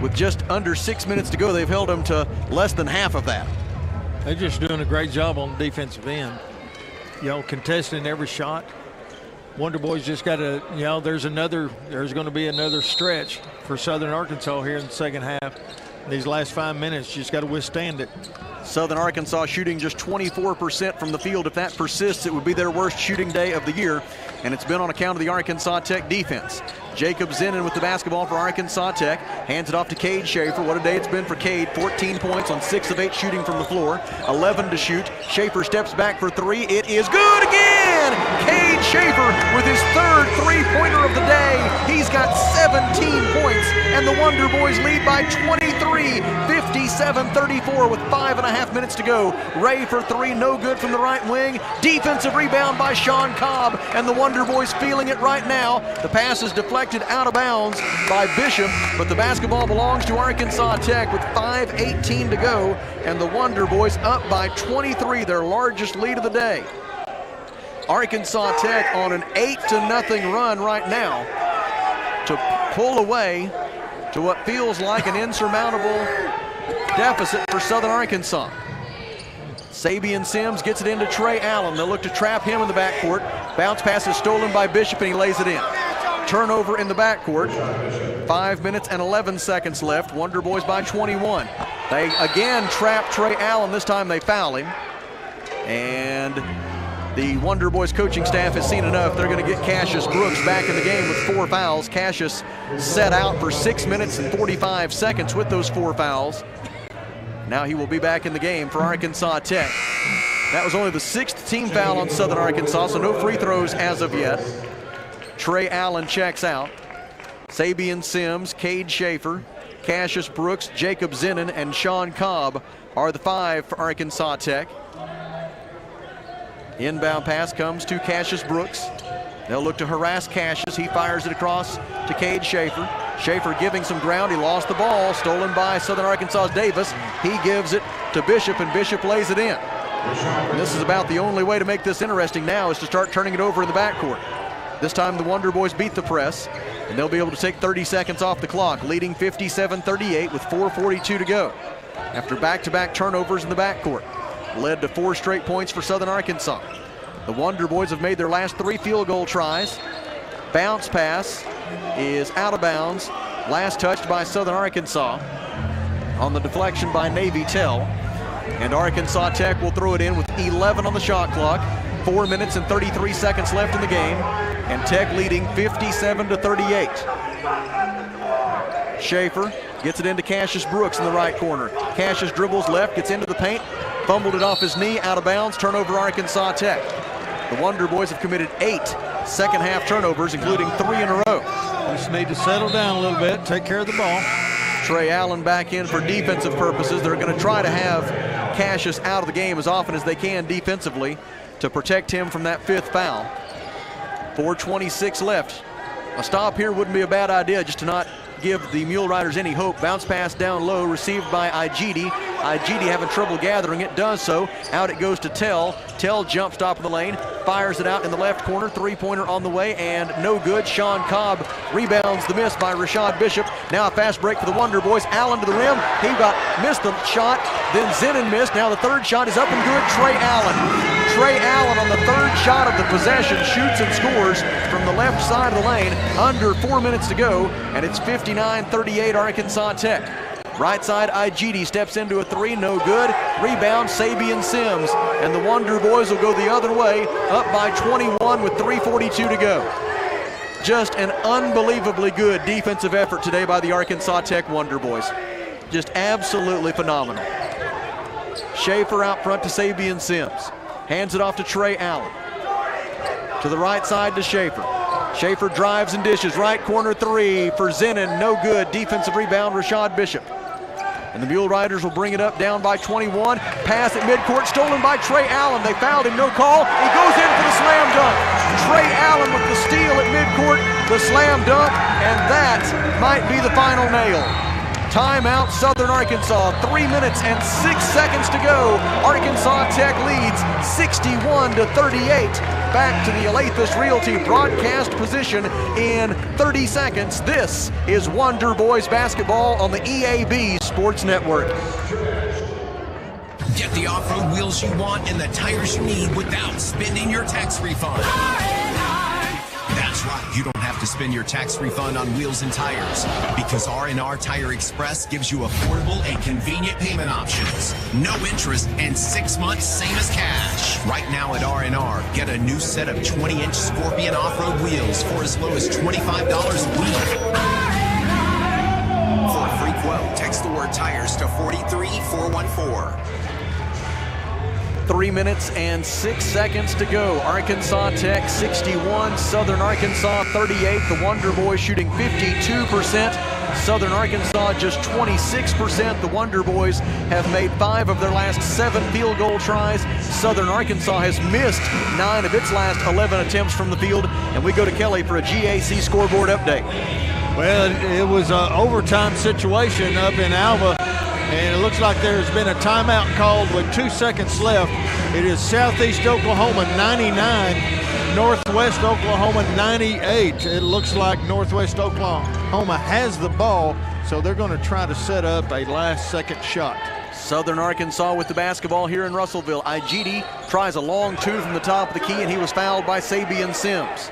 Speaker 1: with just under 6 minutes to go, they've held them to less than half of that.
Speaker 2: They're just doing a great job on the defensive end, contesting every shot. Wonder Boys just got to, there's going to be another stretch for Southern Arkansas here in the second half. These last 5 minutes, just got to withstand it.
Speaker 1: Southern Arkansas shooting just 24% from the field. If that persists, it would be their worst shooting day of the year, and it's been on account of the Arkansas Tech defense. Jacob Zenin with the basketball for Arkansas Tech. Hands it off to Cade Schaefer. What a day it's been for Cade. 14 points on 6 of 8 shooting from the floor. 11 to shoot. Schaefer steps back for 3. It is good again! Cade Schaefer with his third three-pointer of the day. He's got 17 points, and the Wonder Boys lead by 23, 57-34 with 5.5 minutes to go. Ray for 3, no good from the right wing. Defensive rebound by Sean Cobb, and the Wonder Boys feeling it right now. The pass is deflected out of bounds by Bishop, but the basketball belongs to Arkansas Tech with 5:18 to go, and the Wonder Boys up by 23, their largest lead of the day. Arkansas Tech on an 8-0 run right now to pull away to what feels like an insurmountable deficit for Southern Arkansas. Sabian Sims gets it into Trey Allen. They'll look to trap him in the backcourt. Bounce pass is stolen by Bishop, and he lays it in. Turnover in the backcourt. 5 minutes and 11 seconds left. Wonder Boys by 21. They again trap Trey Allen. This time they foul him. And the Wonder Boys coaching staff has seen enough. They're going to get Cassius Brooks back in the game with 4 fouls. Cassius set out for 6 minutes and 45 seconds with those 4 fouls. Now he will be back in the game for Arkansas Tech. That was only the 6th team foul on Southern Arkansas, so no free throws as of yet. Trey Allen checks out. Sabian Sims, Cade Schaefer, Cassius Brooks, Jacob Zenin, and Sean Cobb are the 5 for Arkansas Tech. Inbound pass comes to Cassius Brooks. They'll look to harass Cassius. He fires it across to Cade Schaefer. Schaefer giving some ground. He lost the ball. Stolen by Southern Arkansas's Davis. He gives it to Bishop, and Bishop lays it in. And this is about the only way to make this interesting now is to start turning it over in the backcourt. This time the Wonder Boys beat the press, and they'll be able to take 30 seconds off the clock, leading 57-38 with 4:42 to go. After back-to-back turnovers in the backcourt, led to 4 straight points for Southern Arkansas. The Wonder Boys have made their last 3 field goal tries. Bounce pass is out of bounds. Last touched by Southern Arkansas on the deflection by Navy Tell. And Arkansas Tech will throw it in with 11 on the shot clock. 4 minutes and 33 seconds left in the game. And Tech leading 57-38. Schaefer gets it into Cassius Brooks in the right corner. Cassius dribbles left, gets into the paint, fumbled it off his knee, out of bounds, turnover Arkansas Tech. The Wonder Boys have committed 8 second half turnovers, including 3 in a row.
Speaker 2: Just need to settle down a little bit, take care of the ball.
Speaker 1: Trey Allen back in for defensive purposes. They're going to try to have Cassius out of the game as often as they can defensively to protect him from that 5th foul. 4:26 left. A stop here wouldn't be a bad idea, just to not give the Mule Riders any hope. Bounce pass down low, received by Igidi. Igidi having trouble gathering it, does so. Out it goes to Tell. Tell jump stop in the lane, fires it out in the left corner. 3-pointer on the way, and no good. Sean Cobb rebounds the miss by Rashad Bishop. Now a fast break for the Wonder Boys. Allen to the rim. He missed the shot, then Zenon missed. Now the 3rd shot is up and good. Trey Allen. Trey Allen on the 3rd shot of the possession shoots and scores from the left side of the lane. Under 4 minutes to go, and it's 59-38 Arkansas Tech. Right side, Igidi steps into a 3, no good. Rebound, Sabian Sims. And the Wonder Boys will go the other way, up by 21 with 3:42 to go. Just an unbelievably good defensive effort today by the Arkansas Tech Wonder Boys. Just absolutely phenomenal. Schaefer out front to Sabian Sims. Hands it off to Trey Allen. To the right side to Schaefer. Schaefer drives and dishes. Right corner 3 for Zenon. No good. Defensive rebound, Rashad Bishop. And the Mule Riders will bring it up, down by 21. Pass at midcourt, stolen by Trey Allen. They fouled him, no call. He goes in for the slam dunk. Trey Allen with the steal at midcourt, the slam dunk, and that might be the final nail. Timeout, Southern Arkansas. 3 minutes and 6 seconds to go. Arkansas Tech leads 61-38. Back to the Alathus Realty broadcast position in 30 seconds. This is Wonder Boys basketball on the EAB Sports Network.
Speaker 17: Get the off-road wheels you want and the tires you need without spending your tax refund. That's right, you don't have to spend your tax refund on wheels and tires because R&R Tire Express gives you affordable and convenient payment options. No interest and 6 months same as cash. Right now at R&R, get a new set of 20-inch Scorpion off-road wheels for as low as $25 a week. For a free quote, text the word tires to 43414.
Speaker 1: 3 minutes and 6 seconds to go. Arkansas Tech 61, Southern Arkansas 38. The Wonder Boys shooting 52%. Southern Arkansas just 26%. The Wonder Boys have made 5 of their last 7 field goal tries. Southern Arkansas has missed 9 of its last 11 attempts from the field. And we go to Kelly for a GAC scoreboard update.
Speaker 2: Well, it was an overtime situation up in Alva. And it looks like there's been a timeout called with 2 seconds left. It is Southeast Oklahoma 99, Northwest Oklahoma 98. It looks like Northwest Oklahoma has the ball, so they're going to try to set up a last-second shot.
Speaker 1: Southern Arkansas with the basketball here in Russellville. Igidi tries a long 2 from the top of the key, and he was fouled by Sabian Sims.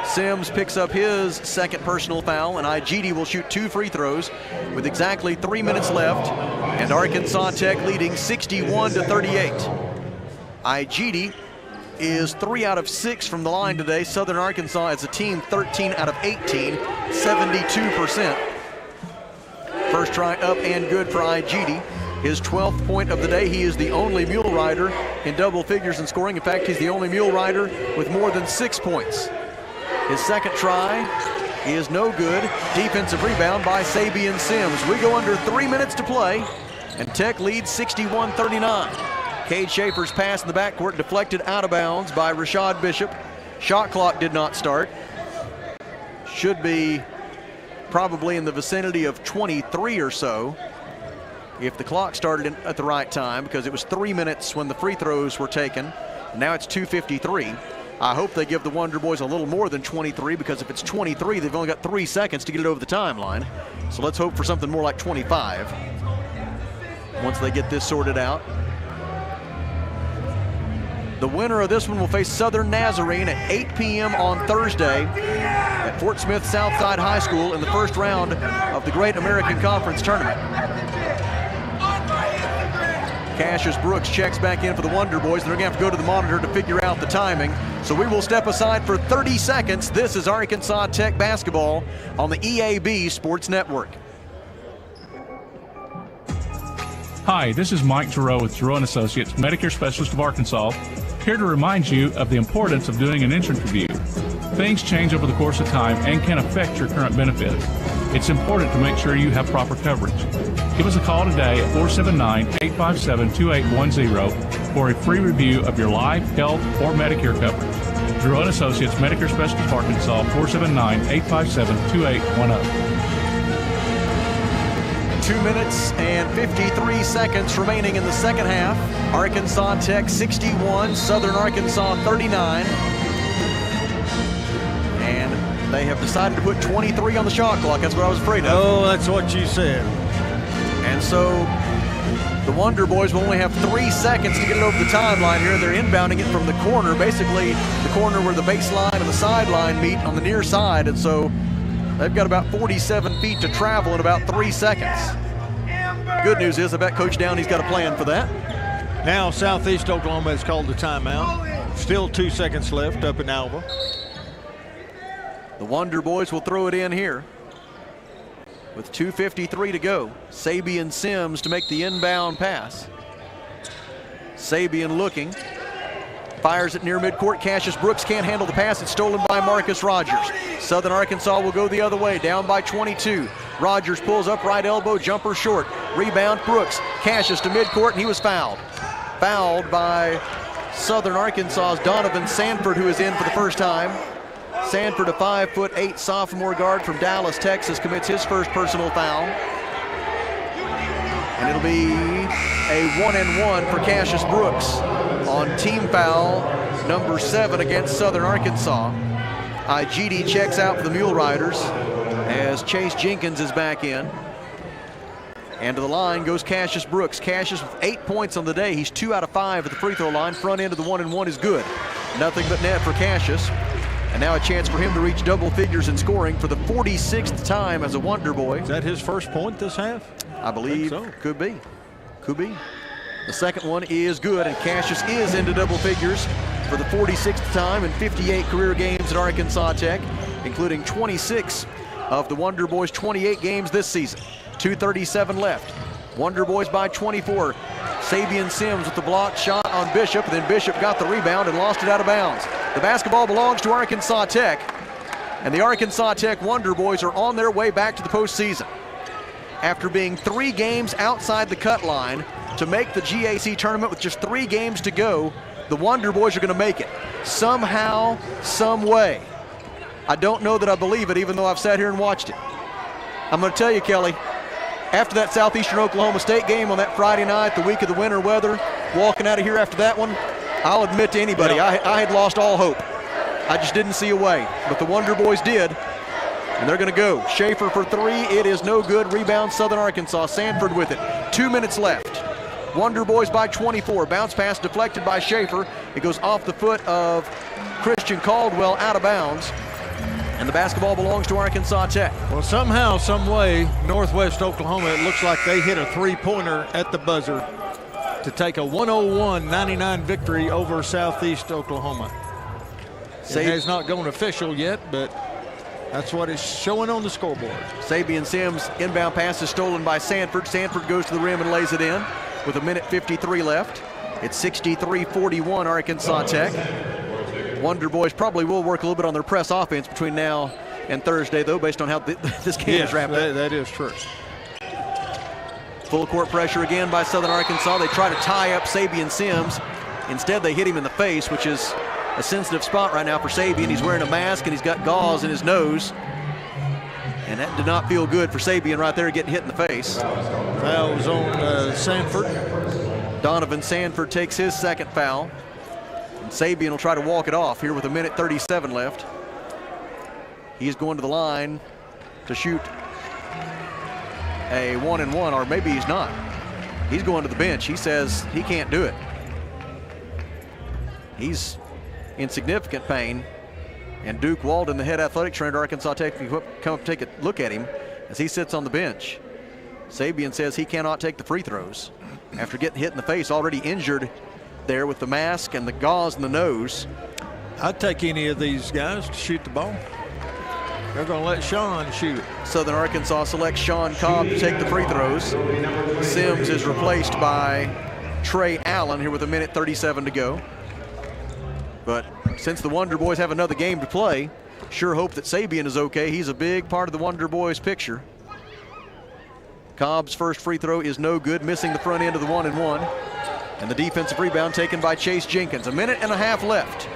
Speaker 1: Sims picks up his second personal foul, and Igidi will shoot 2 free throws with exactly 3 minutes left, and Arkansas Tech leading 61-38. Igidi is 3 out of 6 from the line today. Southern Arkansas as a team 13 out of 18, 72%. First try up and good for Igidi. His 12th point of the day. He is the only Mule Rider in double figures in scoring. In fact, he's the only Mule Rider with more than 6 points. His second try is no good. Defensive rebound by Sabian Sims. We go under 3 minutes to play, and Tech leads 61-39. Cade Schaefer's pass in the backcourt deflected out of bounds by Rashad Bishop. Shot clock did not start. Should be probably in the vicinity of 23 or so if the clock started at the right time, because it was 3 minutes when the free throws were taken. Now it's 2:53. I hope they give the Wonder Boys a little more than 23, because if it's 23, they've only got 3 seconds to get it over the timeline. So let's hope for something more like 25 once they get this sorted out. The winner of this one will face Southern Nazarene at 8 p.m. on Thursday at Fort Smith Southside High School in the first round of the Great American Conference Tournament. Cassius Brooks checks back in for the Wonder Boys, and they're going to have to go to the monitor to figure out the timing. So we will step aside for 30 seconds. This is Arkansas Tech basketball on the EAB Sports Network.
Speaker 5: Hi, this is Mike Giroux with Giroux & Associates, Medicare Specialist of Arkansas, here to remind you of the importance of doing an insurance review. Things change over the course of time and can affect your current benefits. It's important to make sure you have proper coverage. Give us a call today at 479-857-2810 for a free review of your life, health, or Medicare coverage. Giroux & Associates, Medicare Specialist of Arkansas, 479-857-2810.
Speaker 1: 2 minutes and 53 seconds remaining in the second half. Arkansas Tech 61, Southern Arkansas 39. And they have decided to put 23 on the shot clock. That's what I was afraid of.
Speaker 2: Oh, that's what you said.
Speaker 1: And so the Wonder Boys will only have 3 seconds to get it over the timeline here. They're inbounding it from the corner, basically the corner where the baseline and the sideline meet on the near side. And so they've got about 47 feet to travel in about 3 seconds. Good news is I bet Coach Downey's got a plan for that.
Speaker 2: Now Southeast Oklahoma has called the timeout. Still 2 seconds left up in Alva.
Speaker 1: The Wonder Boys will throw it in here with 2:53 to go. Sabian Sims to make the inbound pass. Sabian looking. Fires it near midcourt. Cassius Brooks can't handle the pass. It's stolen by Marcus Rogers. Southern Arkansas will go the other way, down by 22. Rogers pulls up right elbow, jumper short. Rebound Brooks. Cassius to midcourt, and he was fouled. Fouled by Southern Arkansas's Donovan Sanford, who is in for the first time. Sanford, a 5'8" sophomore guard from Dallas, Texas, commits his first personal foul. And it'll be a 1-and-1 for Cassius Brooks on team foul number 7 against Southern Arkansas. IGD checks out for the Mule Riders as Chase Jenkins is back in. And to the line goes Cassius Brooks. Cassius with 8 points on the day. He's 2 out of 5 at the free throw line. Front end of the 1-and-1 is good. Nothing but net for Cassius. And now a chance for him to reach double figures in scoring for the 46th time as a Wonder Boy.
Speaker 2: Is that his first point this half?
Speaker 1: I believe
Speaker 2: so.
Speaker 1: Could be. Could be. The second one is good, and Cassius is into double figures for the 46th time in 58 career games at Arkansas Tech, including 26 of the Wonder Boys' 28 games this season. 2:37 left. Wonder Boys by 24. Sabian Sims with the blocked shot on Bishop, and then Bishop got the rebound and lost it out of bounds. The basketball belongs to Arkansas Tech, and the Arkansas Tech Wonder Boys are on their way back to the postseason. After being 3 games outside the cut line to make the GAC tournament with just 3 games to go, the Wonder Boys are going to make it. Somehow, some way. I don't know that I believe it, even though I've sat here and watched it. I'm going to tell you, Kelly, after that Southeastern Oklahoma State game on that Friday night, the week of the winter weather, walking out of here after that one, I'll admit to anybody, I had lost all hope. I just didn't see a way, but the Wonder Boys did, and they're going to go. Schaefer for 3, it is no good. Rebound Southern Arkansas. Sanford with it. 2 minutes left. Wonder Boys by 24. Bounce pass deflected by Schaefer. It goes off the foot of Christian Caldwell, out of bounds. And the basketball belongs to Arkansas Tech.
Speaker 2: Well, somehow, some way, Northwest Oklahoma, it looks like they hit a 3-pointer at the buzzer to take a 101-99 victory over Southeast Oklahoma. It has not gone official yet, but that's what is showing on the scoreboard.
Speaker 1: Sabian Sims' inbound pass is stolen by Sanford. Sanford goes to the rim and lays it in with 1:53 left. It's 63-41 Arkansas Tech. Wonder Boys probably will work a little bit on their press offense between now and Thursday, though, based on how this game is wrapped up.
Speaker 2: That is true.
Speaker 1: Full court pressure again by Southern Arkansas. They try to tie up Sabian Sims. Instead, they hit him in the face, which is a sensitive spot right now for Sabian. He's wearing a mask and he's got gauze in his nose. And that did not feel good for Sabian right there, getting hit in the face.
Speaker 2: Foul was on Sanford.
Speaker 1: Donovan Sanford takes his second foul. And Sabian will try to walk it off here with 1:37 left. He's going to the line to shoot a 1-and-1, or maybe he's not. He's going to the bench. He says he can't do it. He's in significant pain. And Duke Walden, the head athletic trainer at Arkansas Tech, can come up and take a look at him as he sits on the bench. Sabian says he cannot take the free throws after getting hit in the face, already injured there with the mask and the gauze in the nose.
Speaker 2: I'd take any of these guys to shoot the ball. They're going to let Sean shoot it.
Speaker 1: Southern Arkansas selects Sean Cobb to take the free throws. Sims is replaced by Trey Allen here with 1:37 to go. But since the Wonder Boys have another game to play, sure hope that Sabian is okay. He's a big part of the Wonder Boys picture. Cobb's first free throw is no good, missing the front end of the 1-and-1. And the defensive rebound taken by Chase Jenkins. 1.5 left.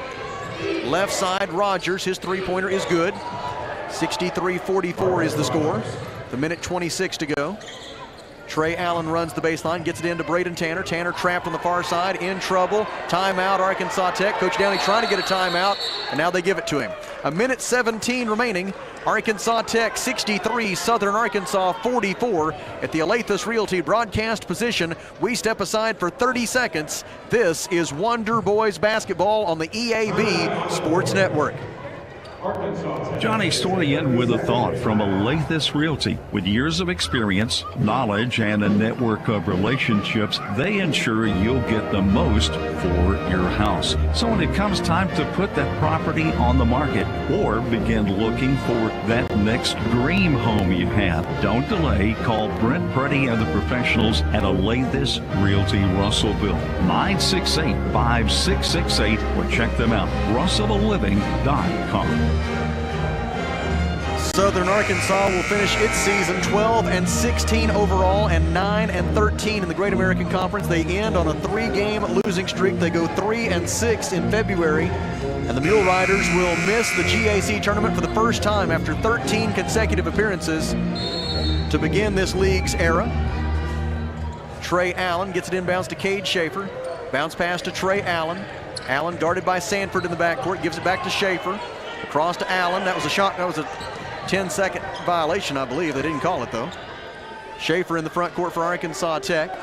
Speaker 1: Left side, Rogers, his three-pointer is good. 63-44 is the score. The 1:26 to go. Trey Allen runs the baseline, gets it into Braden Tanner. Tanner trapped on the far side, in trouble. Timeout, Arkansas Tech. Coach Downey trying to get a timeout, and now they give it to him. 1:17 remaining. Arkansas Tech 63, Southern Arkansas 44. At the Alathus Realty broadcast position, we step aside for 30 seconds. This is Wonder Boys basketball on the EAB Sports Network.
Speaker 6: Johnny Storian with a thought from Alathus Realty. With years of experience, knowledge, and a network of relationships, they ensure you'll get the most for your house. So when it comes time to put that property on the market or begin looking for that next dream home you have, don't delay. Call Brent Purdy and the professionals at Alathus Realty Russellville. 968-5668 or check them out, russellvilleliving.com.
Speaker 1: Southern Arkansas will finish its season 12-16 overall and 9-13 in the Great American Conference. They end on a 3-game losing streak. They go 3-6 in February. And the Mule Riders will miss the GAC tournament for the first time after 13 consecutive appearances to begin this league's era. Trey Allen gets it inbounds to Cade Schaefer. Bounce pass to Trey Allen. Allen guarded by Sanford in the backcourt, gives it back to Schaefer. Across to Allen. That was a shot. That was a 10-second violation, I believe. They didn't call it, though. Schaefer in the front court for Arkansas Tech.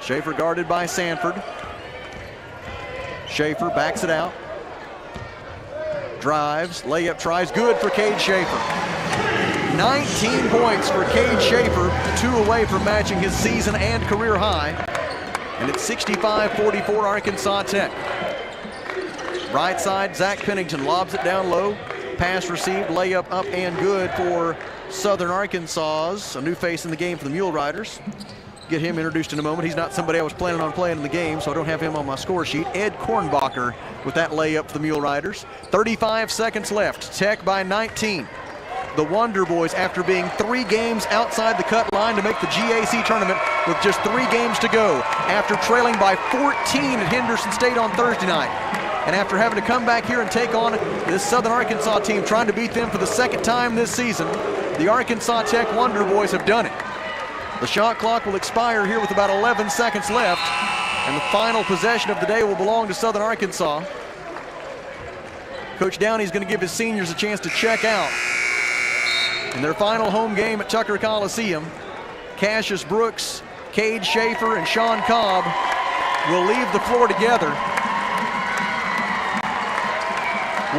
Speaker 1: Schaefer guarded by Sanford. Schaefer backs it out. Drives, layup tries, good for Cade Schaefer. 19 points for Cade Schaefer, 2 away from matching his season and career high. And it's 65-44 Arkansas Tech. Right side, Zach Pennington lobs it down low. Pass received, layup up and good for Southern Arkansas's. A new face in the game for the Mule Riders. Get him introduced in a moment. He's not somebody I was planning on playing in the game, so I don't have him on my score sheet. Ed Kornbacher with that layup for the Mule Riders. 35 seconds left. Tech by 19. The Wonder Boys, after being 3 games outside the cut line to make the GAC tournament with just 3 games to go, after trailing by 14 at Henderson State on Thursday night, and after having to come back here and take on this Southern Arkansas team, trying to beat them for the 2nd time this season, the Arkansas Tech Wonder Boys have done it. The shot clock will expire here with about 11 seconds left, and the final possession of the day will belong to Southern Arkansas. Coach Downey is going to give his seniors a chance to check out. In their final home game at Tucker Coliseum, Cassius Brooks, Cade Schaefer, and Sean Cobb will leave the floor together.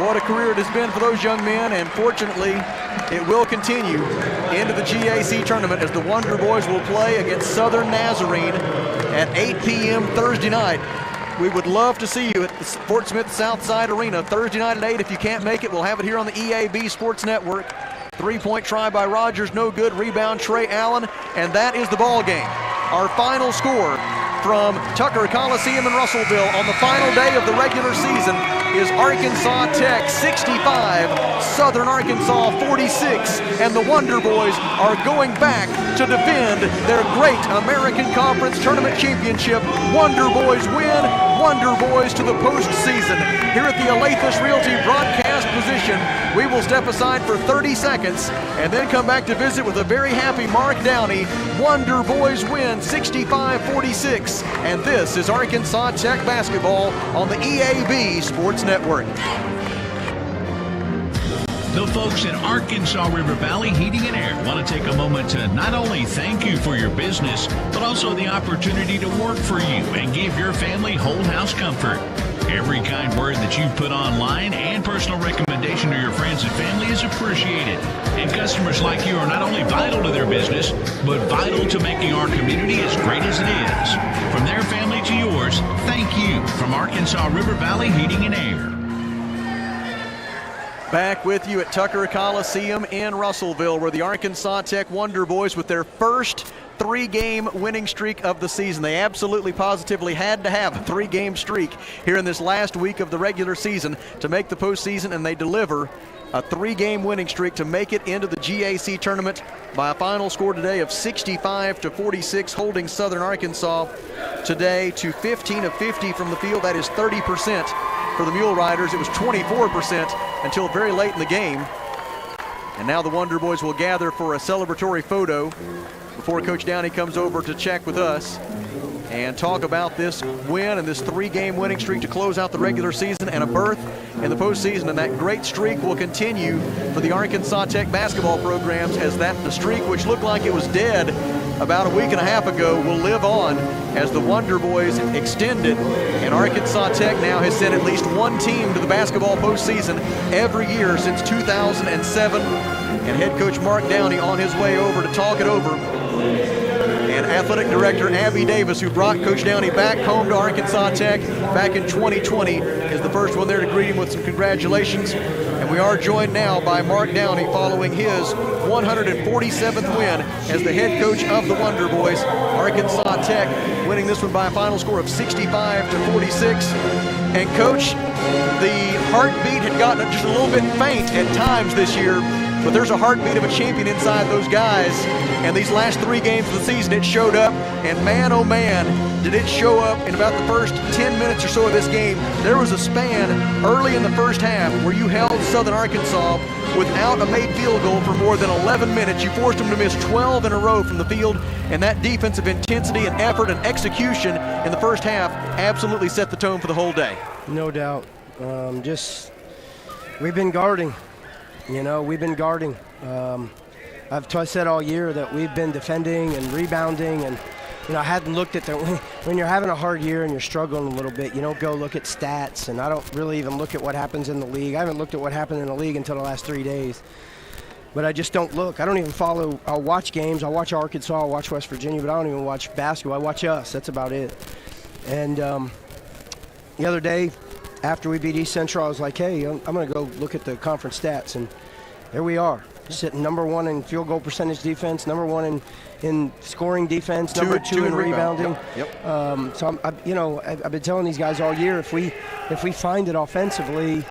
Speaker 1: What a career it has been for those young men, and fortunately, it will continue into the GAC tournament as the Wonder Boys will play against Southern Nazarene at 8 p.m. Thursday night. We would love to see you at the Fort Smith Southside Arena Thursday night at 8. If you can't make it, we'll have it here on the EAB Sports Network. 3-point try by Rogers, no good. Rebound, Trey Allen, and that is the ball game. Our final score from Tucker Coliseum in Russellville on the final day of the regular season is Arkansas Tech 65, Southern Arkansas 46, and the Wonder Boys are going back to defend their great American Conference Tournament Championship. Wonder Boys win, Wonder Boys to the postseason here at the Alathus Realty broadcast last position. We will step aside for 30 seconds and then come back to visit with a very happy Mark Downey. Wonder Boys win 65-46. And this is Arkansas Tech basketball on the EAB Sports Network.
Speaker 9: The folks at Arkansas River Valley Heating and Air want to take a moment to not only thank you for your business, but also the opportunity to work for you and give your family whole house comfort. Every kind word that you put online and personal recommendation to your friends and family is appreciated. And customers like you are not only vital to their business, but vital to making our community as great as it is. From their family to yours, thank you from Arkansas River Valley Heating and Air.
Speaker 1: Back with you at Tucker Coliseum in Russellville, where the Arkansas Tech Wonder Boys with their first 3-game winning streak of the season. They absolutely positively had to have a 3-game streak here in this last week of the regular season to make the postseason, and they deliver a 3-game winning streak to make it into the GAC tournament by a final score today of 65-46, holding Southern Arkansas today to 15 of 50 from the field. That is 30%. For the Mule Riders, it was 24% until very late in the game. And now the Wonder Boys will gather for a celebratory photo before Coach Downey comes over to check with us and talk about this win and this 3-game winning streak to close out the regular season and a berth in the postseason. And that great streak will continue for the Arkansas Tech basketball programs, as the streak, which looked like it was dead about a week and a half ago, will live on as the Wonder Boys extend it. And Arkansas Tech now has sent at least one team to the basketball postseason every year since 2007. And head coach Mark Downey on his way over to talk it over. And athletic director Abby Davis, who brought Coach Downey back home to Arkansas Tech back in 2020, is the first one there to greet him with some congratulations. And we are joined now by Mark Downey following his 147th win as the head coach of the Wonder Boys. Arkansas Tech winning this one by a final score of 65-46. And Coach, the heartbeat had gotten just a little bit faint at times this year, but there's a heartbeat of a champion inside those guys. And these last 3 games of the season, it showed up. And man, oh man, did it show up in about the first 10 minutes or so of this game. There was a span early in the first half where you held Southern Arkansas without a made field goal for more than 11 minutes. You forced them to miss 12 in a row from the field. And that defensive intensity and effort and execution in the first half absolutely set the tone for the whole day.
Speaker 3: No doubt. We've been guarding. We've been guarding. I've said all year that we've been defending and rebounding, and I hadn't looked at when you're having a hard year and you're struggling a little bit, you don't go look at stats, and I don't really even look at what happens in the league. I haven't looked at what happened in the league until the last 3 days. But I just don't look. I don't even follow. I'll watch games. I'll watch Arkansas. I'll watch West Virginia, but I don't even watch basketball. I watch us. That's about it. And the other day, after we beat East Central, I was like, hey, I'm going to go look at the conference stats, and there we are. Sitting number 1 in field goal percentage defense, number 1 in scoring defense, number 2 in rebounding.
Speaker 1: Yep.
Speaker 3: So I've been telling these guys all year, if we find it offensively,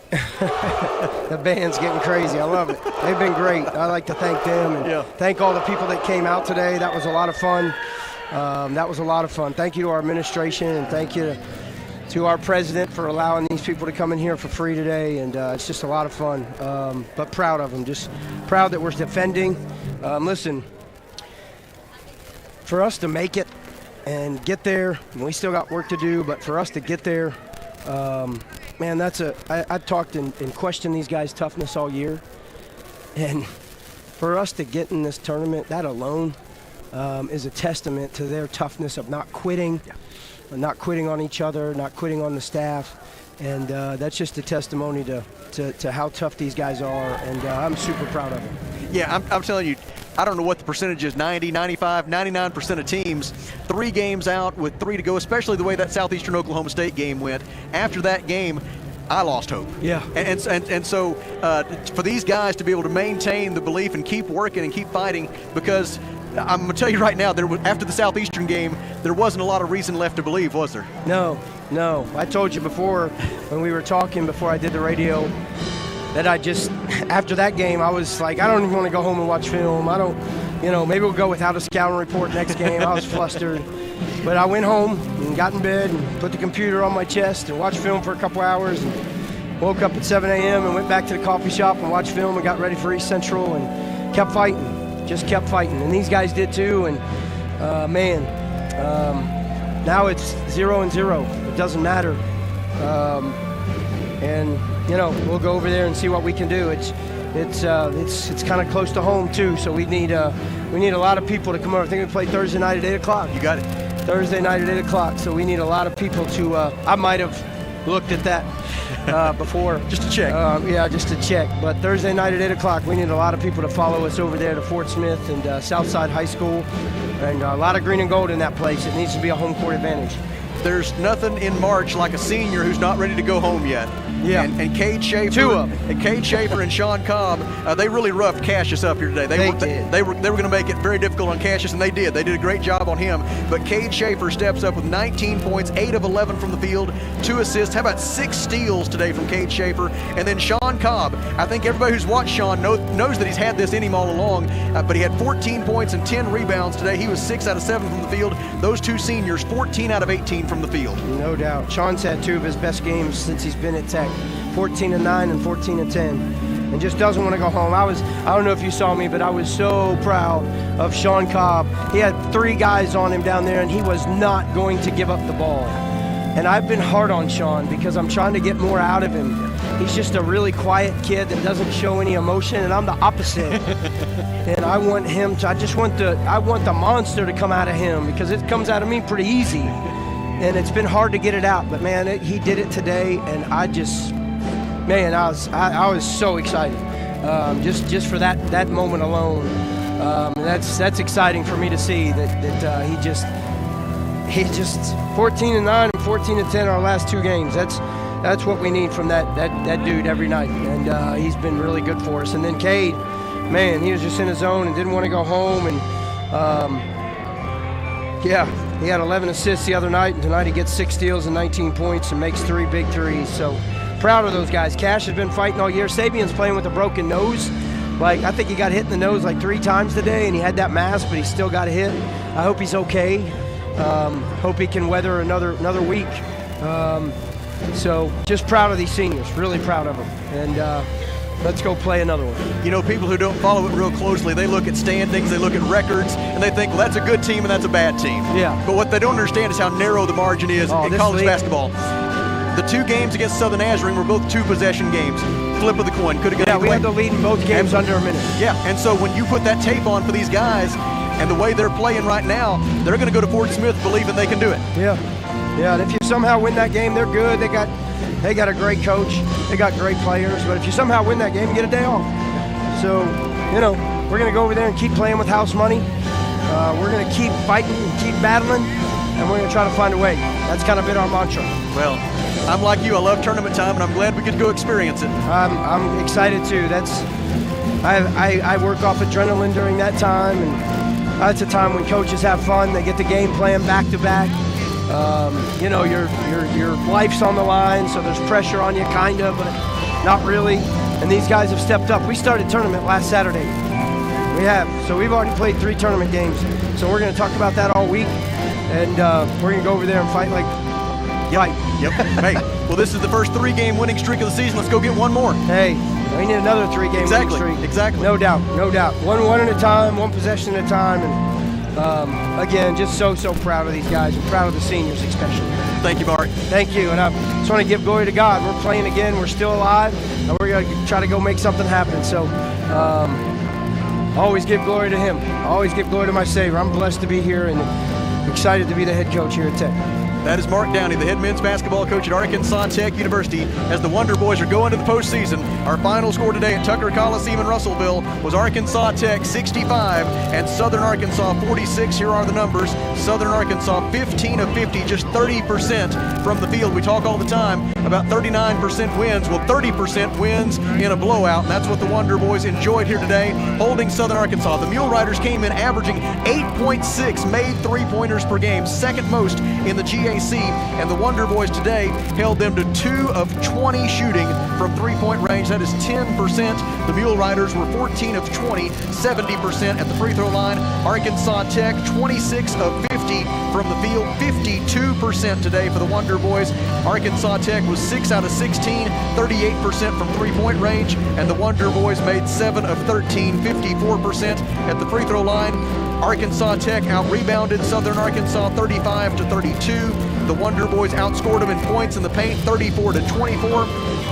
Speaker 3: the band's getting crazy. I love it. They've been great. I like to thank them and thank all the people that came out today. That was a lot of fun. Thank you to our administration, and thank you to our president for allowing these people to come in here for free today, and it's just a lot of fun, but proud of them, just proud that we're defending. Listen, for us to make it and get there, and we still got work to do, but for us to get there, man, I've talked and questioned these guys' toughness all year, and for us to get in this tournament, that alone is a testament to their toughness of not quitting, not quitting on each other, not quitting on the staff, and that's just a testimony to how tough these guys are, and I'm super proud of them.
Speaker 1: Yeah, I'm telling you, I don't know what the percentage is, 90, 95, 99% of teams, 3 games out with 3 to go, especially the way that Southeastern Oklahoma State game went. After that game, I lost hope.
Speaker 3: Yeah.
Speaker 1: And so for these guys to be able to maintain the belief and keep working and keep fighting, because I'm going to tell you right now, after the Southeastern game, there wasn't a lot of reason left to believe, was there?
Speaker 3: No. I told you before, when we were talking before I did the radio, that after that game, I was like, I don't even want to go home and watch film. I don't, maybe we'll go without a scouting report next game. I was flustered. But I went home and got in bed and put the computer on my chest and watched film for a couple hours and woke up at 7 a.m. and went back to the coffee shop and watched film and got ready for East Central and kept fighting, just kept fighting. And these guys did too. And now it's 0-0. It doesn't matter. And we'll go over there and see what we can do. It's kind of close to home too, so we need a lot of people to come over. I think we play Thursday night at 8 o'clock.
Speaker 1: You got it.
Speaker 3: Thursday night at 8 o'clock. So we need a lot of people to. I might have looked at that before,
Speaker 1: just to check.
Speaker 3: Just to check. But Thursday night at 8 o'clock, we need a lot of people to follow us over there to Fort Smith and Southside High School, and a lot of green and gold in that place. It needs to be a home court advantage.
Speaker 1: There's nothing in March like a senior who's not ready to go home yet.
Speaker 3: Yeah.
Speaker 1: And Cade Schaefer.
Speaker 3: Two of them.
Speaker 1: And Cade Schaefer and Sean Cobb, they really roughed Cassius up here today. They were going to make it very difficult on Cassius, and they did. They did a great job on him. But Cade Schaefer steps up with 19 points, 8 of 11 from the field, 2 assists. How about 6 steals today from Cade Schaefer? And then Sean Cobb. I think everybody who's watched Sean knows that he's had this in him all along, but he had 14 points and 10 rebounds today. He was 6 out of 7 from the field. Those two seniors, 14 out of 18 from the field.
Speaker 3: No doubt. Sean's had 2 of his best games since he's been at Tech. 14-9 and 14-10, and just doesn't want to go home. I don't know if you saw me, but I was so proud of Sean Cobb. He had 3 guys on him down there, and he was not going to give up the ball. And I've been hard on Sean because I'm trying to get more out of him. He's just a really quiet kid that doesn't show any emotion, and I'm the opposite. And I want him to. I want the monster to come out of him because it comes out of me pretty easy. And it's been hard to get it out, but man, he did it today, and I was so excited, just for that moment alone. That's exciting for me to see that he just 14-9 and 14-10 our last 2 games. That's what we need from that dude every night, and he's been really good for us. And then Cade, man, he was just in his zone and didn't want to go home, and he had 11 assists the other night, and tonight he gets 6 steals and 19 points and makes 3 big threes. So proud of those guys. Cash has been fighting all year. Sabian's playing with a broken nose. I think he got hit in the nose 3 times today, and he had that mask, but he still got hit. I hope he's okay. Hope he can weather another week. So just proud of these seniors, really proud of them. And let's go play another one.
Speaker 1: People who don't follow it real closely, they look at standings, they look at records, and they think, well, that's a good team and that's a bad team.
Speaker 3: Yeah.
Speaker 1: But what they don't understand is how narrow the margin is in college basketball. The 2 games against Southern Nazarene were both 2-possession games. Flip of the coin. Could have got
Speaker 3: we had the lead in both games under a minute.
Speaker 1: Yeah, and so when you put that tape on for these guys and the way they're playing right now, they're going to go to Fort Smith believing they can do it.
Speaker 3: Yeah, and if you somehow win that game, they're good. They got a great coach. They got great players. But if you somehow win that game, you get a day off. So, we're going to go over there and keep playing with house money. We're going to keep fighting and keep battling, and we're going to try to find a way. That's kind of been our mantra.
Speaker 1: Well, I'm like you. I love tournament time, and I'm glad we could go experience it.
Speaker 3: I'm excited too. I work off adrenaline during that time, and that's a time when coaches have fun. They get the game plan back to back. Your life's on the line, so there's pressure on you, kind of, but not really. And these guys have stepped up. We started tournament last Saturday. We have. So we've already played 3 tournament games. So we're going to talk about that all week, and we're going to go over there and fight like.
Speaker 1: Yep. Hey, well, this is the first 3-game winning streak of the season. Let's go get one more.
Speaker 3: Hey, we need another 3-game winning streak.
Speaker 1: Exactly.
Speaker 3: No doubt. One at a time, 1 possession at a time, and again, just so proud of these guys and proud of the seniors especially.
Speaker 1: Thank you, Mark.
Speaker 3: Thank you, and I just want to give glory to God. We're playing again. We're still alive, and we're going to try to go make something happen. So always give glory to Him. Always give glory to my Savior. I'm blessed to be here and excited to be the head coach here at Tech.
Speaker 1: That is Mark Downey, the head men's basketball coach at Arkansas Tech University. As the Wonder Boys are going to the postseason, our final score today at Tucker Coliseum in Russellville was Arkansas Tech 65 and Southern Arkansas 46. Here are the numbers. Southern Arkansas 15 of 50, just 30% from the field. We talk all the time about 39% wins. Well, 30% wins in a blowout, and that's what the Wonder Boys enjoyed here today, holding Southern Arkansas. The Mule Riders came in averaging 8.6 made 3-pointers per game, second most in the GAC, and the Wonder Boys today held them to 2 of 20 shooting from three-point range. That is 10%. The Mule Riders were 14 of 20, 70% at the free throw line. Arkansas Tech, 26 of 50 from the field, 52% today for the Wonder Boys. Arkansas Tech was 6 out of 16, 38% from three-point range, and the Wonder Boys made 7 of 13, 54% at the free throw line. Arkansas Tech out-rebounded Southern Arkansas 35 to 32. The Wonder Boys outscored them in points in the paint 34 to 24.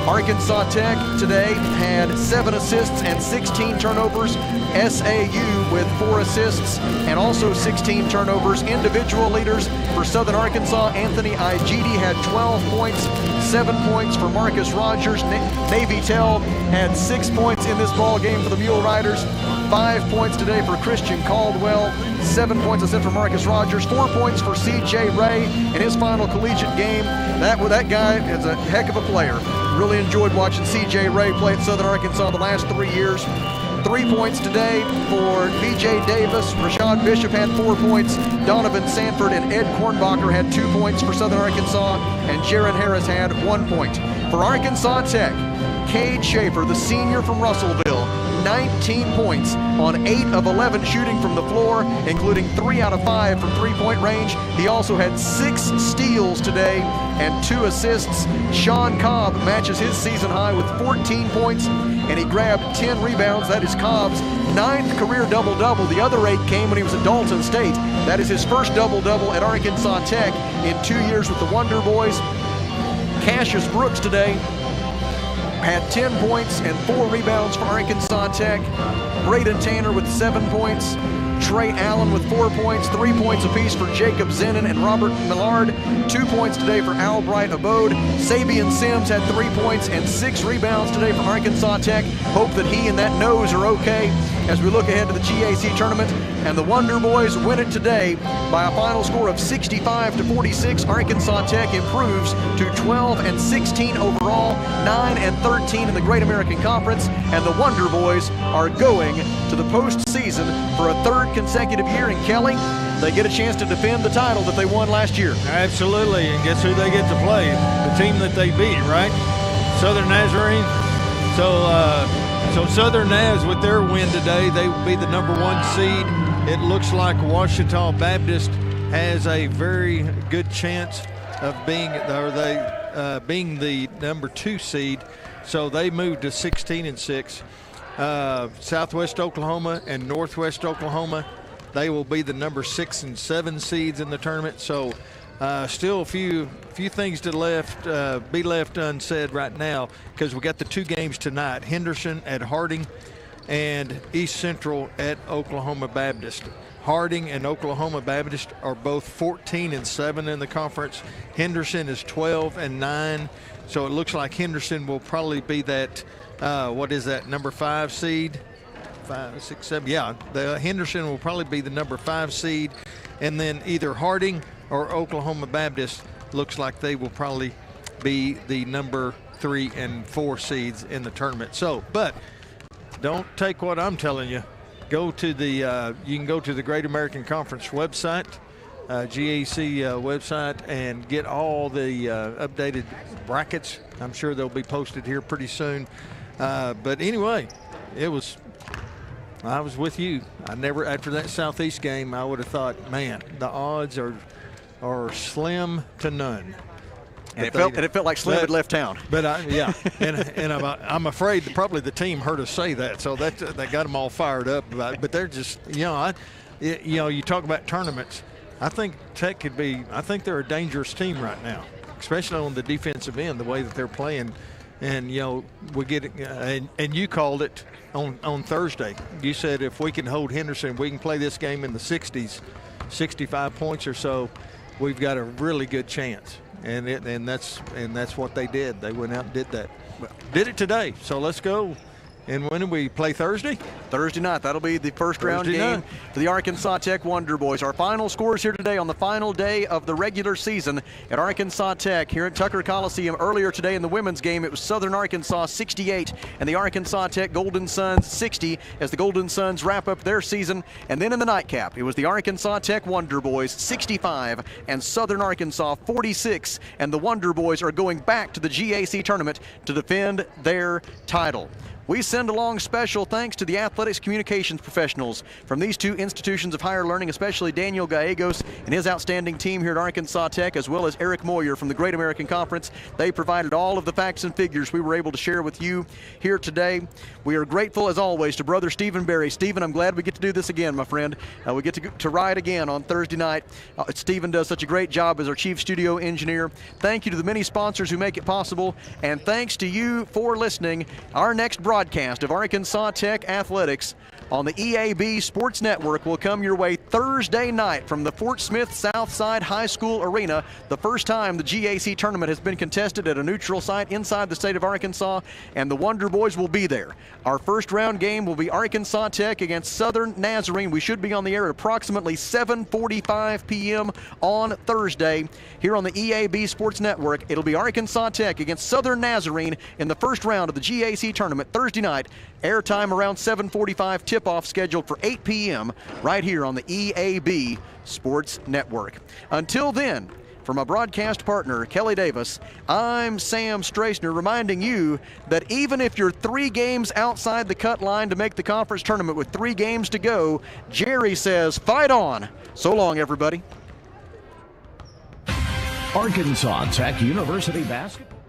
Speaker 1: Arkansas Tech today had 7 assists and 16 turnovers. SAU with 4 assists and also 16 turnovers. Individual leaders for Southern Arkansas, Anthony Igidi had 12 points, 7 points for Marcus Rogers. Navy Tell had 6 points in this ball game for the Mule Riders. 5 points today for Christian Caldwell, 7 points I said for Marcus Rogers, 4 points for C.J. Ray in his final collegiate game. That guy is a heck of a player. Really enjoyed watching C.J. Ray play at Southern Arkansas the last 3 years. 3 points today for B.J. Davis. Rashad Bishop had 4 points. Donovan Sanford and Ed Kornbacher had 2 points for Southern Arkansas, and Jaron Harris had 1 point. For Arkansas Tech, Cade Schaefer, the senior from Russellville, 19 points on 8 of 11 shooting from the floor, including 3 out of 5 from three-point range. He also had 6 steals today and 2 assists. Sean Cobb matches his season high with 14 points, and he grabbed 10 rebounds. That is Cobb's 9th career double-double. The other 8 came when he was at Dalton State. That is his first double-double at Arkansas Tech in 2 years with the Wonder Boys. Cassius Brooks today had 10 points and 4 rebounds for Arkansas Tech. Braden Tanner with 7 points. Trey Allen with 4 points, 3 points apiece for Jacob Zenon and Robert Millard. 2 points today for Albright Abode. Sabian Sims had 3 points and 6 rebounds today from Arkansas Tech. Hope that he and that nose are okay as we look ahead to the GAC tournament. And the Wonder Boys win it today by a final score of 65 to 46. Arkansas Tech improves to 12 and 16 overall, 9 and 13 in the Great American Conference, and the Wonder Boys are going to the postseason for a 3rd consecutive year. And Kelly, they get a chance to defend the title that they won last year.
Speaker 2: Absolutely, and guess who they get to play? The team that they beat, right? Southern Nazarene. So Southern Naz, with their win today, they will be the number 1 seed. It looks like Ouachita Baptist has a very good chance of being the number 2 seed. So they moved to 16 and 6. Southwest Oklahoma and Northwest Oklahoma, they will be the number 6 and 7 seeds in the tournament. So still a few things to be left unsaid right now, because we got the 2 games tonight: Henderson at Harding and East Central at Oklahoma Baptist. Harding and Oklahoma Baptist are both 14 and 7 in the conference. Henderson is 12 and 9. So it looks like Henderson will probably be that, number 5 seed? 5, 6, 7. Yeah, the Henderson will probably be the number 5 seed. And then either Harding or Oklahoma Baptist looks like they will probably be the number 3 and 4 seeds in the tournament. So, but don't take what I'm telling you. Go to the, you can go to the Great American Conference website, GAC website, and get all the updated brackets. I'm sure they'll be posted here pretty soon. But anyway, I was with you. After that Southeast game, I would have thought, man, the odds are slim to none.
Speaker 1: And it felt like Slim had left town.
Speaker 2: But I'm afraid probably the team heard us say that, so that got them all fired up about it. But they're just, you talk about tournaments. I think Tech could be. I think they're a dangerous team right now, especially on the defensive end, the way that they're playing. And we get and you called it on Thursday. You said if we can hold Henderson, we can play this game in the 60s, 65 points or so. We've got a really good chance. And that's what they did. They went out and did that. Did it today. So let's go And when do we play Thursday?
Speaker 1: Thursday night. That'll be the first round game for the Arkansas Tech Wonder Boys. Our final scores here today on the final day of the regular season at Arkansas Tech here at Tucker Coliseum. Earlier today in the women's game, it was Southern Arkansas 68 and the Arkansas Tech Golden Suns 60 as the Golden Suns wrap up their season. And then in the nightcap, it was the Arkansas Tech Wonder Boys 65 and Southern Arkansas 46. And the Wonder Boys are going back to the GAC tournament to defend their title. We send along special thanks to the athletics communications professionals from these two institutions of higher learning, especially Daniel Gallegos and his outstanding team here at Arkansas Tech, as well as Eric Moyer from the Great American Conference. They provided all of the facts and figures we were able to share with you here today. We are grateful, as always, to Brother Stephen Berry. Stephen, I'm glad we get to do this again, my friend. We get to ride again on Thursday night. Stephen does such a great job as our chief studio engineer. Thank you to the many sponsors who make it possible, and thanks to you for listening. Our next broadcast of Arkansas Tech Athletics on the EAB Sports Network will come your way Thursday night from the Fort Smith Southside High School Arena. The first time the GAC tournament has been contested at a neutral site inside the state of Arkansas, and the Wonder Boys will be there. Our first round game will be Arkansas Tech against Southern Nazarene. We should be on the air at approximately 7:45 p.m. on Thursday here on the EAB Sports Network. It'll be Arkansas Tech against Southern Nazarene in the first round of the GAC tournament Thursday night. Airtime around 7:45, tip-off scheduled for 8 p.m. right here on the EAB Sports Network. Until then, for my broadcast partner, Kelly Davis, I'm Sam Straisner, reminding you that even if you're 3 games outside the cut line to make the conference tournament with 3 games to go, Jerry says, fight on. So long, everybody.
Speaker 20: Arkansas Tech University basketball.